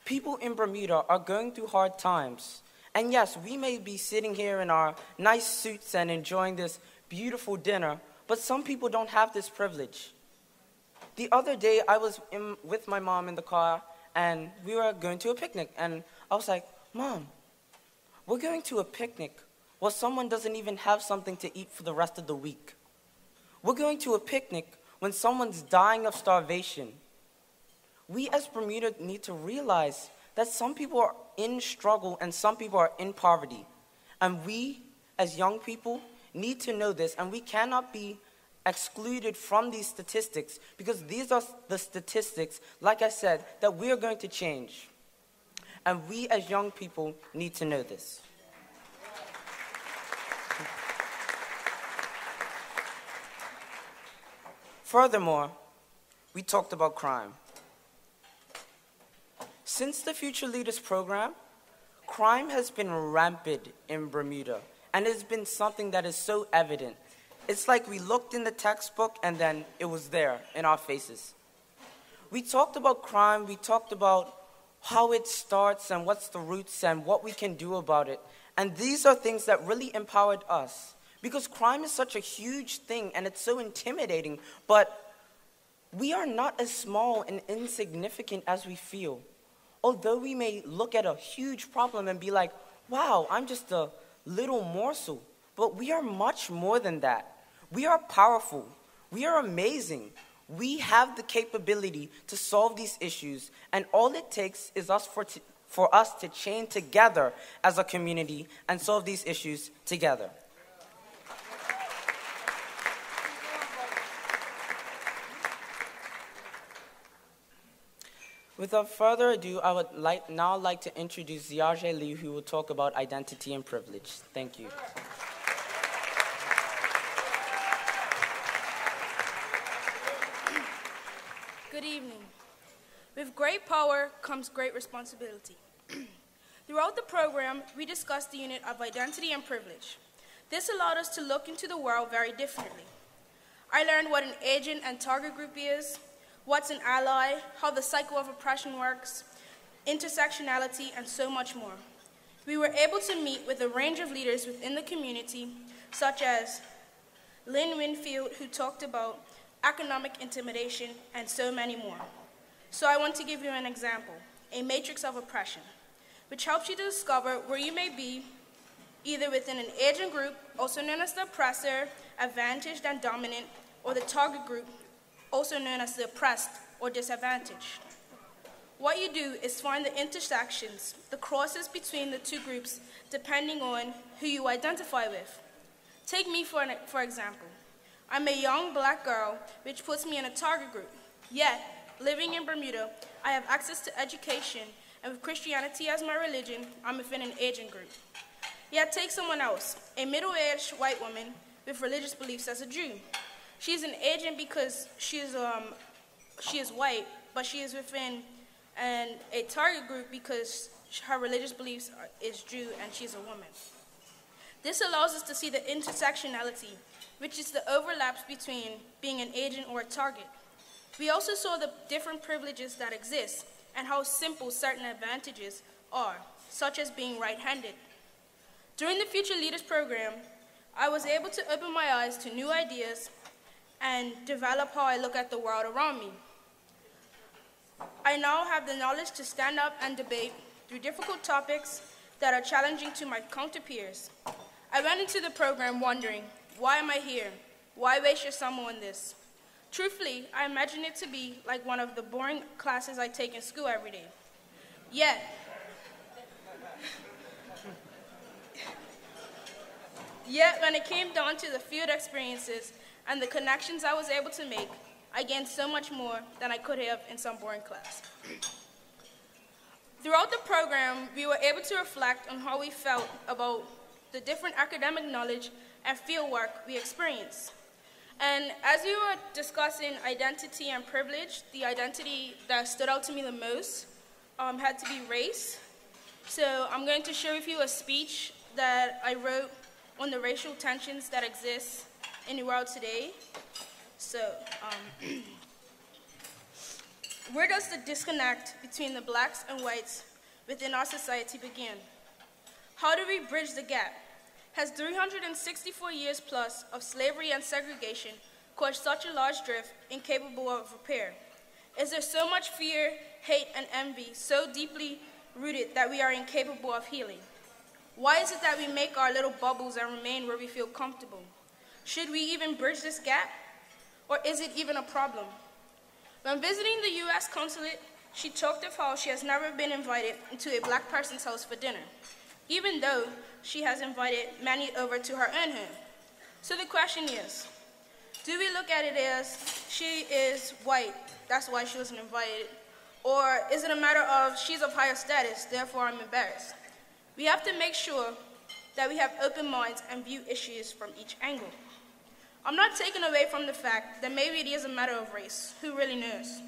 People in Bermuda are going through hard times. And yes, we may be sitting here in our nice suits and enjoying this beautiful dinner, but some people don't have this privilege. The other day, I was with my mom in the car, and we were going to a picnic. And I was like, Mom, we're going to a picnic. Well, someone doesn't even have something to eat for the rest of the week. We're going to a picnic when someone's dying of starvation. We as Bermuda need to realize that some people are in struggle and some people are in poverty. And we, as young people, need to know this, and we cannot be excluded from these statistics, because these are the statistics, like I said, that we are going to change. And we as young people need to know this. Furthermore, we talked about crime. Since the Future Leaders program, crime has been rampant in Bermuda, and it's been something that is so evident. It's like we looked in the textbook and then it was there in our faces. We talked about crime, we talked about how it starts and what's the roots and what we can do about it. And these are things that really empowered us. Because crime is such a huge thing and it's so intimidating, but we are not as small and insignificant as we feel. Although we may look at a huge problem and be like, wow, I'm just a little morsel, but we are much more than that. We are powerful. We are amazing. We have the capability to solve these issues, and all it takes is for us to chain together as a community and solve these issues together. Without further ado, I would now like to introduce Ziaje Lee, who will talk about identity and privilege. Thank you. Good evening. With great power comes great responsibility. Throughout the program, we discussed the unit of identity and privilege. This allowed us to look into the world very differently. I learned what an agent and target group is, what's an ally, how the cycle of oppression works, intersectionality, and so much more. We were able to meet with a range of leaders within the community, such as Lynn Winfield, who talked about economic intimidation, and so many more. So I want to give you an example, a matrix of oppression, which helps you to discover where you may be, either within an agent group, also known as the oppressor, advantaged and dominant, or the target group, also known as the oppressed or disadvantaged. What you do is find the intersections, the crosses between the two groups, depending on who you identify with. Take me for example. I'm a young black girl, which puts me in a target group. Yet, living in Bermuda, I have access to education, and with Christianity as my religion, I'm within an agent group. Yet take someone else, a middle-aged white woman with religious beliefs as a Jew. She's an agent because she is white, but she is within a target group because her religious beliefs is Jew and she's a woman. This allows us to see the intersectionality, which is the overlaps between being an agent or a target. We also saw the different privileges that exist and how simple certain advantages are, such as being right-handed. During the Future Leaders program, I was able to open my eyes to new ideas and develop how I look at the world around me. I now have the knowledge to stand up and debate through difficult topics that are challenging to my counter peers. I went into the program wondering, why am I here? Why waste your summer on this? Truthfully, I imagine it to be like one of the boring classes I take in school every day. Yet, when it came down to the field experiences and the connections I was able to make, I gained so much more than I could have in some boring class. Throughout the program, we were able to reflect on how we felt about the different academic knowledge and fieldwork we experienced. And as we were discussing identity and privilege, the identity that stood out to me the most had to be race. So I'm going to share with you a speech that I wrote on the racial tensions that exist in the world today. So, where does the disconnect between the blacks and whites within our society begin? How do we bridge the gap? Has 364 years plus of slavery and segregation caused such a large drift incapable of repair? Is there so much fear, hate, and envy so deeply rooted that we are incapable of healing? Why is it that we make our little bubbles and remain where we feel comfortable? Should we even bridge this gap? Or is it even a problem? When visiting the U.S. consulate, she talked of how she has never been invited into a black person's house for dinner, even though she has invited many over to her own home. So the question is, do we look at it as she is white, that's why she wasn't invited? Or is it a matter of she's of higher status, therefore I'm embarrassed? We have to make sure that we have open minds and view issues from each angle. I'm not taking away from the fact that maybe it is a matter of race. Who really knows?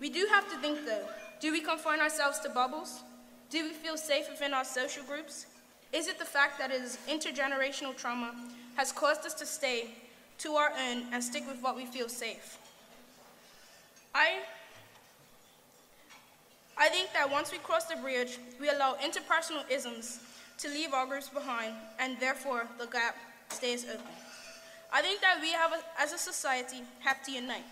We do have to think, though. Do we confine ourselves to bubbles? Do we feel safe within our social groups? Is it the fact that it is intergenerational trauma has caused us to stay to our own and stick with what we feel safe? I think that once we cross the bridge, we allow interpersonal isms to leave our groups behind, and therefore the gap stays open. I think that we as a society have to unite.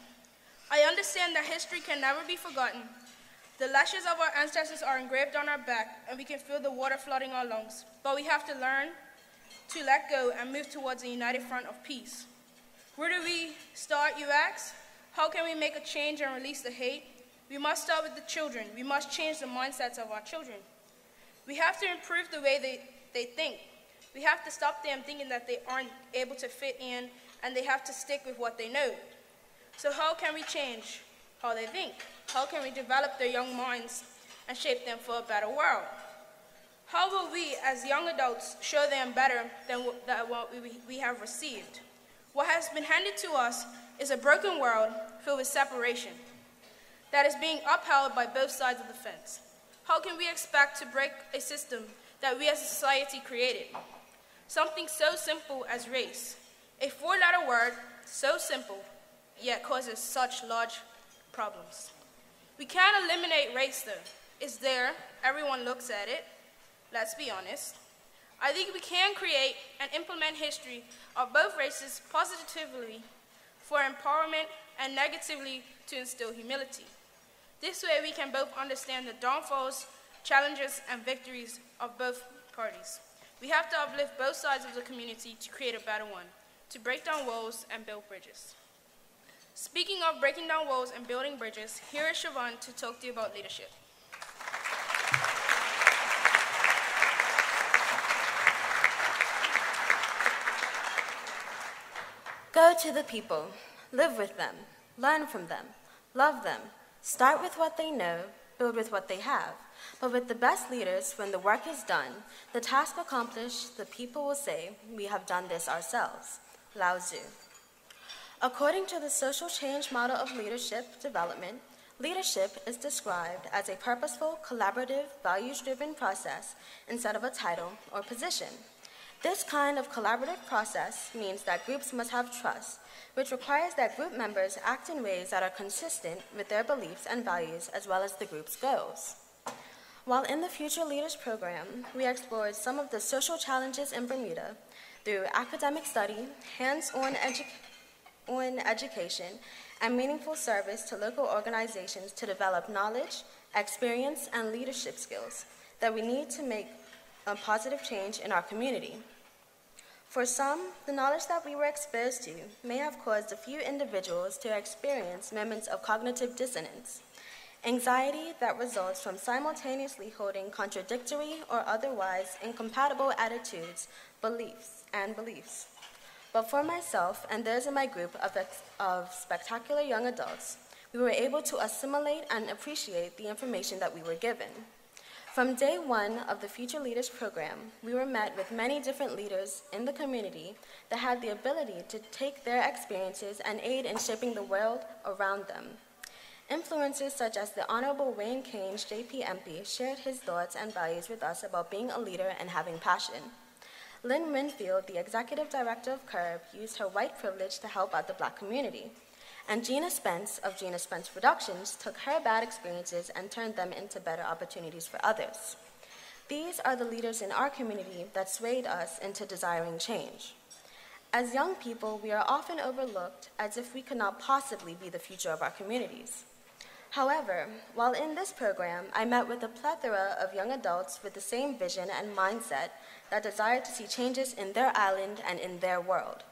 I understand that history can never be forgotten. The lashes of our ancestors are engraved on our back, and we can feel the water flooding our lungs. But we have to learn to let go and move towards a united front of peace. Where do we start, you ask? How can we make a change and release the hate? We must start with the children. We must change the mindsets of our children. We have to improve the way they think. We have to stop them thinking that they aren't able to fit in, and they have to stick with what they know. So how can we change how they think? How can we develop their young minds and shape them for a better world? How will we, as young adults, show them better than what we have received? What has been handed to us is a broken world filled with separation that is being upheld by both sides of the fence. How can we expect to break a system that we as a society created? Something so simple as race, a four-letter word, so simple, yet causes such large problems. We can't eliminate race, though. It's there, everyone looks at it, let's be honest. I think we can create and implement history of both races positively for empowerment and negatively to instill humility. This way we can both understand the downfalls, challenges, and victories of both parties. We have to uplift both sides of the community to create a better one, to break down walls and build bridges. Speaking of breaking down walls and building bridges, here is Siobhan to talk to you about leadership. Go to the people, live with them, learn from them, love them, start with what they know, build with what they have. But with the best leaders, when the work is done, the task accomplished, the people will say, we have done this ourselves. Lao Tzu. According to the social change model of leadership development, leadership is described as a purposeful, collaborative, values-driven process instead of a title or position. This kind of collaborative process means that groups must have trust, which requires that group members act in ways that are consistent with their beliefs and values as well as the group's goals. While in the Future Leaders program, we explored some of the social challenges in Bermuda through academic study, hands-on education, on education and meaningful service to local organizations to develop knowledge, experience, and leadership skills that we need to make a positive change in our community. For some, the knowledge that we were exposed to may have caused a few individuals to experience moments of cognitive dissonance, anxiety that results from simultaneously holding contradictory or otherwise incompatible attitudes, beliefs. But for myself and those in my group of spectacular young adults, we were able to assimilate and appreciate the information that we were given. From day one of the Future Leaders program, we were met with many different leaders in the community that had the ability to take their experiences and aid in shaping the world around them. Influencers such as the Honorable Wayne Kane's JP MP shared his thoughts and values with us about being a leader and having passion. Lynn Winfield, the executive director of CURB, used her white privilege to help out the Black community. And Gina Spence of Gina Spence Productions took her bad experiences and turned them into better opportunities for others. These are the leaders in our community that swayed us into desiring change. As young people, we are often overlooked as if we could not possibly be the future of our communities. However, while in this program, I met with a plethora of young adults with the same vision and mindset that desired to see changes in their island and in their world.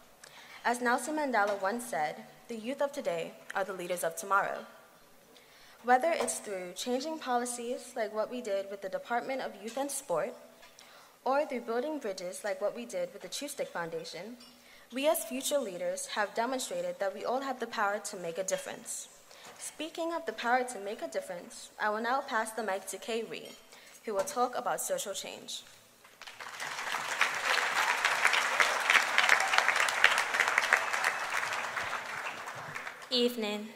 As Nelson Mandela once said, the youth of today are the leaders of tomorrow. Whether it's through changing policies like what we did with the Department of Youth and Sport, or through building bridges like what we did with the True Stick Foundation, we as future leaders have demonstrated that we all have the power to make a difference. Speaking of the power to make a difference, I will now pass the mic to Kay Ree, who will talk about social change. Evening.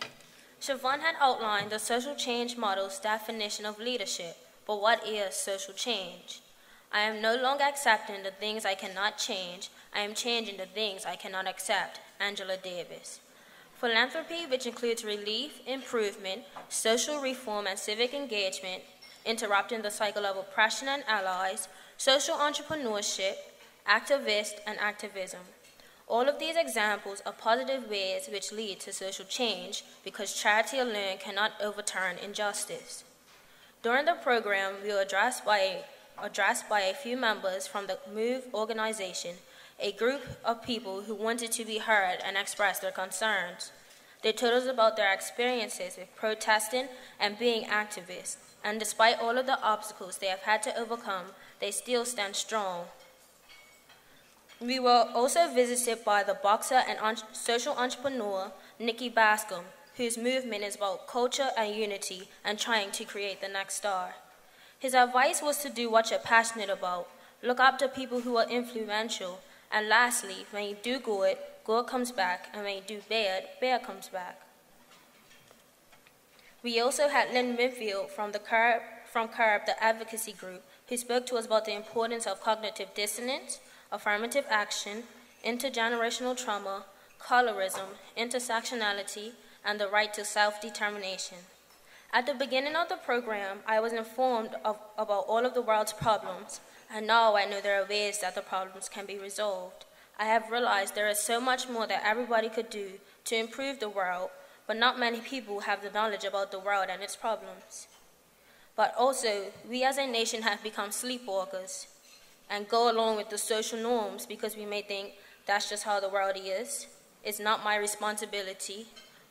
Siobhan had outlined the social change model's definition of leadership, but what is social change? I am no longer accepting the things I cannot change, I am changing the things I cannot accept. Angela Davis. Philanthropy, which includes relief, improvement, social reform, and civic engagement, interrupting the cycle of oppression and allies, social entrepreneurship, activist, and activism. All of these examples are positive ways which lead to social change because charity alone cannot overturn injustice. During the program, we were addressed by a few members from the MOVE organization, a group of people who wanted to be heard and express their concerns. They told us about their experiences with protesting and being activists, and despite all of the obstacles they have had to overcome, they still stand strong. We were also visited by the boxer and social entrepreneur, Nikki Bascom, whose movement is about culture and unity and trying to create the next star. His advice was to do what you're passionate about, look up to people who are influential, and lastly, when you do good, good comes back, and when you do bad, bad comes back. We also had Lynn Winfield from CURB, the advocacy group, who spoke to us about the importance of cognitive dissonance, affirmative action, intergenerational trauma, colorism, intersectionality, and the right to self-determination. At the beginning of the program, I was informed about all of the world's problems, and now I know there are ways that the problems can be resolved. I have realized there is so much more that everybody could do to improve the world, but not many people have the knowledge about the world and its problems. But also, we as a nation have become sleepwalkers and go along with the social norms because we may think that's just how the world is. It's not my responsibility.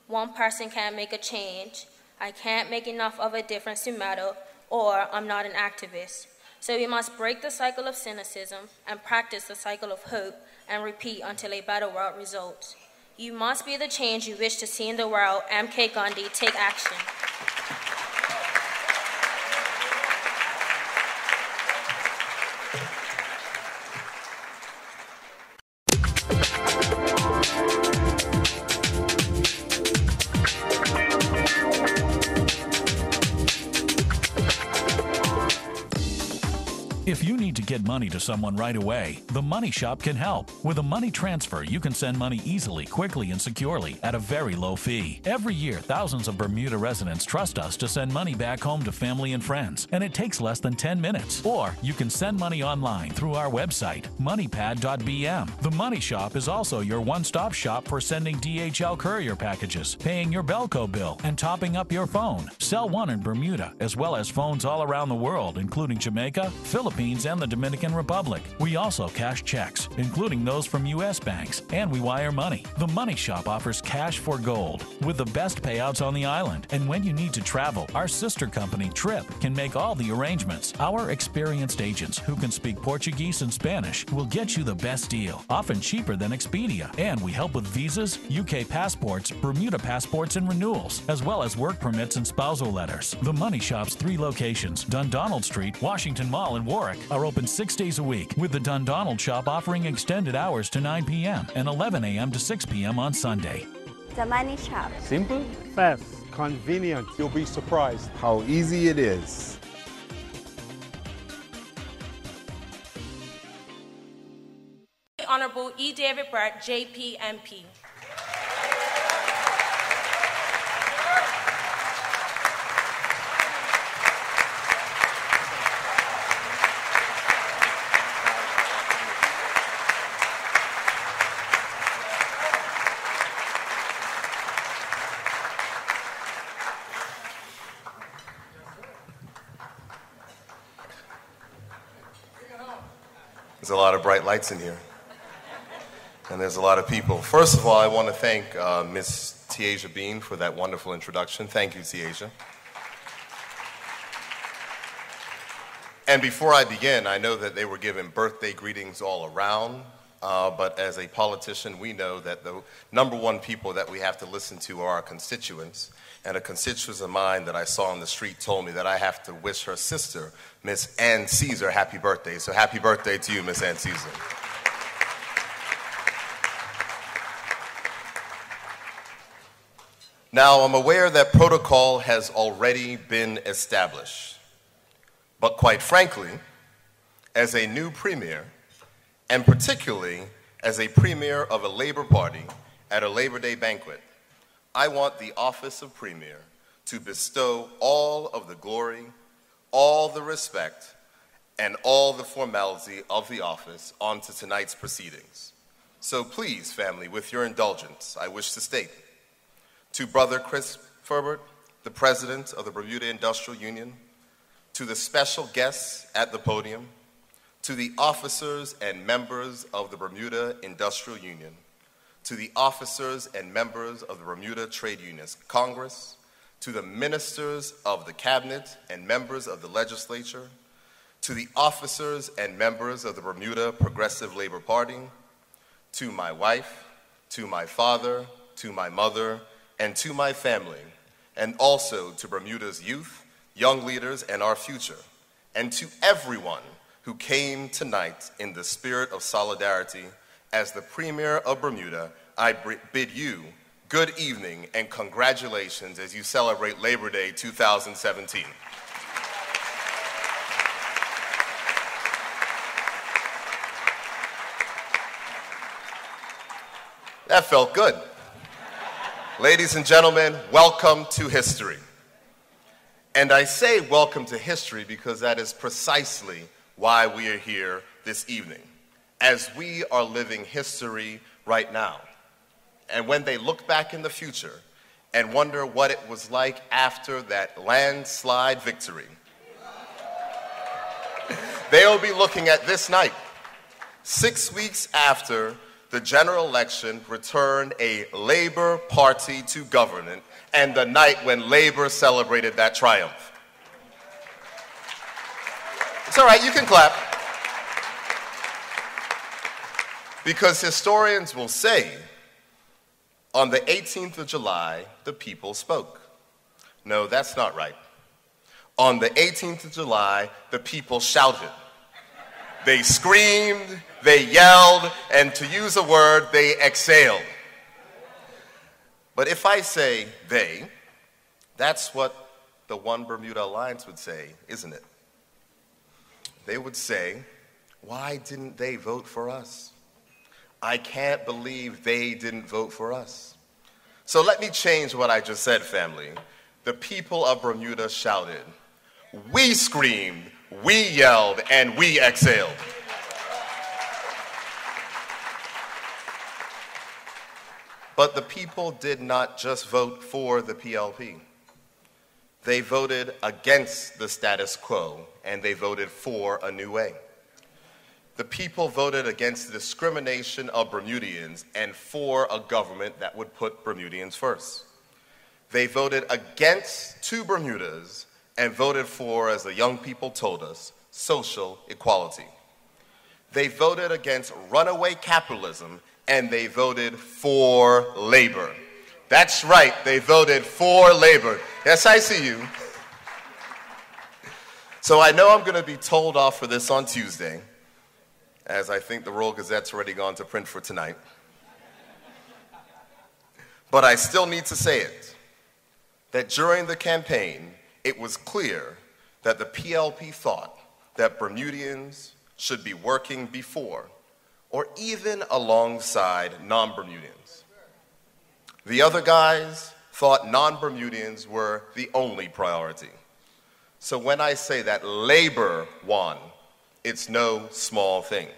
One person can't make a change. I can't make enough of a difference to matter, or I'm not an activist. So we must break the cycle of cynicism and practice the cycle of hope and repeat until a better world results. You must be the change you wish to see in the world. MK Gandhi, take action. If you need need to get money to someone right away, the Money Shop can help. With a money transfer, you can send money easily, quickly, and securely at a very low fee. Every year, thousands of Bermuda residents trust us to send money back home to family and friends, and it takes less than 10 minutes. Or you can send money online through our website, moneypad.bm. The Money Shop is also your one-stop shop for sending DHL courier packages, paying your Belco bill, and topping up your phone. Sell one in Bermuda, as well as phones all around the world, including Jamaica, Philippines, and the Dominican Republic. We also cash checks, including those from U.S. banks, and we wire money. The Money Shop offers cash for gold, with the best payouts on the island. And when you need to travel, our sister company, Trip, can make all the arrangements. Our experienced agents, who can speak Portuguese and Spanish, will get you the best deal, often cheaper than Expedia. And we help with visas, UK passports, Bermuda passports, and renewals, as well as work permits and spousal letters. The Money Shop's 3 locations, Dundonald Street, Washington Mall, and Warwick, are open 6 days a week, with the Dundonald Shop offering extended hours to 9 p.m. and 11 a.m. to 6 p.m. on Sunday. The Money Shop. Simple, fast, convenient. You'll be surprised how easy it is. Honorable E. David Burt, JP, MP. There's a lot of bright lights in here. And there's a lot of people. First of all, I want to thank Miss Tiaja Bean for that wonderful introduction. Thank you, Tiaja. And before I begin, I know that they were given birthday greetings all around, but as a politician, we know that the number one people that we have to listen to are our constituents. And a constituent of mine that I saw on the street told me that I have to wish her sister, Miss Ann Caesar, happy birthday. So happy birthday to you, Miss Ann Caesar. Now, I'm aware that protocol has already been established. But quite frankly, as a new premier, and particularly as a premier of a Labor Party at a Labor Day banquet, I want the office of premier to bestow all of the glory, all the respect, and all the formality of the office onto tonight's proceedings. So please, family, with your indulgence, I wish to state to Brother Chris Ferbert, the President of the Bermuda Industrial Union, to the special guests at the podium, to the officers and members of the Bermuda Industrial Union, to the officers and members of the Bermuda Trade Unions Congress, to the ministers of the cabinet and members of the legislature, to the officers and members of the Bermuda Progressive Labor Party, to my wife, to my father, to my mother, and to my family, and also to Bermuda's youth, young leaders, and our future, and to everyone who came tonight in the spirit of solidarity. As the Premier of Bermuda, I bid you good evening and congratulations as you celebrate Labor Day 2017. That felt good. Ladies and gentlemen, welcome to history. And I say welcome to history because that is precisely why we are here this evening, as we are living history right now. And when they look back in the future and wonder what it was like after that landslide victory, they'll be looking at this night, 6 weeks after the general election returned a Labor Party to government, and the night when Labor celebrated that triumph. It's all right, you can clap. Because historians will say, on the 18th of July, the people spoke. No, that's not right. On the 18th of July, the people shouted. They screamed, they yelled, and to use a word, they exhaled. But if I say they, that's what the One Bermuda Alliance would say, isn't it? They would say why didn't they vote for us? I can't believe they didn't vote for us. So let me change what I just said, family. The people of Bermuda shouted, we screamed, we yelled, and we exhaled. But the people did not just vote for the PLP. They voted against the status quo, and they voted for a new way. The people voted against the discrimination of Bermudians and for a government that would put Bermudians first. They voted against two Bermudas and voted for, as the young people told us, social equality. They voted against runaway capitalism and they voted for labor. That's right, they voted for labor. Yes, I see you. So I know I'm going to be told off for this on Tuesday, as I think the Royal Gazette's already gone to print for tonight. But I still need to say it, that during the campaign, it was clear that the PLP thought that Bermudians should be working before or even alongside non-Bermudians. The other guys thought non-Bermudians were the only priority. So when I say that labor won, it's no small thing.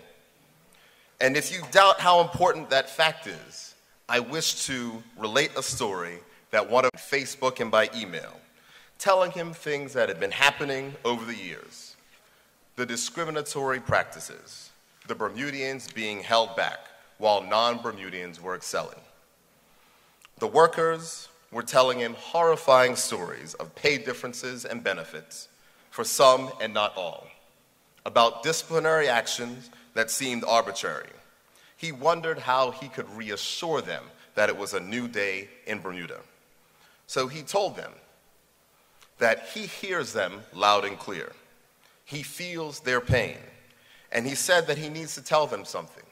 And if you doubt how important that fact is, I wish to relate a story that one of Facebook and by email, telling him things that had been happening over the years. The discriminatory practices, the Bermudians being held back while non-Bermudians were excelling. The workers were telling him horrifying stories of pay differences and benefits for some and not all, about disciplinary actions that seemed arbitrary. He wondered how he could reassure them that it was a new day in Bermuda. So he told them that he hears them loud and clear. He feels their pain. And he said that he needs to tell them something.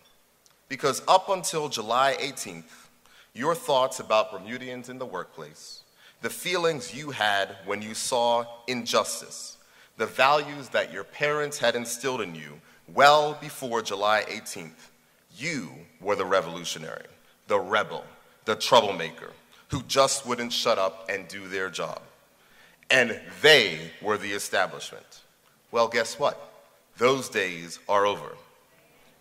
Because up until July 18th, your thoughts about Bermudians in the workplace, the feelings you had when you saw injustice, the values that your parents had instilled in you well before July 18th, you were the revolutionary, the rebel, the troublemaker, who just wouldn't shut up and do their job. And they were the establishment. Well, guess what? Those days are over.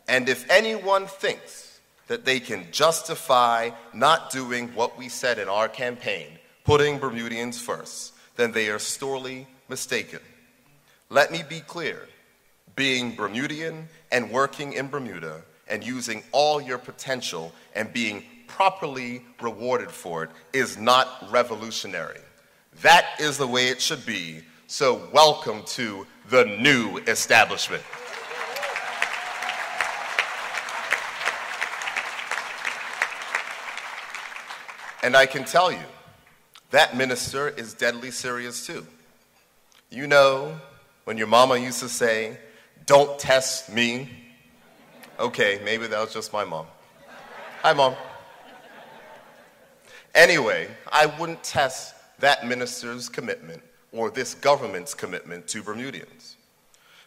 And if anyone thinks that they can justify not doing what we said in our campaign, putting Bermudians first, then they are sorely mistaken. Let me be clear. Being Bermudian and working in Bermuda and using all your potential and being properly rewarded for it is not revolutionary. That is the way it should be. So welcome to the new establishment. And I can tell you, that minister is deadly serious too. You know, when your mama used to say, "Don't test me." Okay, maybe that was just my mom. Hi, Mom. Anyway, I wouldn't test that minister's commitment or this government's commitment to Bermudians,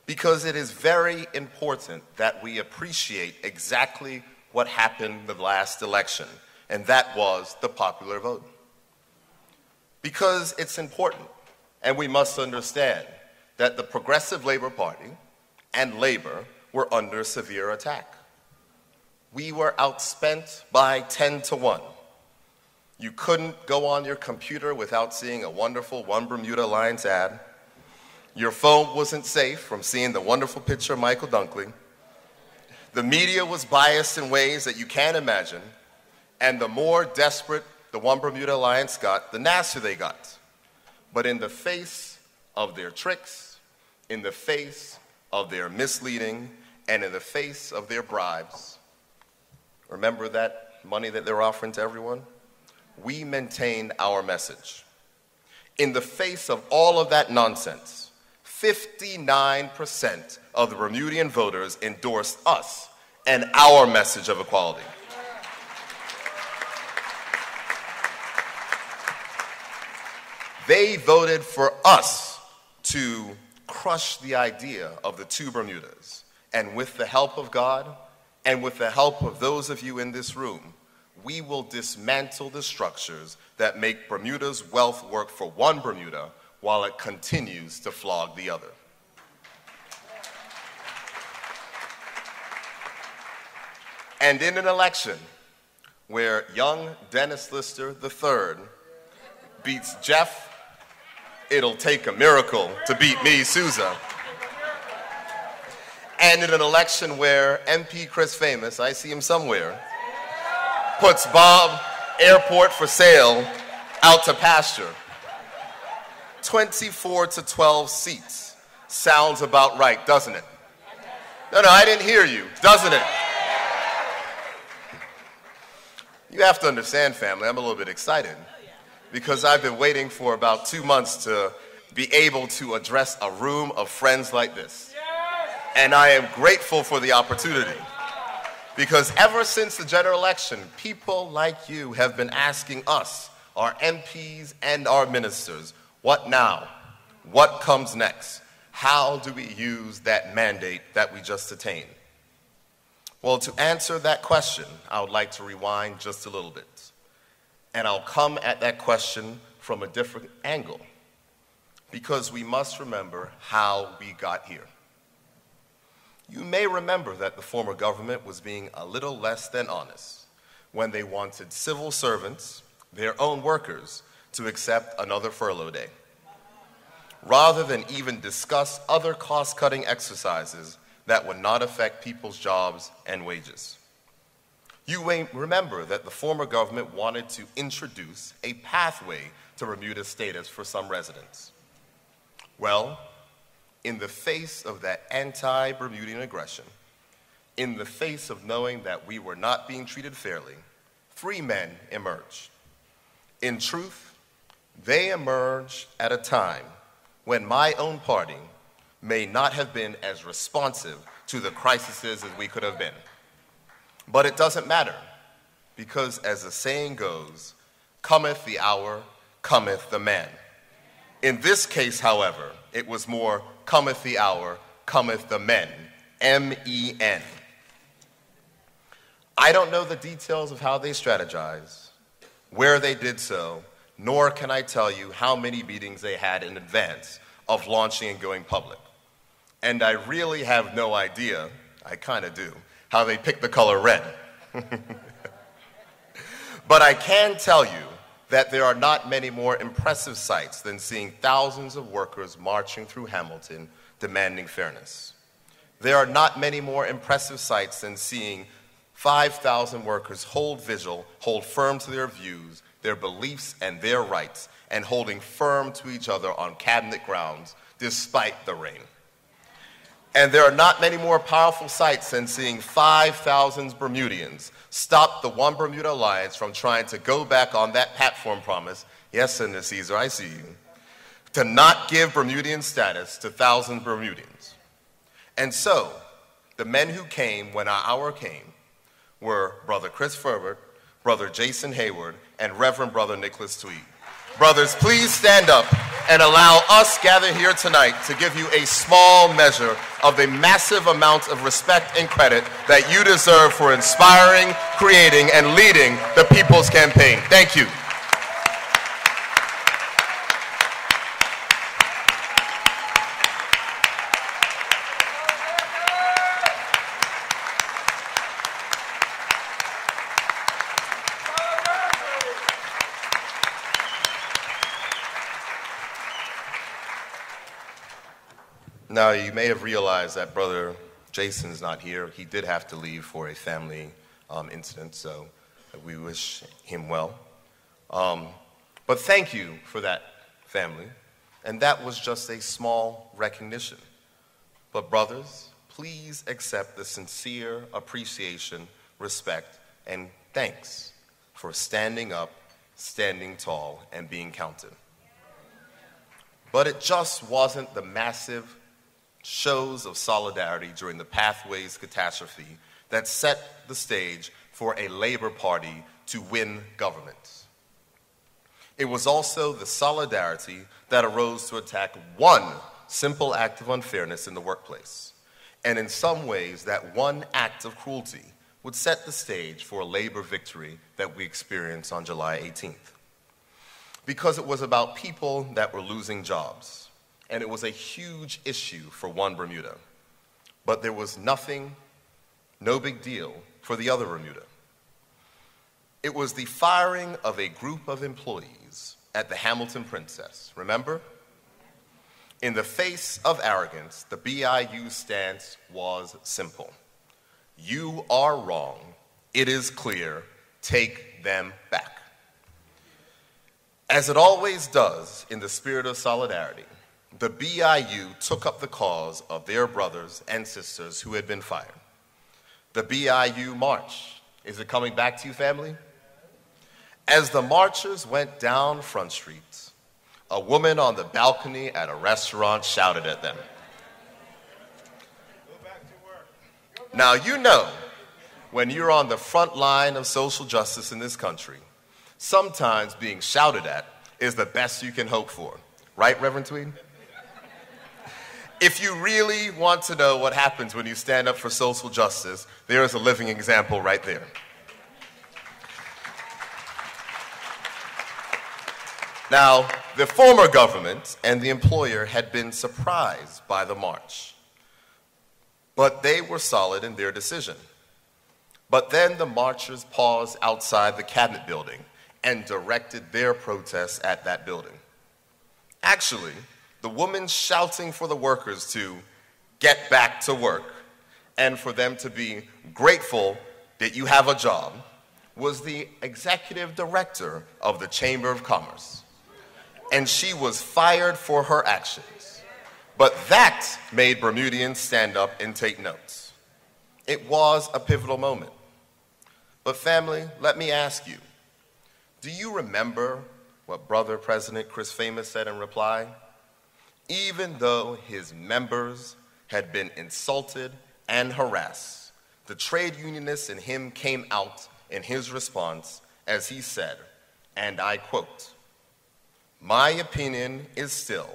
because it is very important that we appreciate exactly what happened the last election, and that was the popular vote. Because it's important, and we must understand that the Progressive Labor Party and Labor were under severe attack. We were outspent by 10 to 1. You couldn't go on your computer without seeing a wonderful One Bermuda Alliance ad. Your phone wasn't safe from seeing the wonderful picture of Michael Dunkley. The media was biased in ways that you can't imagine. And the more desperate the One Bermuda Alliance got, the nastier they got. But in the face of their tricks, in the face of their misleading, and in the face of their bribes, remember that money that they're offering to everyone? We maintained our message. In the face of all of that nonsense, 59% of the Bermudian voters endorsed us and our message of equality. They voted for us to crush the idea of the two Bermudas And with the help of God, and with the help of those of you in this room, we will dismantle the structures that make Bermuda's wealth work for one Bermuda while it continues to flog the other. And in an election where young Dennis Lister III beats Jeff, it'll take a miracle to beat me, Sousa. And in an election where MP Chris Famous, I see him somewhere, puts Bob Airport for sale out to pasture. 24 to 12 seats. Sounds about right, doesn't it? No, I didn't hear you, doesn't it? You have to understand, family, I'm a little bit excited because I've been waiting for about 2 months to be able to address a room of friends like this. And I am grateful for the opportunity because ever since the general election, people like you have been asking us, our MPs and our ministers, what now? What comes next? How do we use that mandate that we just attained? Well, to answer that question, I would like to rewind just a little bit. And I'll come at that question from a different angle because we must remember how we got here. You may remember that the former government was being a little less than honest when they wanted civil servants, their own workers, to accept another furlough day. Rather than even discuss other cost-cutting exercises that would not affect people's jobs and wages. You may remember that the former government wanted to introduce a pathway to Bermuda status for some residents. Well, in the face of that anti-Bermudian aggression, in the face of knowing that we were not being treated fairly, 3 men emerged. In truth, they emerged at a time when my own party may not have been as responsive to the crises as we could have been. But it doesn't matter, because as the saying goes, cometh the hour, cometh the man. In this case, however, it was more cometh the hour, cometh the men, M-E-N. I don't know the details of how they strategized, where they did so, nor can I tell you how many meetings they had in advance of launching and going public. And I really have no idea, I kind of do, how they picked the color red. But I can tell you that there are not many more impressive sights than seeing thousands of workers marching through Hamilton demanding fairness. There are not many more impressive sights than seeing 5,000 workers hold vigil, hold firm to their views, their beliefs, and their rights, and holding firm to each other on cabinet grounds despite the rain. And there are not many more powerful sights than seeing 5,000 Bermudians stop the One Bermuda Alliance from trying to go back on that platform promise, yes, Senator Caesar, I see you, to not give Bermudian status to thousands of Bermudians. And so, the men who came when our hour came were Brother Chris Ferbert, Brother Jason Hayward, and Reverend Brother Nicholas Tweed. Brothers, please stand up and allow us gathered here tonight to give you a small measure of the massive amount of respect and credit that you deserve for inspiring, creating, and leading the People's Campaign. Thank you. Now, you may have realized that Brother Jason's not here. He did have to leave for a family incident, so we wish him well. But thank you for that, family. And that was just a small recognition. But brothers, please accept the sincere appreciation, respect, and thanks for standing up, standing tall, and being counted. But it just wasn't the massive shows of solidarity during the Pathways catastrophe that set the stage for a Labor Party to win government. It was also the solidarity that arose to attack one simple act of unfairness in the workplace. And in some ways, that one act of cruelty would set the stage for a labor victory that we experienced on July 18th. Because it was about people that were losing jobs, and it was a huge issue for one Bermuda. But there was nothing, no big deal, for the other Bermuda. It was the firing of a group of employees at the Hamilton Princess, remember? In the face of arrogance, the BIU stance was simple. You are wrong. It is clear. Take them back. As it always does in the spirit of solidarity, the BIU took up the cause of their brothers and sisters who had been fired. The BIU march. Is it coming back to you, family? As the marchers went down Front Street, a woman on the balcony at a restaurant shouted at them. Go back to work. Now, you know, when you're on the front line of social justice in this country, sometimes being shouted at is the best you can hope for. Right, Reverend Tweed? If you really want to know what happens when you stand up for social justice, there is a living example right there. Now, the former government and the employer had been surprised by the march, but they were solid in their decision. But then the marchers paused outside the cabinet building and directed their protests at that building. Actually, the woman shouting for the workers to get back to work and for them to be grateful that you have a job was the executive director of the Chamber of Commerce. And she was fired for her actions. But that made Bermudians stand up and take notes. It was a pivotal moment. But family, let me ask you, do you remember what Brother President Chris Famous said in reply? Even though his members had been insulted and harassed, the trade unionist in him came out in his response as he said, and I quote, "My opinion is still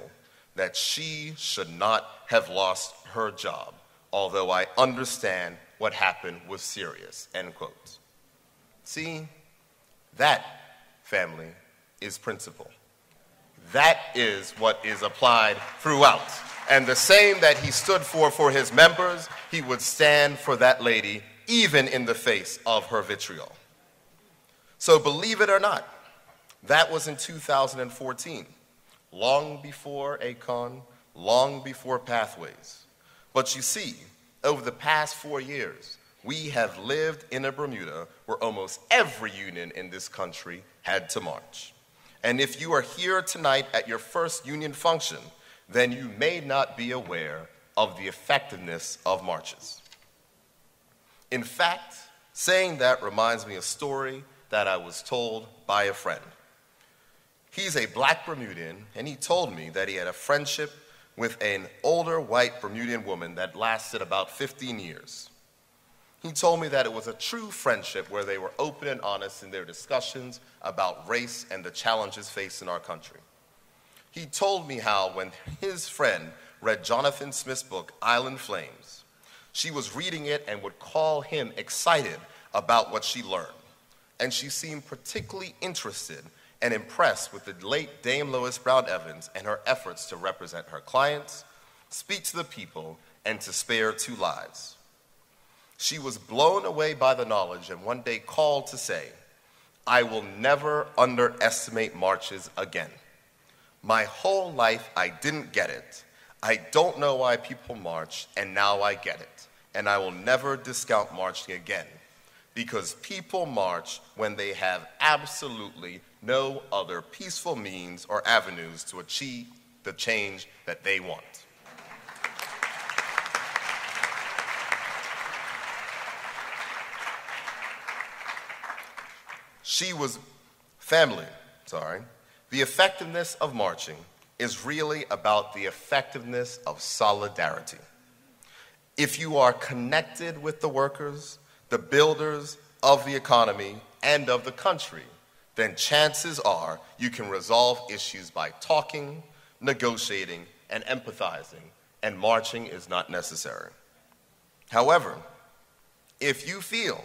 that she should not have lost her job, although I understand what happened was serious," end quote. See, that, family, is principle. That is what is applied throughout. And the same that he stood for his members, he would stand for that lady, even in the face of her vitriol. So believe it or not, that was in 2014, long before ACON, long before Pathways. But you see, over the past 4 years, we have lived in a Bermuda where almost every union in this country had to march. And if you are here tonight at your first union function, then you may not be aware of the effectiveness of marches. In fact, saying that reminds me of a story that I was told by a friend. He's a black Bermudian, and he told me that he had a friendship with an older white Bermudian woman that lasted about 15 years. He told me that it was a true friendship where they were open and honest in their discussions about race and the challenges faced in our country. He told me how when his friend read Jonathan Smith's book, Island Flames, she was reading it and would call him excited about what she learned. And she seemed particularly interested and impressed with the late Dame Lois Brown Evans and her efforts to represent her clients, speak to the people, and to spare 2 lives. She was blown away by the knowledge and one day called to say, "I will never underestimate marches again. My whole life I didn't get it. I don't know why people march, and now I get it. And I will never discount marching again, because people march when they have absolutely no other peaceful means or avenues to achieve the change that they want." The effectiveness of marching is really about the effectiveness of solidarity. If you are connected with the workers, the builders of the economy and of the country, then chances are you can resolve issues by talking, negotiating, and empathizing, and marching is not necessary. However, if you feel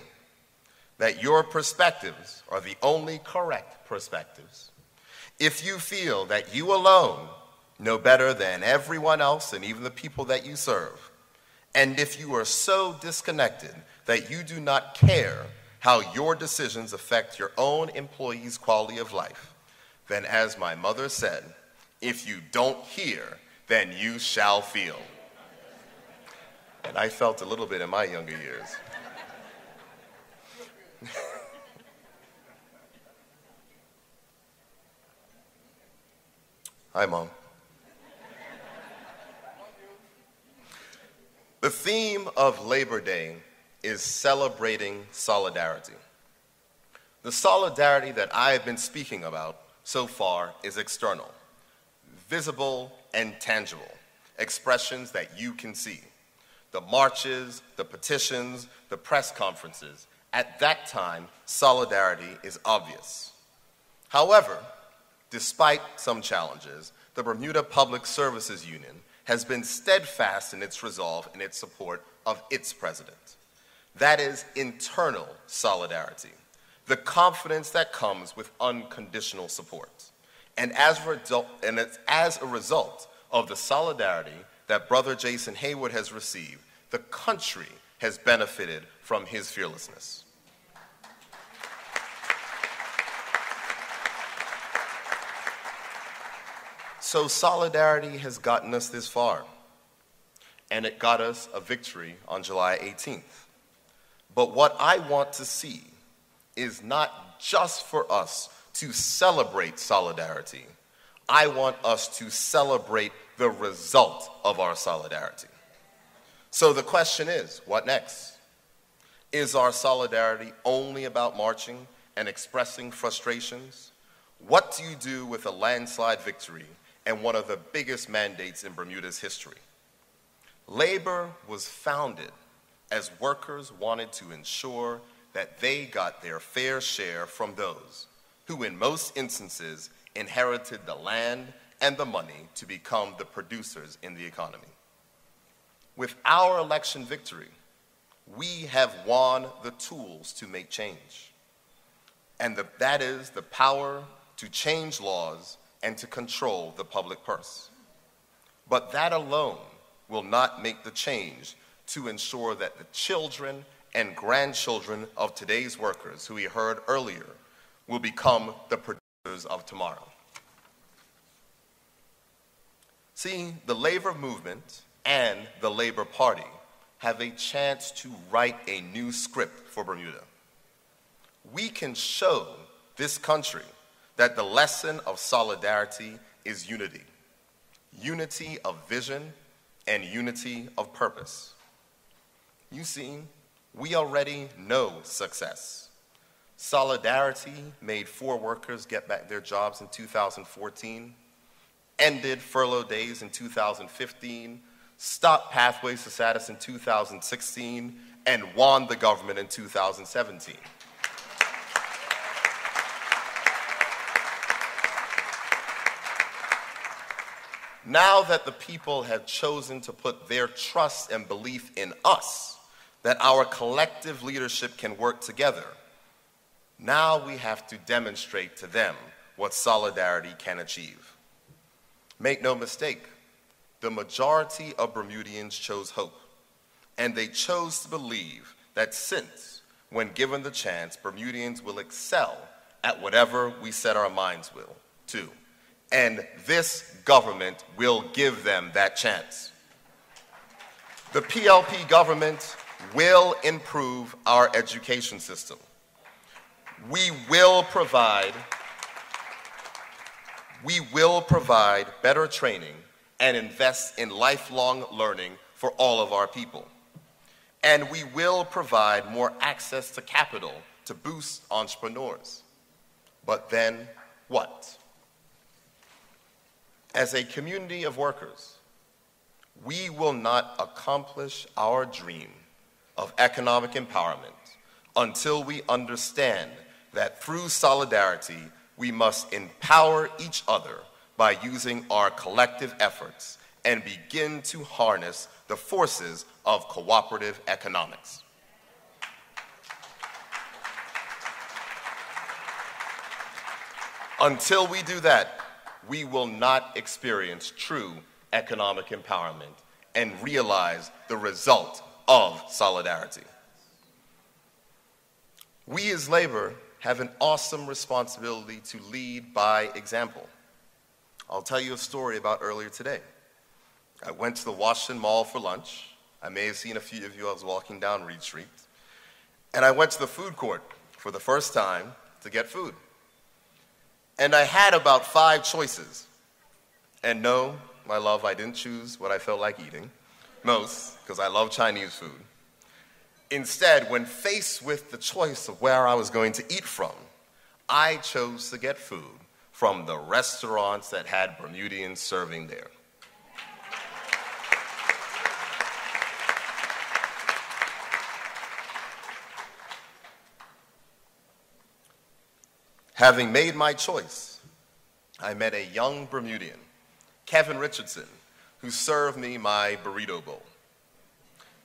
that your perspectives are the only correct perspectives, if you feel that you alone know better than everyone else and even the people that you serve, and if you are so disconnected that you do not care how your decisions affect your own employees' quality of life, then as my mother said, if you don't hear, then you shall feel. And I felt a little bit in my younger years. Hi, Mom. The theme of Labor Day is celebrating solidarity. The solidarity that I have been speaking about so far is external, visible and tangible, expressions that you can see. The marches, the petitions, the press conferences. At that time, solidarity is obvious. However, despite some challenges, the Bermuda Public Services Union has been steadfast in its resolve and its support of its president. That is internal solidarity, the confidence that comes with unconditional support. And as a result of the solidarity that Brother Jason Hayward has received, the country has benefited from his fearlessness. So solidarity has gotten us this far, and it got us a victory on July 18th. But what I want to see is not just for us to celebrate solidarity. I want us to celebrate the result of our solidarity. So the question is, what next? Is our solidarity only about marching and expressing frustrations? What do you do with a landslide victory and one of the biggest mandates in Bermuda's history? Labor was founded as workers wanted to ensure that they got their fair share from those who, in most instances, inherited the land and the money to become the producers in the economy. With our election victory, we have won the tools to make change. And that is the power to change laws and to control the public purse. But that alone will not make the change to ensure that the children and grandchildren of today's workers, who we heard earlier, will become the producers of tomorrow. See, the labor movement and the Labor Party have a chance to write a new script for Bermuda. We can show this country that the lesson of solidarity is unity. Unity of vision and unity of purpose. You see, we already know success. Solidarity made 4 workers get back their jobs in 2014, ended furlough days in 2015, stopped pathways to status in 2016, and won the government in 2017. Now that the people have chosen to put their trust and belief in us, that our collective leadership can work together, now we have to demonstrate to them what solidarity can achieve. Make no mistake, the majority of Bermudians chose hope, and they chose to believe that since, when given the chance, Bermudians will excel at whatever we set our minds to. And this government will give them that chance. The PLP government will improve our education system. We will provide better training and invest in lifelong learning for all of our people. And we will provide more access to capital to boost entrepreneurs. But then what? As a community of workers, we will not accomplish our dream of economic empowerment until we understand that through solidarity, we must empower each other by using our collective efforts and begin to harness the forces of of cooperative economics. Until we do that, we will not experience true economic empowerment and realize the result of solidarity. We as labor have an awesome responsibility to lead by example. I'll tell you a story about earlier today. I went to the Washington Mall for lunch. I may have seen a few of you. I was walking down Reed Street. And I went to the food court for the first time to get food. And I had about 5 choices. And no, my love, I didn't choose what I felt like eating most, because I love Chinese food. Instead, when faced with the choice of where I was going to eat from, I chose to get food from the restaurants that had Bermudians serving there. Having made my choice, I met a young Bermudian, Kevin Richardson, who served me my burrito bowl.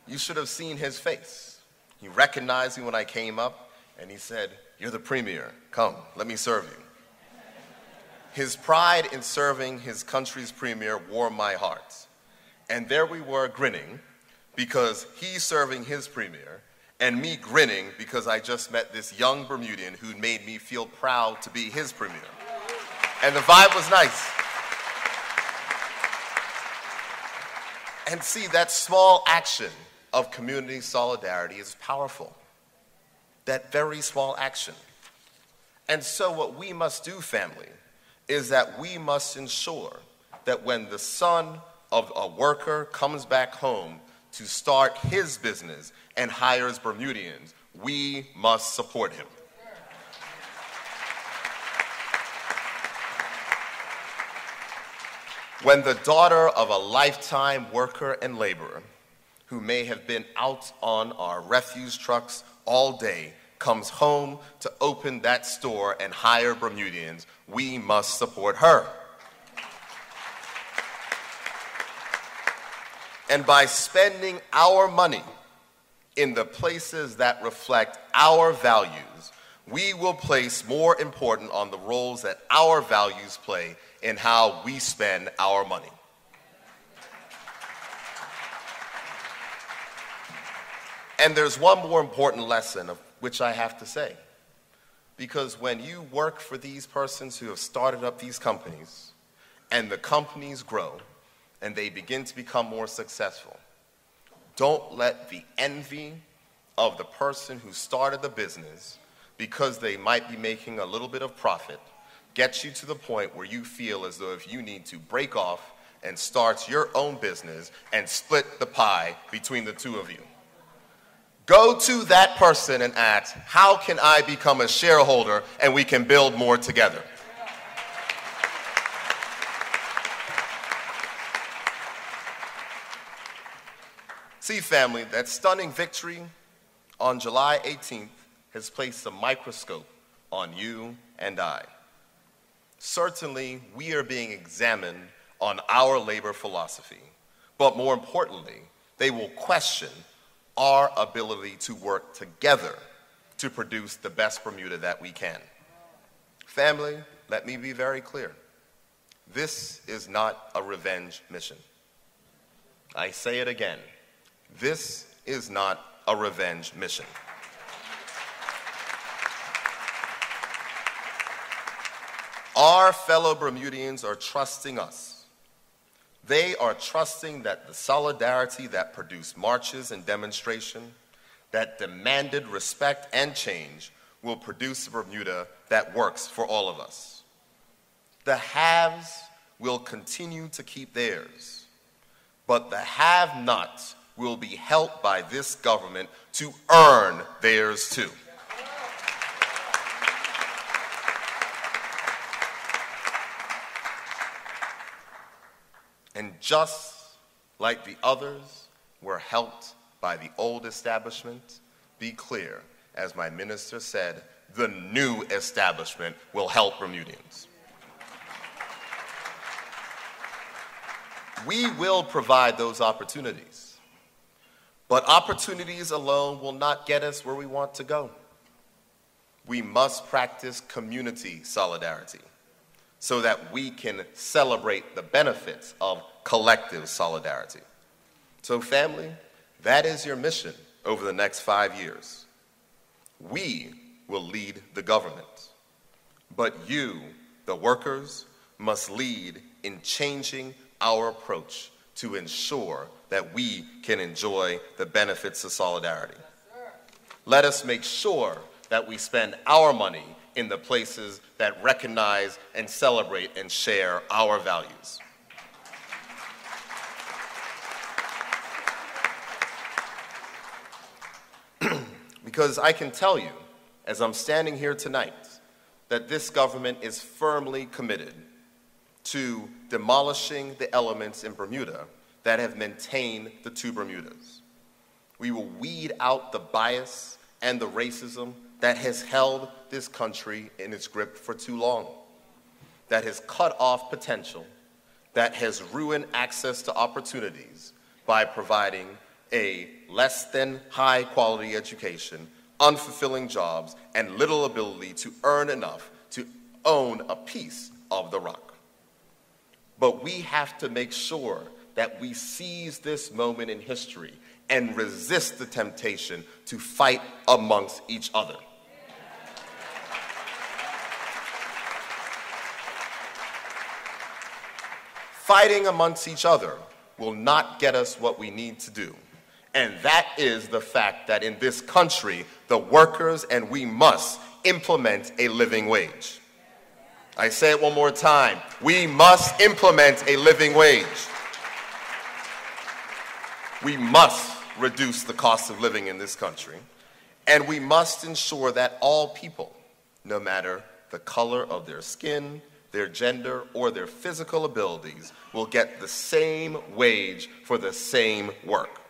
You should have seen his face. He recognized me when I came up, and he said, "You're the premier. Come, let me serve you." His pride in serving his country's premier warmed my heart. And there we were grinning because he's serving his premier, and me grinning because I just met this young Bermudian who made me feel proud to be his premier. And the vibe was nice. And see, that small action of community solidarity is powerful. That very small action. And so what we must do, family, is that we must ensure that when the son of a worker comes back home to start his business and hires Bermudians, we must support him. When the daughter of a lifetime worker and laborer who may have been out on our refuse trucks all day comes home to open that store and hire Bermudians, we must support her. And by spending our money in the places that reflect our values, we will place more importance on the roles that our values play in how we spend our money. And there's one more important lesson of which I have to say. Because when you work for these persons who have started up these companies, and the companies grow, and they begin to become more successful, don't let the envy of the person who started the business, because they might be making a little bit of profit, get you to the point where you feel as though if you need to break off and start your own business and split the pie between the two of you. Go to that person and ask, how can I become a shareholder and we can build more together? See, family, that stunning victory on July 18th has placed a microscope on you and I. Certainly, we are being examined on our labor philosophy, but more importantly, they will question our ability to work together to produce the best Bermuda that we can. Family, let me be very clear. This is not a revenge mission. I say it again. This is not a revenge mission. Our fellow Bermudians are trusting us. They are trusting that the solidarity that produced marches and demonstration, that demanded respect and change, will produce a Bermuda that works for all of us. The haves will continue to keep theirs, but the have-nots will be helped by this government to earn theirs too. And just like the others were helped by the old establishment, be clear, as my minister said, the new establishment will help Bermudians. We will provide those opportunities. But opportunities alone will not get us where we want to go. We must practice community solidarity so that we can celebrate the benefits of collective solidarity. So family, that is your mission over the next 5 years. We will lead the government, but you, the workers, must lead in changing our approach to ensure that we can enjoy the benefits of solidarity. Let us make sure that we spend our money in the places that recognize and celebrate and share our values. Because I can tell you, as I'm standing here tonight, that this government is firmly committed to demolishing the elements in Bermuda that have maintained the two Bermudas. We will weed out the bias and the racism that has held this country in its grip for too long, that has cut off potential, that has ruined access to opportunities by providing a less than high quality education, unfulfilling jobs, and little ability to earn enough to own a piece of the rock. But we have to make sure that we seize this moment in history and resist the temptation to fight amongst each other. Fighting amongst each other will not get us what we need to do. And that is the fact that in this country, the workers and we must implement a living wage. I say it one more time. We must implement a living wage. We must reduce the cost of living in this country. And we must ensure that all people, no matter the color of their skin, their gender, or their physical abilities, will get the same wage for the same work.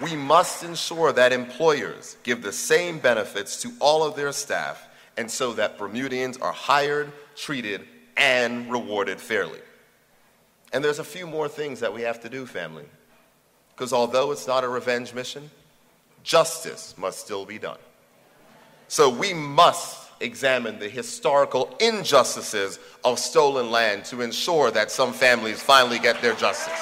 We must ensure that employers give the same benefits to all of their staff, and so that Bermudians are hired, treated, and rewarded fairly. And there's a few more things that we have to do, family. Because although it's not a revenge mission, justice must still be done. So we must examine the historical injustices of stolen land to ensure that some families finally get their justice.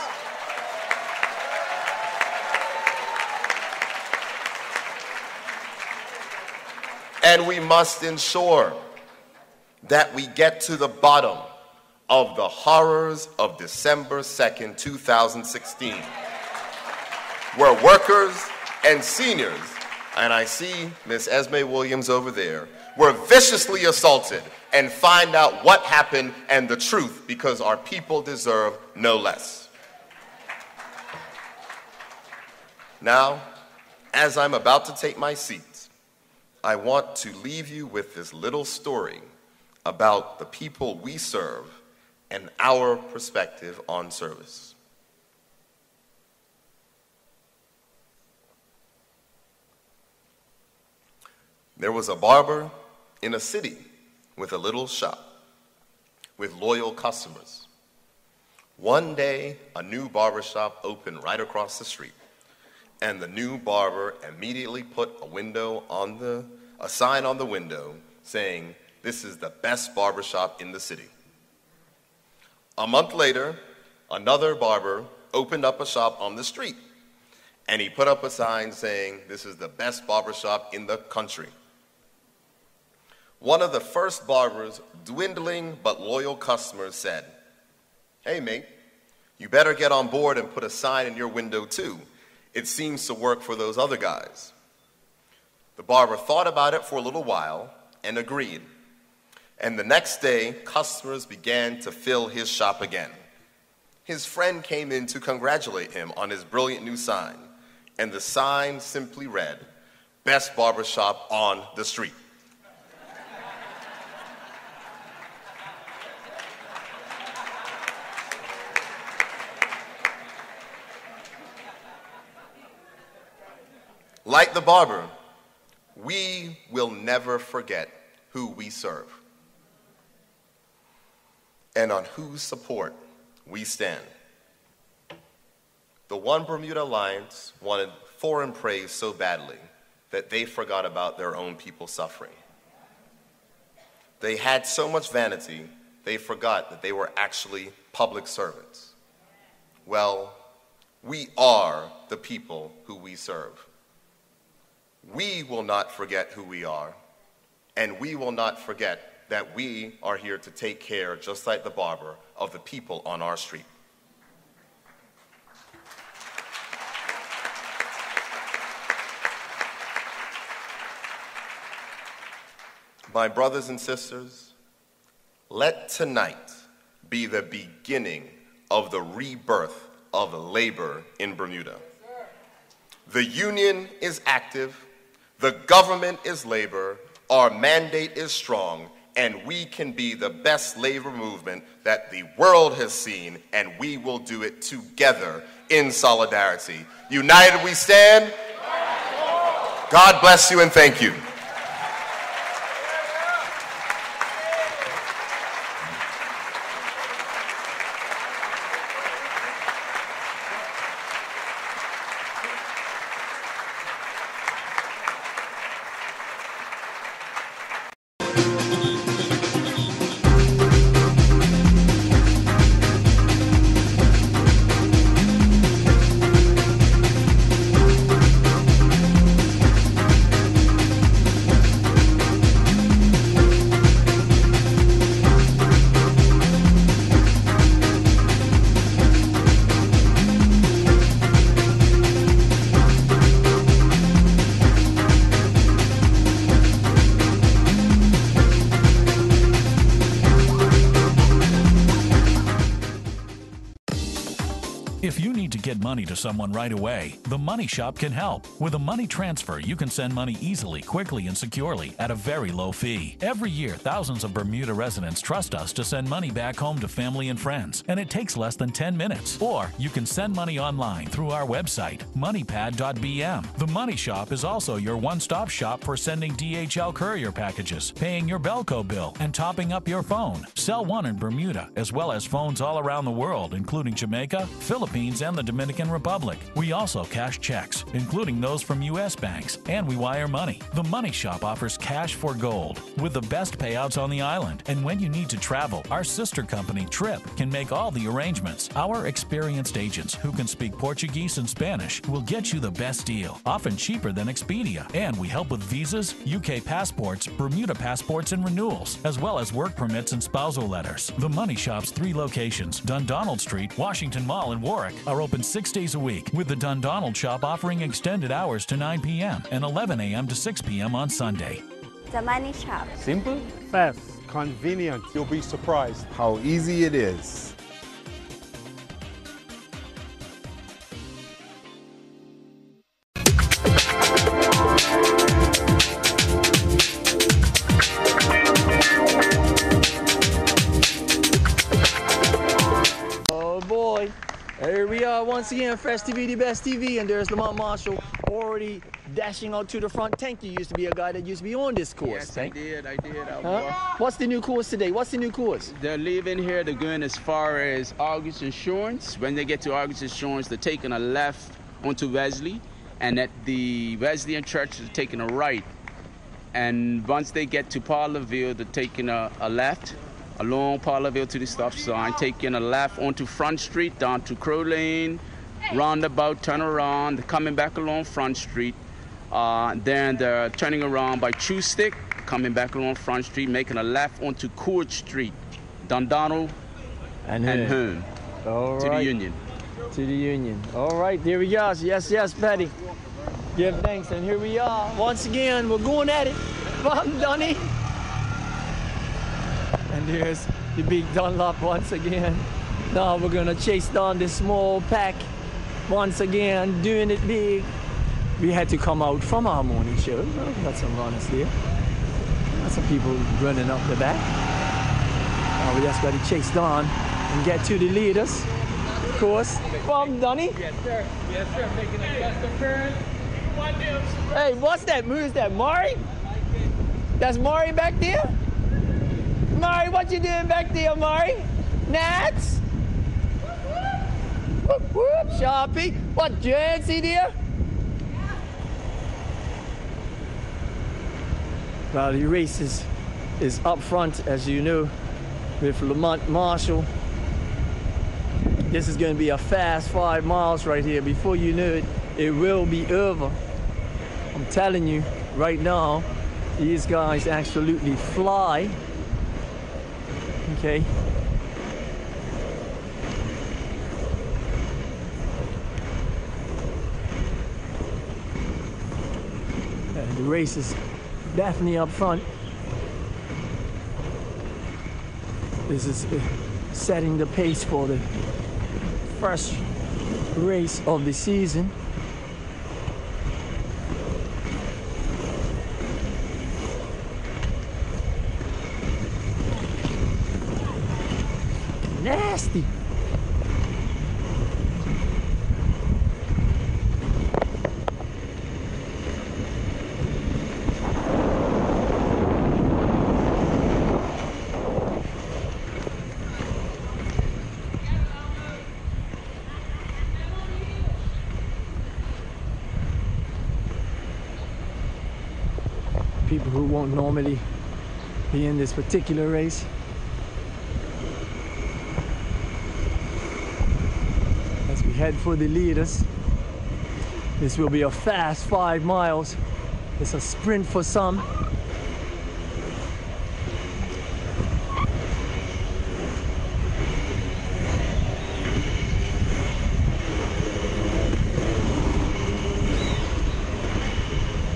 And we must ensure that we get to the bottom of the horrors of December 2nd, 2016, where workers and seniors, and I see Miss Esme Williams over there, were viciously assaulted, and find out what happened and the truth, because our people deserve no less. Now, as I'm about to take my seat, I want to leave you with this little story about the people we serve and our perspective on service. There was a barber in a city with a little shop with loyal customers. One day, a new barbershop opened right across the street, and the new barber immediately put a sign on the window saying, "This is the best barbershop in the city." A month later, another barber opened up a shop on the street, and he put up a sign saying, "This is the best barbershop in the country." One of the first barber's dwindling but loyal customers said, "Hey mate, you better get on board and put a sign in your window too. It seems to work for those other guys." The barber thought about it for a little while and agreed. And the next day, customers began to fill his shop again. His friend came in to congratulate him on his brilliant new sign, and the sign simply read, "Best barbershop on the street." Like the barber, we will never forget who we serve and on whose support we stand. The One Bermuda Alliance wanted foreign praise so badly that they forgot about their own people suffering. They had so much vanity, they forgot that they were actually public servants. Well, we are the people who we serve. We will not forget who we are, and we will not forget that we are here to take care, just like the barber, of the people on our street. My brothers and sisters, let tonight be the beginning of the rebirth of labor in Bermuda. The union is active, the government is labor, our mandate is strong, and we can be the best labor movement that the world has seen, and we will do it together in solidarity. United we stand. God bless you and thank you. If you need to get money to someone right away, the Money Shop can help. With a money transfer, you can send money easily, quickly, and securely at a very low fee. Every year, thousands of Bermuda residents trust us to send money back home to family and friends, and it takes less than 10 minutes. Or you can send money online through our website, moneypad.bm. The Money Shop is also your one-stop shop for sending DHL courier packages, paying your Belco bill, and topping up your phone. Sell one in Bermuda, as well as phones all around the world, including Jamaica, Philippines, and the Dominican Republic. We also cash checks, including those from U.S. banks, and we wire money. The Money Shop offers cash for gold, with the best payouts on the island. And when you need to travel, our sister company, Trip, can make all the arrangements. Our experienced agents, who can speak Portuguese and Spanish, will get you the best deal, often cheaper than Expedia. And we help with visas, UK passports, Bermuda passports, and renewals, as well as work permits and spousal letters. The Money Shop's 3 locations, Dundonald Street, Washington Mall, and Warwick, are open 6 days a week, with the Dundonald Shop offering extended hours to 9 p.m. and 11 a.m. to 6 p.m. on Sunday. The Money Shop. Simple, fast, convenient. You'll be surprised how easy it is. Oh boy, here we are once again, Fresh TV, the best TV, and there's Lamont Marshall already dashing out to the front. Tank, you used to be a guy that used to be on this course. Yes, Tank. I did. What's the new course today? What's the new course? They're leaving here, they're going as far as August Insurance. When they get to August Insurance, they're taking a left onto Wesley, and at the Wesleyan Church, they're taking a right. And once they get to Parlerville, they're taking a left along Parlerville to the stop sign, taking a left onto Front Street, down to Crow Lane, roundabout, turn around, coming back along Front Street. Then they're turning around by Chew Stick, coming back along Front Street, making a left onto Court Street, Dundonald and Home. All to right. the Union. To the Union. All right, there we go. Yes, Patty. Give thanks, and here we are. Once again, we're going at it. From Dunny. And there's the big Dunlop once again. Now we're gonna chase down this small pack once again, doing it big. We had to come out from our morning show. Well, we got some runners there. Got some people running up the back. Now we just gotta chase down and get to the leaders. Of course, from Dunny. Yes, sir. Yes, sir. Making a custom turn. Hey, what's that? Who's that? Mari? That's Mari back there? Mari, what you doing back there, Mari? Nats? whoop, whoop, Sharpie. What, Jancy there? Well, the race is up front, as you know, with Lamont Marshall. This is going to be a fast 5 miles right here. Before you know it, it will be over. I'm telling you, right now, these guys absolutely fly. Okay. And the race is definitely up front. This is setting the pace for the first race of the season. Nasty. People who won't normally be in this particular race. As we head for the leaders, this will be a fast 5 miles. It's a sprint for some.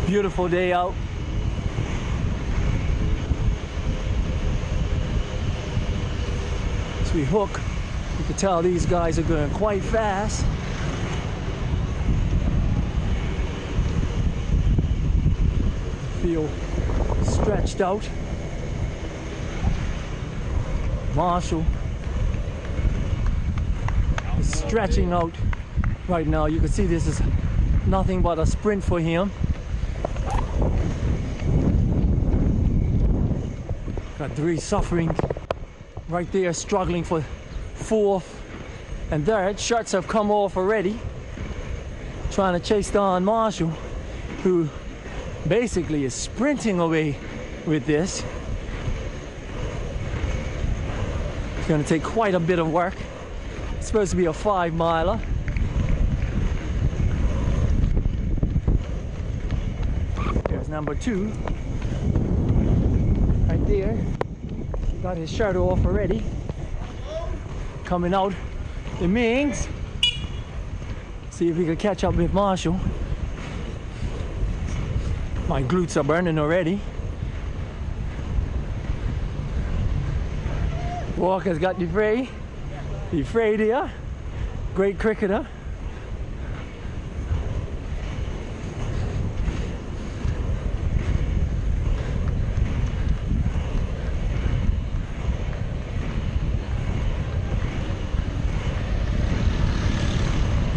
Beautiful day out. As we hook, you can tell these guys are going quite fast. Feel stretched out. Marshall is stretching out right now. You can see this is nothing but a sprint for him. Got three suffering right there, struggling for fourth and third. Shirts have come off already, trying to chase down Marshall, who basically is sprinting away with this. It's going to take quite a bit of work. It's supposed to be a 5 miler. There's number 2 right there. Got his shirt off already. Coming out the Mings. See if we can catch up with Marshall. My glutes are burning already. Walker's got DeFray. DeFray there. Great cricketer.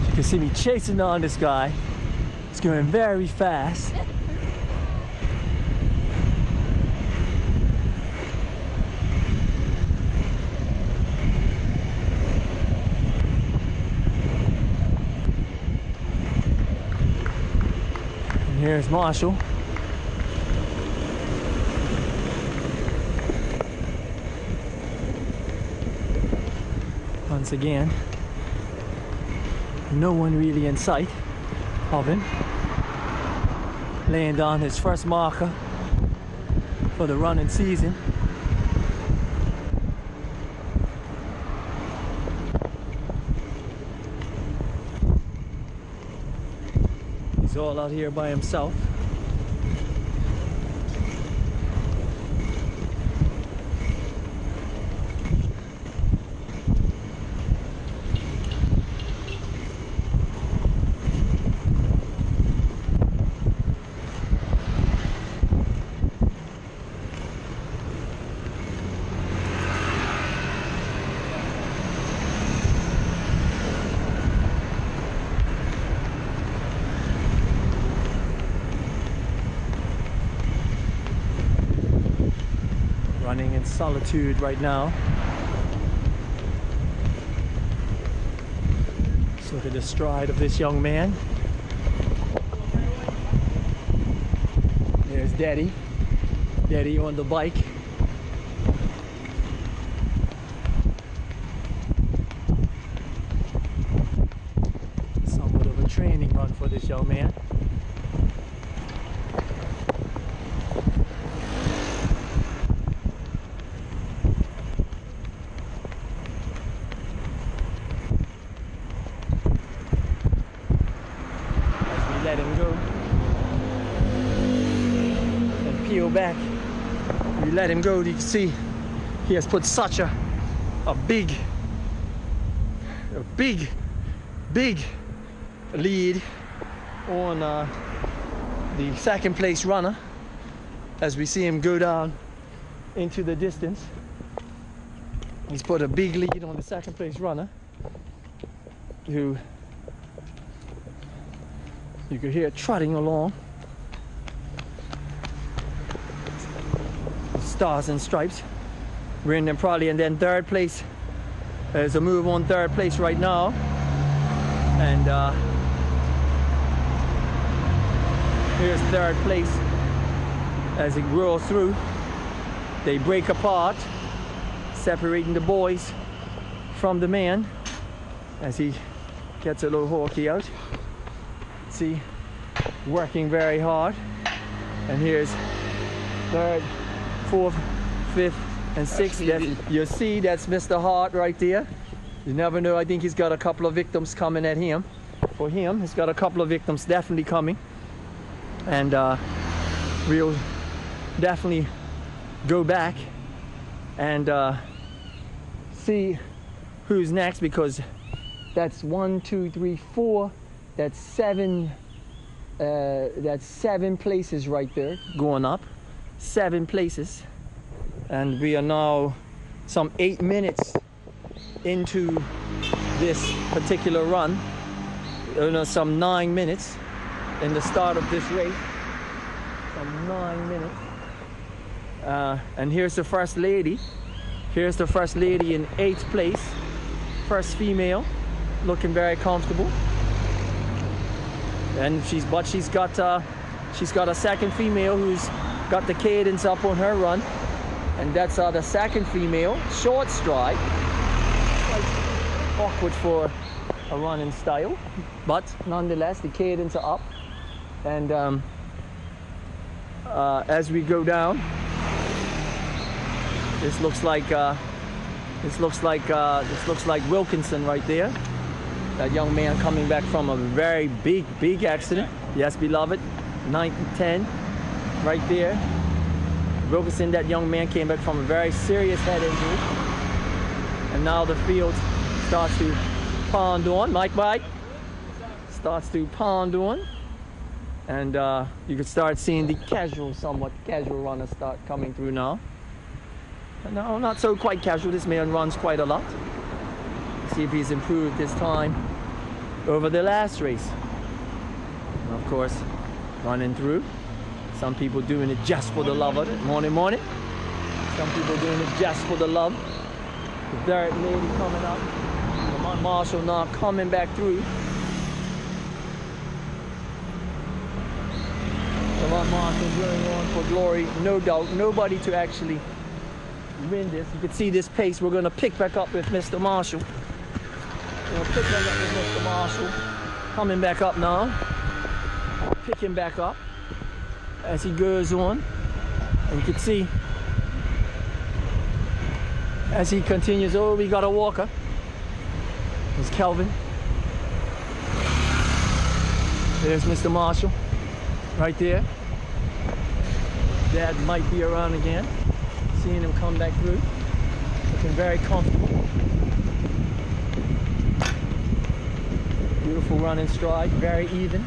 You can see me chasing on this guy. It's going very fast. And here's Marshall. Once again. No one really in sight of him. Laying down his first marker for the running season. He's all out here by himself. Running in solitude right now. Look at the stride of this young man. There's Daddy. Daddy on the bike. Somewhat of a training run for this young man. Let him go and peel back. You let him go, you can see he has put such a big lead on the second place runner as we see him go down into the distance. He's put a big lead on the second place runner, who you can hear trotting along. Stars and stripes. We're in them probably, and then third place. There's a move on third place right now. And here's third place as it rolls through. They break apart, separating the boys from the man as he gets a little hawky out. See, working very hard. And here's third, fourth, fifth, and sixth. You see, that's Mr. Hart right there. You never know. I think he's got a couple of victims coming at him. For him, he's got a couple of victims definitely coming. And we'll definitely go back and see who's next, because that's 1, 2, 3, 4. That's seven places right there going up. 7 places. And we are now some 8 minutes into this particular run. Some 9 minutes in the start of this race. Some 9 minutes. And here's the first lady. Here's the first lady in 8th place. First female, looking very comfortable. And she's got a second female who's got the cadence up on her run, and that's the second female, short stride, quite awkward for a running style, but nonetheless the cadence are up. And as we go down, this looks like Wilkinson right there. That young man coming back from a very big accident. Yes, beloved, 9th and 10, right there. Wilkinson, that young man came back from a very serious head injury. And now the field starts to pond on. Mike, starts to pond on. And you can start seeing the somewhat casual runners start coming through now. No, not so quite casual. This man runs quite a lot. See if he's improved this time over the last race. And of course, running through. Some people doing it just for the love of it. Morning. Some people doing it just for the love. The third lady coming up. Lamont Marshall now coming back through. Lamont Marshall going on for glory. No doubt, nobody to actually win this. You can see this pace. We're going to pick back up with Mr. Marshall. We'll pick back up with Mr. Marshall. Coming back up now. Picking back up as he goes on. And you can see as he continues. Oh, we got a walker. There's Kelvin. There's Mr. Marshall right there. Dad might be around again. Seeing him come back through. Looking very comfortable. Beautiful running stride, very even.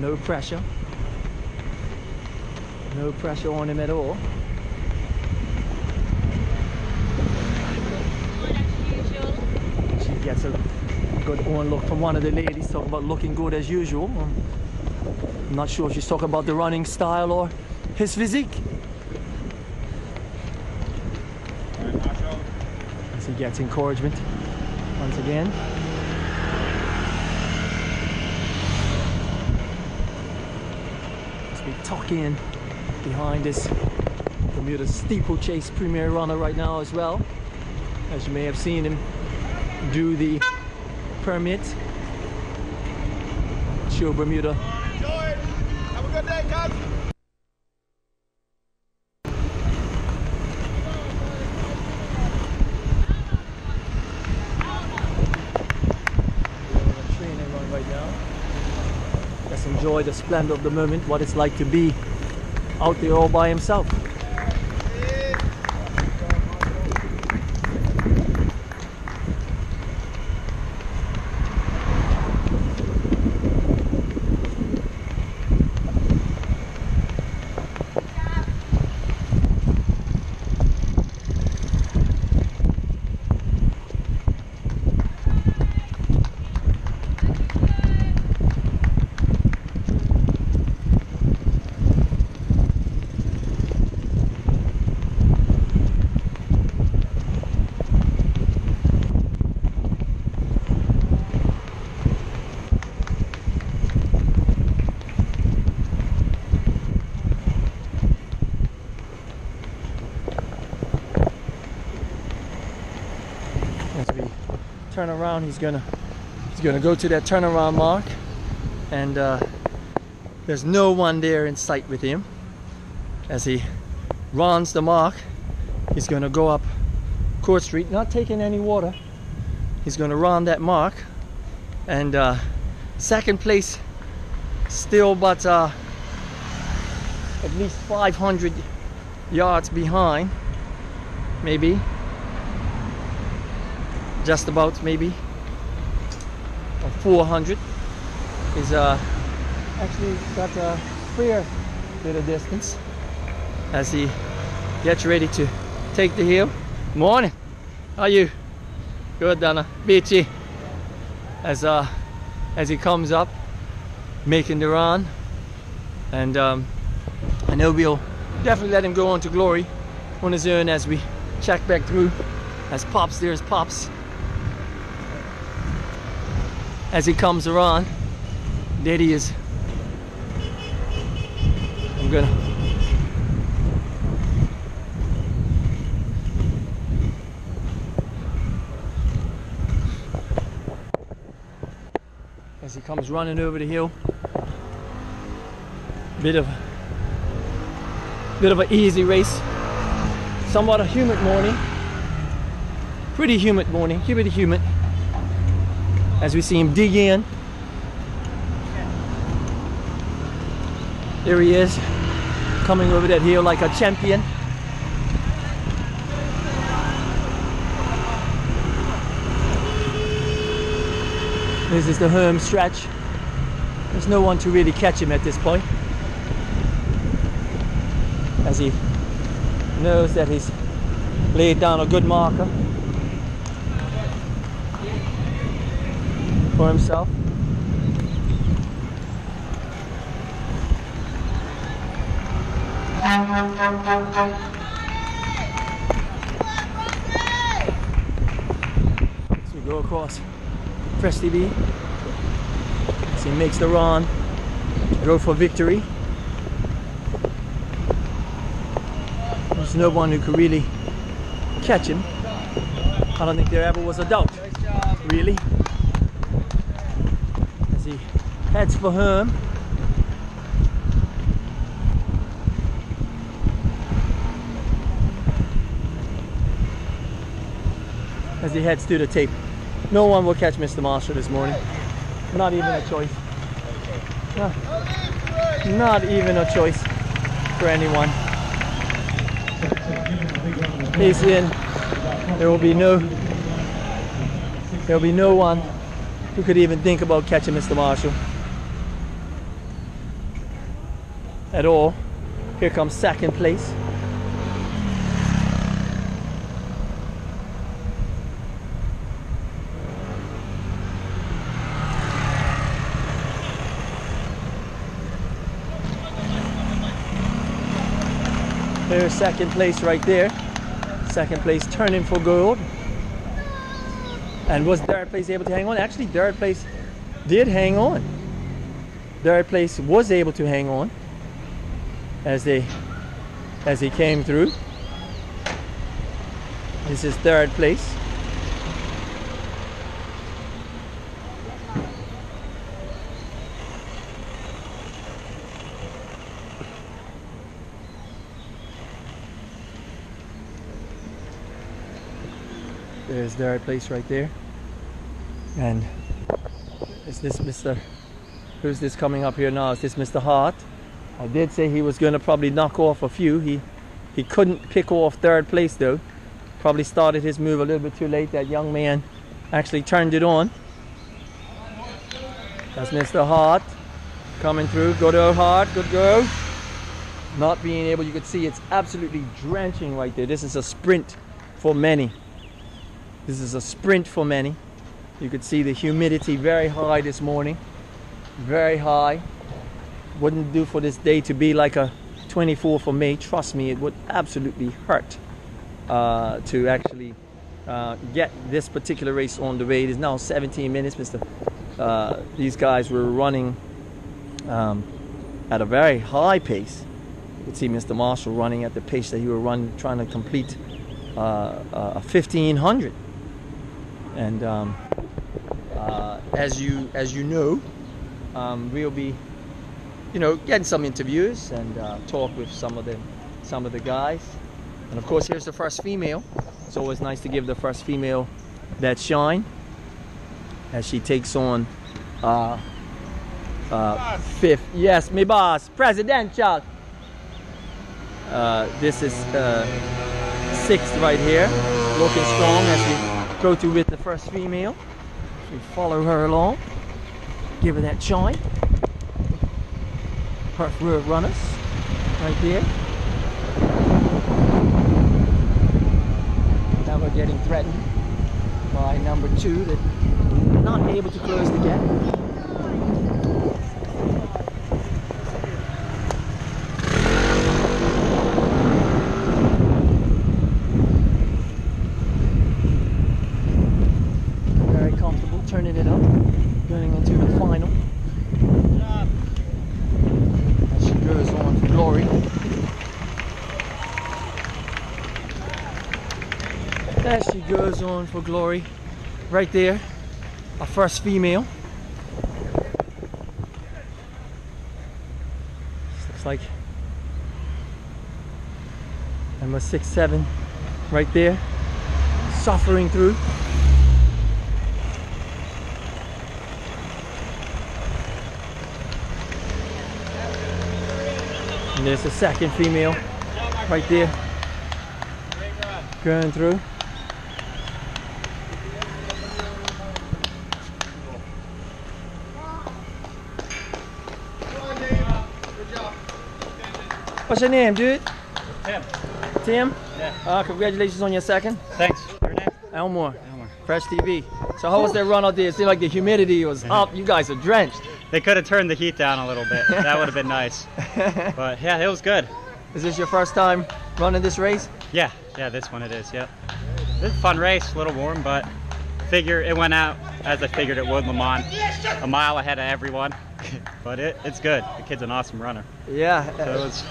No pressure. No pressure on him at all. She gets a good on look from one of the ladies, talking about looking good as usual. I'm not sure if she's talking about the running style or his physique. As he gets encouragement once again. As we tuck in behind this Bermuda steeplechase premier runner right now as well. As you may have seen him do the permit. Show Bermuda. Enjoy it. Have a good day, guys. Training run right now. Just enjoy the splendor of the moment, what it's like to be out there all by himself. Turn around, he's gonna go to that turnaround mark, and there's no one there in sight with him. As he runs the mark, he's gonna go up Court Street, not taking any water. He's gonna run that mark, and second place still, but at least 500 yards behind, maybe. Just about, maybe, or 400. He's actually got a fair bit of distance as he gets ready to take the hill. Morning, how are you? Good, Donna. Beachy. As he comes up, making the run, and I know we'll definitely let him go on to glory on his own as we check back through. As Pops, there's Pops. As he comes around, there he is. I'm gonna as he comes running over the hill. Bit of an easy race. Somewhat a humid morning. Pretty humid morning, pretty humid. As we see him dig in. There he is, coming over that hill like a champion. This is the home stretch. There's no one to really catch him at this point, as he knows that he's laid down a good marker for himself. So we go across Press TV as he makes the run, go for victory. There's no one who could really catch him. I don't think there ever was a doubt, really. As he heads for home. As he heads to the tape. No one will catch Mr. Marshall this morning. Not even a choice. Not even a choice for anyone. He's in. There will be no one who could even think about catching Mr. Marshall at all. Here comes second place. There's second place right there. Second place turning for gold. And was Third Place able to hang on? Actually, Third Place did hang on. Third Place was able to hang on as he came through. This is Third Place. There's Third Place right there. And is this Mr. Who's this coming up here now? Is this Mr. Hart? I did say he was going to probably knock off a few. He couldn't pick off Third Place though. Probably started his move a little bit too late. That young man actually turned it on. That's Mr. Hart coming through. Good old Hart, good go. Not being able, you could see it's absolutely drenching right there. This is a sprint for many. This is a sprint for many. You could see the humidity very high this morning. Very high. Wouldn't do for this day to be like a 24th of May. Trust me, it would absolutely hurt to actually get this particular race on the way. It is now 17 minutes. These guys were running at a very high pace. You could see Mr. Marshall running at the pace that he was running, trying to complete a 1500. And as you know, we'll be, getting some interviews and talk with some of the guys. And of course, here's the first female. It's always nice to give the first female that shine as she takes on fifth. Yes, me boss, presidential. This is sixth right here, looking strong as we go to with the first female. We follow her along, give her that shine. Perth Road runners right there. Now we're getting threatened by number 2 that not able to close the gap. Turning it up, going into the final. As she goes on for glory. As she goes on for glory. Right there, our first female. This looks like number 6, 7 right there, suffering through. And there's the second female right there going through. What's your name, dude? Tim. Tim? Yeah. Congratulations on your second. Thanks. Your name? Elmore. Fresh TV. So how was that run out there? It seemed like the humidity was up. You guys are drenched. They could have turned the heat down a little bit. That would have been nice. But yeah, it was good. Is this your first time running this race? Yeah, this one it is, yep. It's a fun race, a little warm, but it went out as I figured it would. Le Mans, a mile ahead of everyone. But it's good. The kid's an awesome runner. Yeah. So it was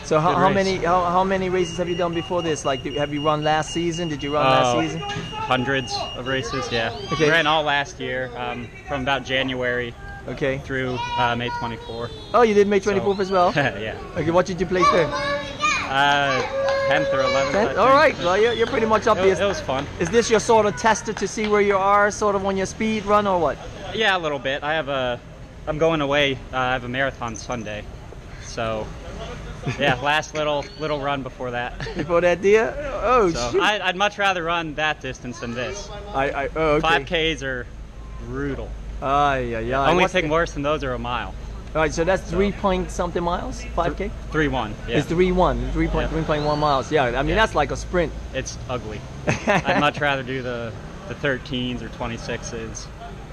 So how many races have you done before this? Like, have you run last season? Did you run last season? Hundreds of races, yeah. Okay. Ran all last year, from about January through May 24. Oh, you did May 24th as well? Yeah. Okay, what did you place there? 10th or 11th. 10th? All right, well, you're pretty much up here. It was fun. Is this your sort of tester to see where you are, sort of on your speed run, or what? Yeah, a little bit. I'm going away. I have a marathon Sunday, so yeah, last little run before that. Before that, dear? Oh, so shoot. I'd much rather run that distance than this. Okay. 5Ks are brutal. Only thing worse than those are a mile. All right, so that's 3 point something miles, 5K? 3.1. Yeah. It's 3.1 miles. Yeah, I mean that's like a sprint. It's ugly. I'd much rather do the 13s or 26s,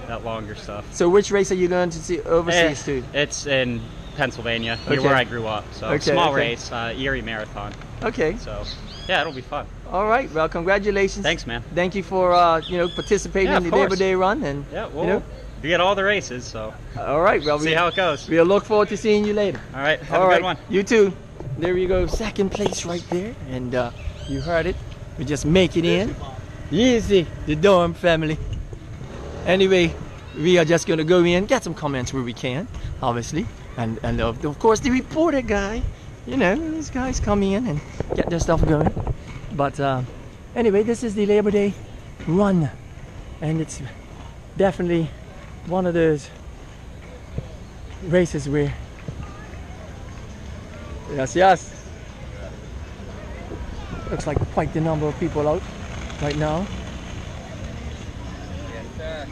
that longer stuff. So which race are you going to see overseas to? It's in Pennsylvania, near where I grew up. So small race, Erie Marathon. Okay. So Yeah, it'll be fun. All right. Well, congratulations. Thanks, man. Thank you for participating Yeah, in the of course. Labor Day run, and Yeah, we'll be at all the races, so. All right. Well, see how it goes. We'll look forward to seeing you later. All right. Have a good one. You too. There we go. Second place right there, and you heard it. We just make it in. Easy, the Dorm family. Anyway, we are just gonna go in, get some comments where we can, obviously, and of course the reporter guy. You know, these guys come in and get their stuff going. But anyway, this is the Labor Day run, and it's definitely one of those races where yes, looks like quite the number of people out right now. Yes, sir.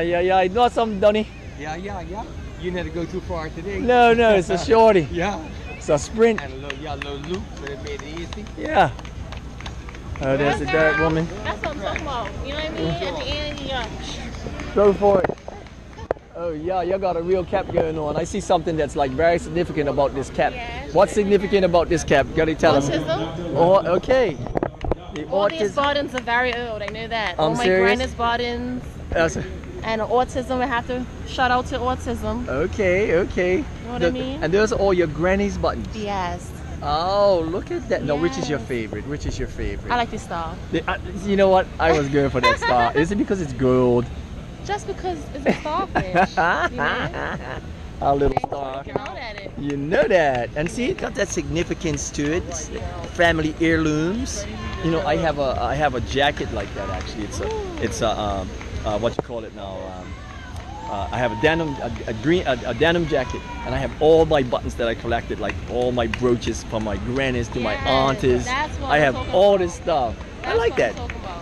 Yeah, I know some, Donny. Yeah. You need to go too far today. No, it's a shorty. Yeah. It's a sprint. And a little loop, but it made it easy. Yeah. Oh, there's the dirt woman. That's what I'm talking about. You know what I mean? At the end, yeah. Go for it. Oh yeah, you got a real cap going on. I see something that's like very significant about this cap. Yes. What's significant about this cap? Gotta tell us. Autism. Oh, okay. All these buttons are very old. I know that. All my serious? granny's buttons. And autism, I have to shout out to autism. Okay. You know what I mean? And those are all your granny's buttons. Yes. Oh, look at that. No, which is your favorite? I like the star. You know what? I was going for that star. Is it because it's gold? Just because it's a starfish. You know? Our little star. You know that. And see, it got that significance to it. It's family heirlooms. You know, I have a jacket like that actually. It's a what you call it now? I have a denim jacket, and I have all my buttons that I collected, like all my brooches from my grannies to my aunties. I have all this stuff. I like that.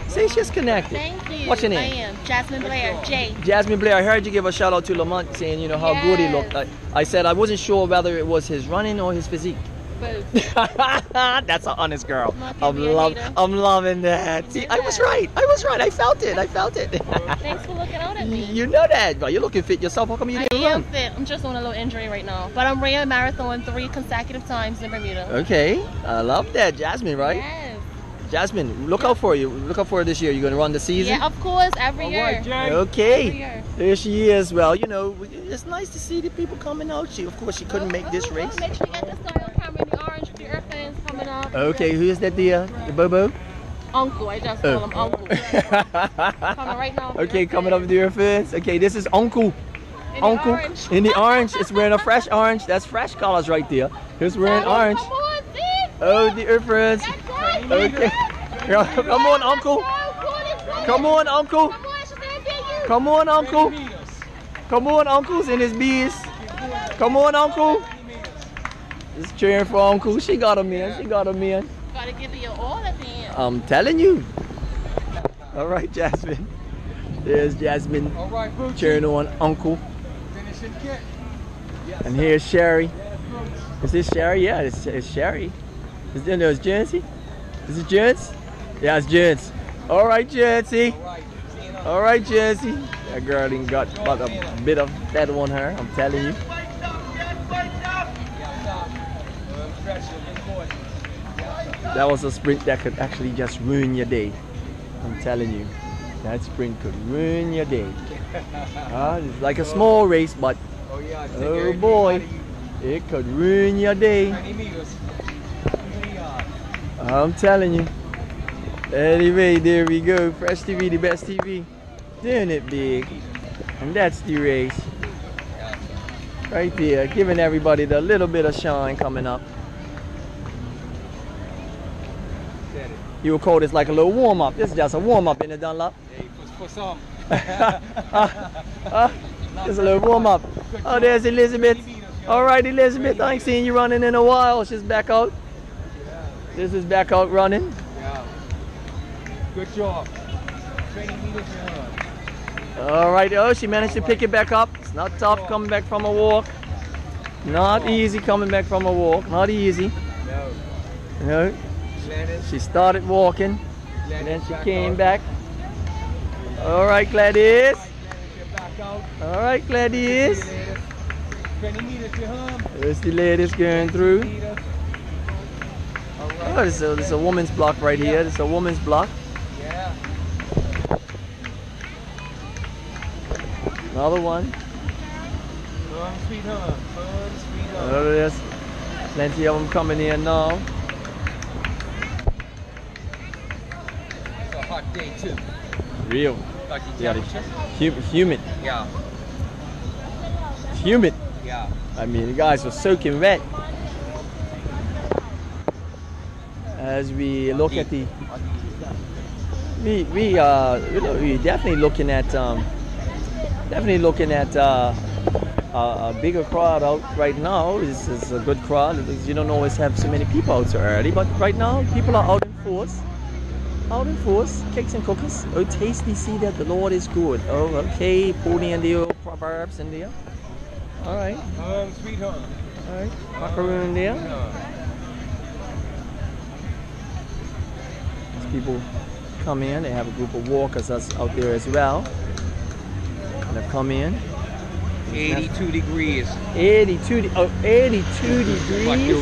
See, she's connected. Thank you. What's your name? I am Jasmine Blair. Jay. Jasmine Blair. I heard you give a shout out to Lamont, saying you know how good he looked. I said I wasn't sure whether it was his running or his physique. Both. That's an honest girl. I'm loving that. See, I was right. I felt it. Thanks for looking out at me. You know that, but you're looking fit yourself. How come you didn't I run? am fit. I'm just on a little injury right now. But I'm running a marathon 3 consecutive times in Bermuda. Okay. I love that. Jasmine, right? Yes. Jasmine, look out for you. Look out for her this year. You're going to run the season? Yeah, of course. Every year. Okay. Every year. There she is. Well, you know, it's nice to see the people coming out. Of course, she couldn't make this race. Make sure you get the style camera in the orange with the earth fans coming up. Okay, who is that, the Bobo? Uncle. I just call him Uncle. Coming right now. Okay, coming up with the earth fans. Okay, this is Uncle. Uncle. In the orange. It's wearing a fresh orange. That's fresh colors right there. He's wearing orange. Come on, see? Oh, the earth fans. Okay. Come on, Uncle. Come on, Uncle. Come on, Uncle. Come on, Uncle's in his bees. Come on, Uncle. Just cheering for Uncle. She got him in. Gotta give it your all at the end. I'm telling you. All right, Jasmine. There's Jasmine cheering on Uncle. And here's Sherry. Is this Sherry? Yeah, it's Sherry. Is Jancy? Is it Jance? Yeah, it's Jance. All right, Jancy. All right, Jancy. That girl ain't got about a bit of fat on her, I'm telling you. That was a sprint that could actually just ruin your day. I'm telling you. That sprint could ruin your day. It's like a small race, but oh boy, it could ruin your day. I'm telling you. Anyway, there we go. Fresh TV, the best TV. Doing it big. And that's the race. Right there, giving everybody the little bit of shine coming up. You would call this like a little warm-up. This is just a warm-up in the Dunlop. For some. Just a little warm-up. Oh, there's Elizabeth. All right, Elizabeth. I ain't seen you running in a while. She's back out. This is back out running. Yeah. Good job. 20 meters in her. All right. Oh, she managed to pick it back up. It's not tough coming back from a walk. Not easy coming back from a walk. Not easy. No. She started walking, and then she came back. All right, Gladys. out. All right, Gladys. 20 meters to hum. There's the ladies going through. Oh, there's a woman's block right here. There's a woman's block. Yeah. Another one. Hum, sweet hum. Hum, sweet hum. Oh, there's plenty of them coming in now. It's a hot day too. Real. Like the Yeah, temperature? humid. Yeah. Humid. Yeah. I mean, the guys are soaking wet. As we look at the, we definitely looking at a bigger crowd out right now. This is a good crowd. You don't always have so many people out so early, but right now people are out in force. Out in force, cakes and cookies. Oh, tasty, see that the Lord is good. Oh, okay, pony and the old proverbs in there. All right. Sweet hum. All right, macaroon in there. As people come in, they have a group of walkers that's out there as well. And they come in. 82 degrees. 82 degrees. But the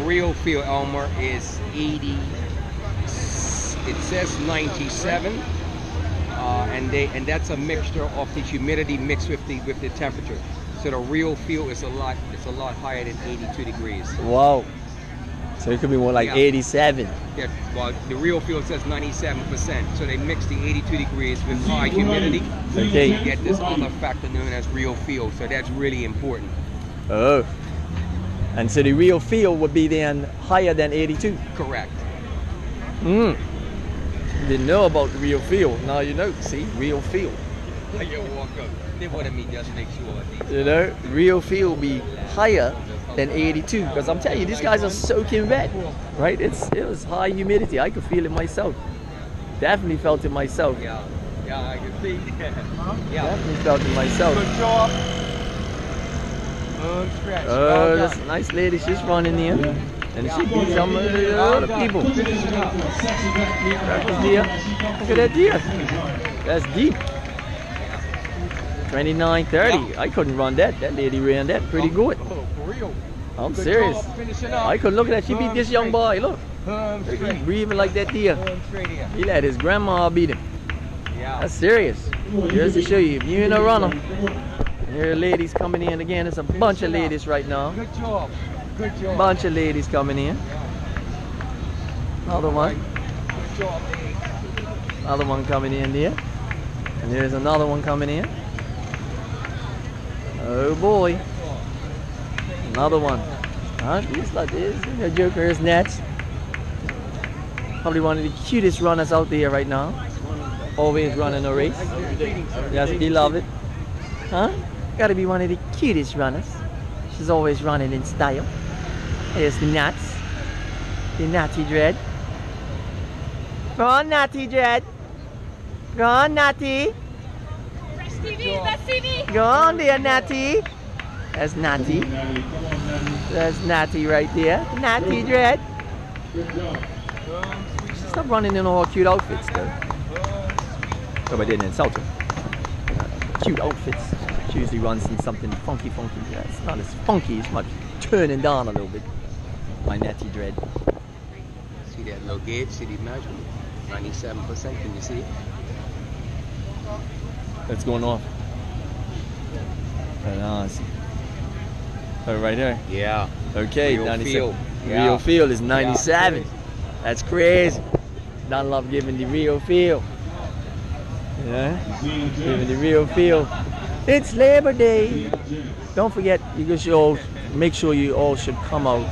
real feel, Elmer, is 80. It says 97, and that's a mixture of the humidity mixed with the temperature. So the real feel is a lot higher than 82 degrees. Wow. So it could be more like 87. Yeah. Well, the real feel says 97%. So they mix the 82 degrees with high humidity. Okay. You get this other factor known as real feel. So that's really important. Oh. And so the real feel would be then higher than 82. Correct. Didn't know about the real feel. Now you know. See, real feel. You walk up. They wanted me just make sure. You know, real feel be higher than 82. Because I'm telling you, these guys are soaking wet, right? It was high humidity. I could feel it myself. Definitely felt it myself. Yeah, I can see. Yeah. Definitely felt it myself. Good job. Stretch. Oh, this nice lady. She's running here. And she beat some of the other people. That was deer. Look at that deer. That's deep. 29:30. I couldn't run that. That lady ran that pretty good. I'm serious. I couldn't look at that. She beat this young boy. Look. He's breathing like that deer. He let his grandma beat him. That's serious. Just to show you, if you ain't a runner. Here are ladies coming in again. There's a bunch of ladies right now. Good job. Good job. Bunch of ladies coming in. Another one. Good job, Another one coming in there. And there's another one coming in. Oh boy. Another one. Huh? These like this. The Joker's nets. Probably one of the cutest runners out there right now. Always running a race. Yes, we love it. Huh? Gotta be one of the cutest runners. She's always running in style. Here's the nuts. The Natty Dread. Go on, Natty Dread. Go on, Natty. That's TV. Go on there, Natty. That's Natty. That's Natty right there. Natty Dread. Stop running in all cute outfits, though. Hope I didn't insult her. Cute outfits. She usually runs in something funky. Yeah, it's not as funky, it's much turning down a little bit. My Natty Dread. See that low gauge? See the measurement? 97%. Can you see it? That's going off. Oh, right there. Yeah. Okay, Real 97. feel. Real Yeah. feel is 97. Yeah. That's crazy. Dunlop giving the real feel. Yeah, giving the real feel. It's Labor Day. Don't forget, you should all make sure you all should come out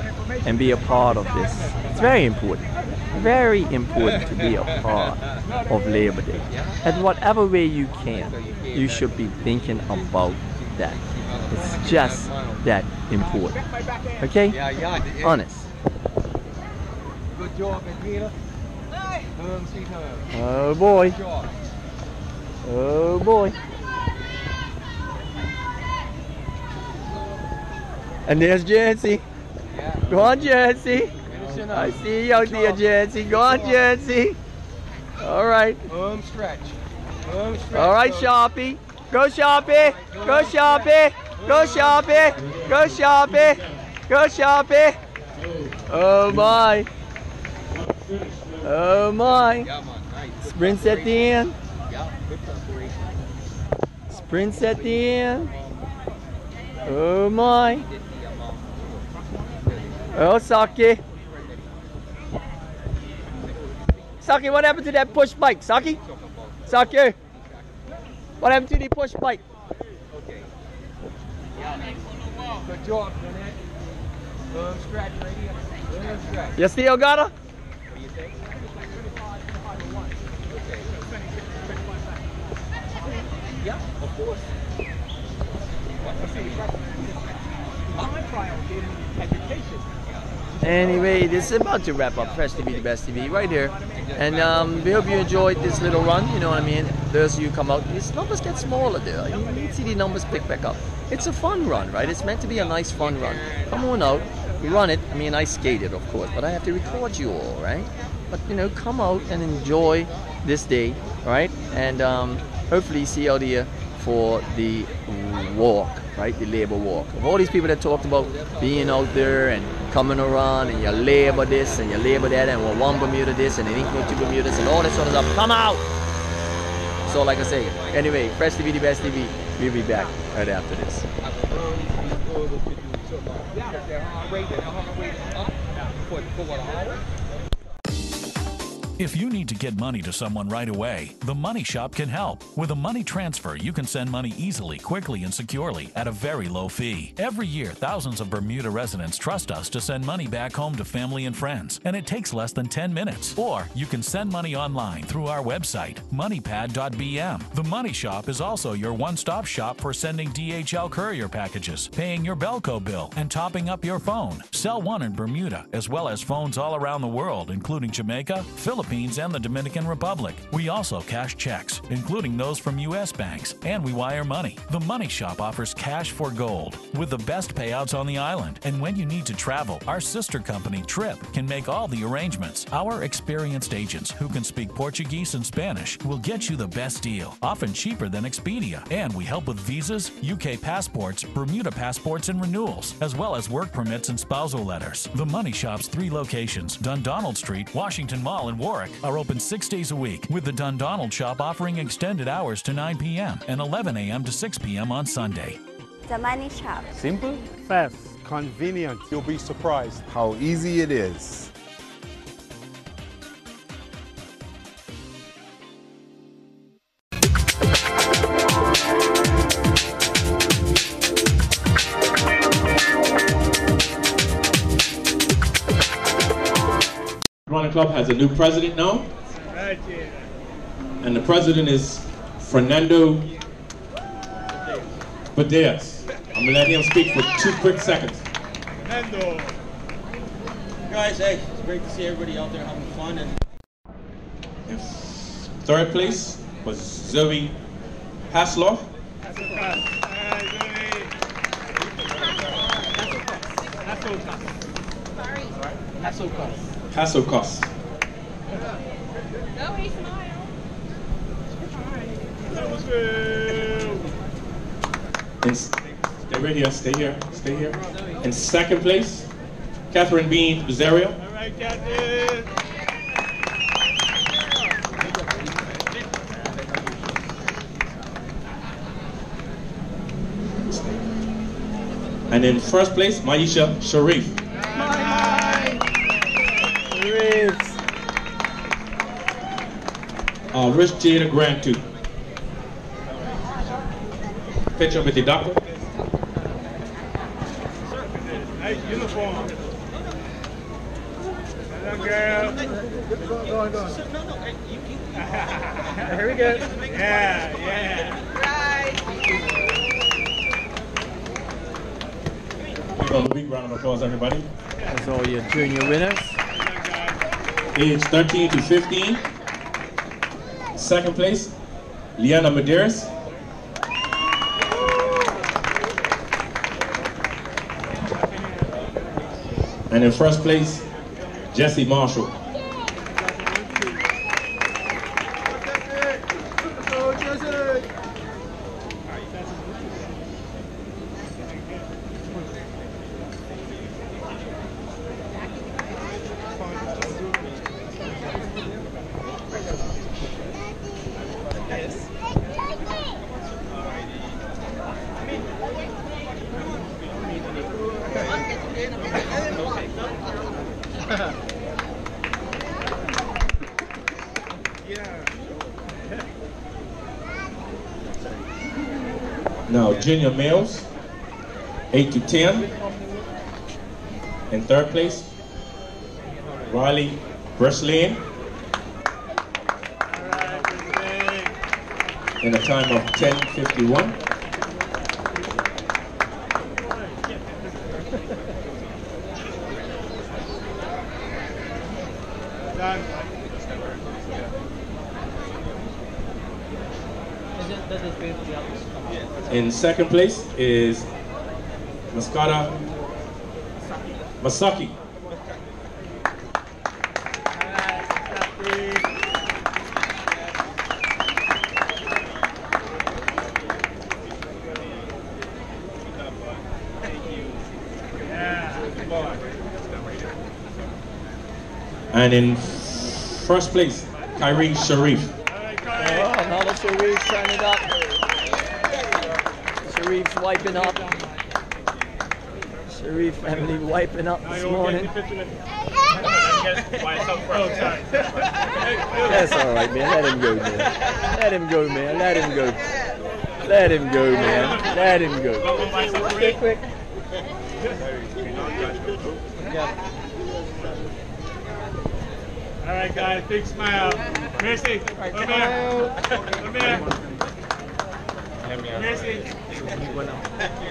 and be a part of this. It's very important. Very important to be a part of Labor Day. And whatever way you can, you should be thinking about that. It's just that important. Okay? Honest. Good job, Peter. Oh boy. Oh boy. And there's Jancy. Go on, Jancy. I see you out there, Jancy. Go on, Jancy. All right. Stretch. All right, Sharpie. Go, Sharpie. Go, Sharpie. Go, Sharpie. Go, Sharpie. Go, Sharpie. Oh, my. Oh, my. Sprints at the end. Sprints at the end. Oh, my. Oh, Saki. Saki, what happened to that push bike? Saki? Saki? What happened to the push bike? Good job, Jeanette. Stretch right here. Stretch. You still got her? What do you think? Yeah, of course. Education. Anyway, this is about to wrap up Fresh TV, the best TV, right here. And we hope you enjoyed this little run, you know what I mean? Those of you come out, these numbers get smaller there. You need to see the numbers pick back up. It's a fun run, right? It's meant to be a nice fun run. Come on out, we run it. I mean, I skated, of course, but I have to record you all, right? But, you know, come out and enjoy this day, right? And hopefully see you out here for the walk, right? The labor walk. Of all these people that talked about being out there and coming around and you labor this and you labor that and well, one Bermuda this and then equal to Bermuda this and all this sort of stuff. Come out! So like I say, anyway, Fresh TV, the best TV. We'll be back right after this. If you need to get money to someone right away, the Money Shop can help. With a money transfer, you can send money easily, quickly, and securely at a very low fee. Every year, thousands of Bermuda residents trust us to send money back home to family and friends, and it takes less than 10 minutes. Or you can send money online through our website, moneypad.bm. The Money Shop is also your one-stop shop for sending DHL courier packages, paying your Belco bill, and topping up your phone. Sell one in Bermuda, as well as phones all around the world, including Jamaica, Philippines, and the Dominican Republic. We also cash checks, including those from U.S. banks, and we wire money. The Money Shop offers cash for gold, with the best payouts on the island. And when you need to travel, our sister company, Trip, can make all the arrangements. Our experienced agents, who can speak Portuguese and Spanish, will get you the best deal, often cheaper than Expedia. And we help with visas, UK passports, Bermuda passports, and renewals, as well as work permits and spousal letters. The Money Shop's 3 locations, Dundonald Street, Washington Mall, and Warwick, are open 6 days a week, with the Dundonald shop offering extended hours to 9 p.m. and 11 a.m. to 6 p.m. on Sunday. The Money Shop. Simple, fast, convenient. You'll be surprised how easy it is. Running Club has a new president now, and the president is Fernando Badeas. I'm gonna let him speak for 2 quick seconds. Fernando. Guys, hey, it's great to see everybody out there having fun. And In 3rd place was Zoe Hasloff. Hasselkoss. No, he smiled. Stay right here, stay here, stay here. In 2nd place, Catherine Bean Bizarro. all right, Captain. And in 1st place, Maisha Sharif. Rich Jada Grant too. Picture with the doctor. Nice uniform. Hello, girl. Go on. Here we go. Yeah. Right. Give a big round of applause, everybody. That's all your junior winners. Age 13 to 15. 2nd place, Liana Medeiros. And in 1st place, Jesse Marshall. Now, junior males, 8 to 10. In third place, Riley Breslin. In a time of 10:51. In second place is Mascara Masaki. And in first place, Kyrie Sharif. Another Sharif turning up. Sharif's wiping up. Sharif family wiping up this morning. That's all right, man. Let him go, man. Let him go, man. Let him go. Let him go, man. Let him go. Quick. All right, guys, big smile. Mercy, come here. Come here. Mercy.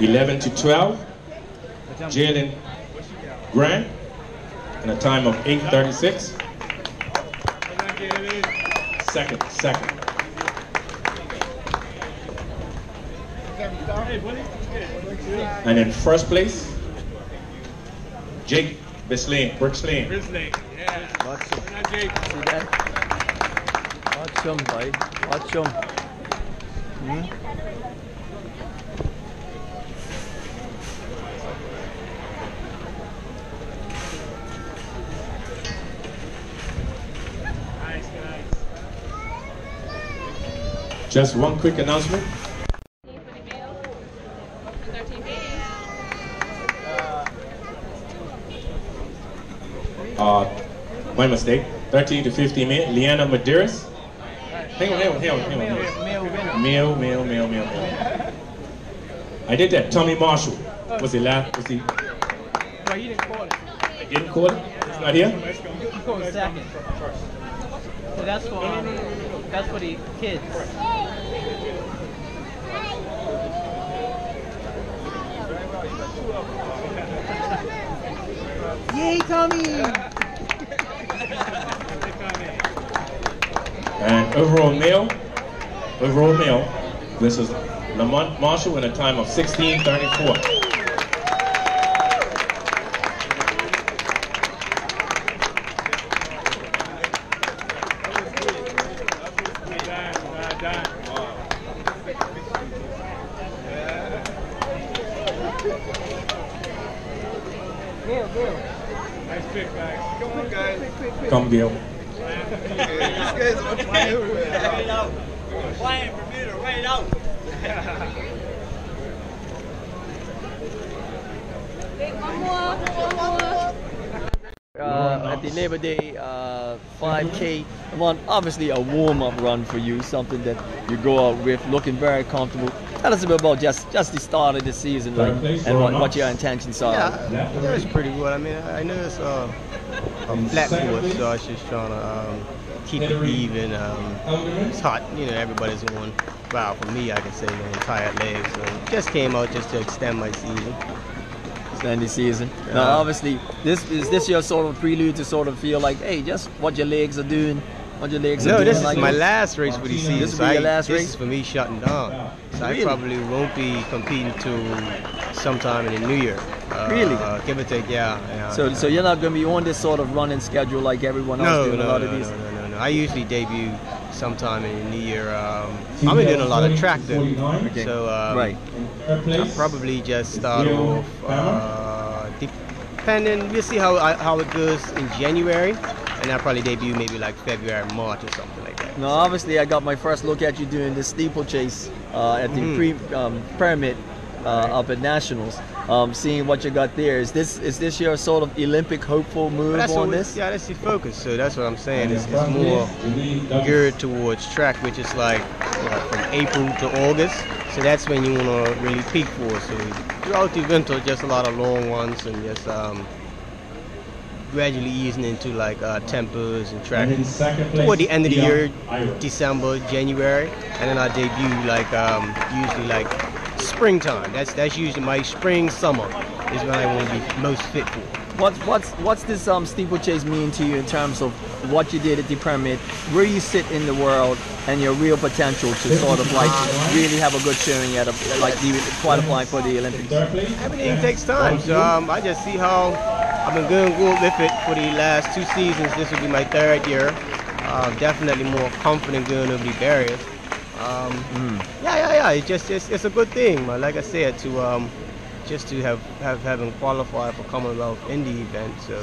11 to 12, Jalen Grant, in a time of 8:36. Second. And in first place, Jake Breslin. Yeah. Watch him. See that? Watch him, boy. Watch him. Nice. Just one quick announcement. My mistake. 13 to 15 minutes. Leanna Medeiros. Hang on. Male. I did that. Tommy Marshall. Was he last? Was he? No, he didn't call it. I didn't call it? It's not here? You called it second. So that's for the kids. Yay, Tommy! And overall male, this is Lamont Marshall in a time of 16:34. Nice pick, guys. Come on, guys. Come, Bill. These guys are playing right out. Playing Bermuda right out. At the Labor Day 5K, obviously a warm-up run for you, something that you go out with looking very comfortable. Tell us a bit about just the start of the season, like, and what your intentions are. Yeah, it was pretty good. I mean, I know it's a flat course, so I was just trying to keep it even. It's hot, everybody's on. Wow, for me, I can say, tired legs. So just came out just to extend my season. Extend the season. Now, obviously, is this your sort of prelude to sort of feel like, hey, just what your legs are doing? What your legs are doing? No, this is like my last race for the season. This will be your last race? This is for me shutting down. So Really? I probably won't be competing till sometime in the new year. Really? Give or take, yeah. So you're not going to be on this sort of running schedule like everyone else doing a lot of these? No. I usually debut sometime in the new year. I've been doing a lot of track though. Okay. So right. I'll probably just start off, depending, we'll see how it goes in January. And I'll probably debut maybe like February, March or something like that. Now, obviously, I got my first look at you doing the steeplechase at the pyramid up at Nationals. seeing what you got there. Is this your sort of Olympic hopeful move on this? Yeah, that's the focus. So that's what I'm saying. It's more geared towards track, which is like from April to August. So that's when you want to really peak for. So throughout the winter, just a lot of long ones and just gradually easing into like tempos and track. Toward the end of the year, December, January, and then I debut like usually like springtime. That's usually my spring, summer is when I want to be most fit for. What's this steeplechase mean to you in terms of what you did at the Pyramid, where you sit in the world, and your real potential to sort of like really have a good showing at qualifying for the Olympics? Everything takes time, so I just see how I've been going good with it for the last 2 seasons. This will be my 3rd year. Definitely more confident going over the barriers. Yeah. It's a good thing, man. Like I said, to just to having qualified for Commonwealth in the event. So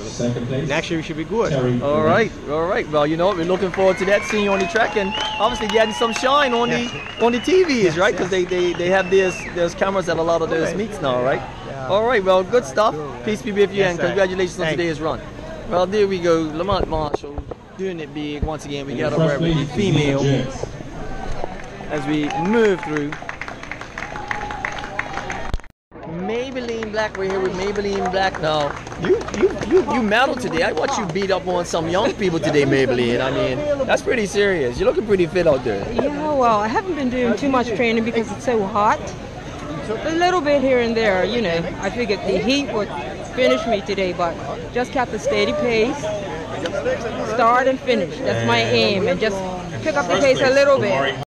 next year we should be good. All right. Well, you know what? We're looking forward to that, seeing you on the track, and obviously getting some shine on the TVs, right? Because they have those cameras at a lot of those meets now, right? Yeah. All right. Well, good stuff. Peace be with you, and congratulations on today's run. Well, there we go. Lamont Marshall doing it big once again. We got a representative female as we move through. Maybelline Black, we're here with Maybelline Black now. You medaled today. I watched you beat up on some young people today, Maybelline. I mean, that's pretty serious. You're looking pretty fit out there. Yeah, well, I haven't been doing too much training because it's so hot. A little bit here and there, you know. I figured the heat would finish me today, but just kept a steady pace. Start and finish. That's my aim, and just pick up the pace a little bit.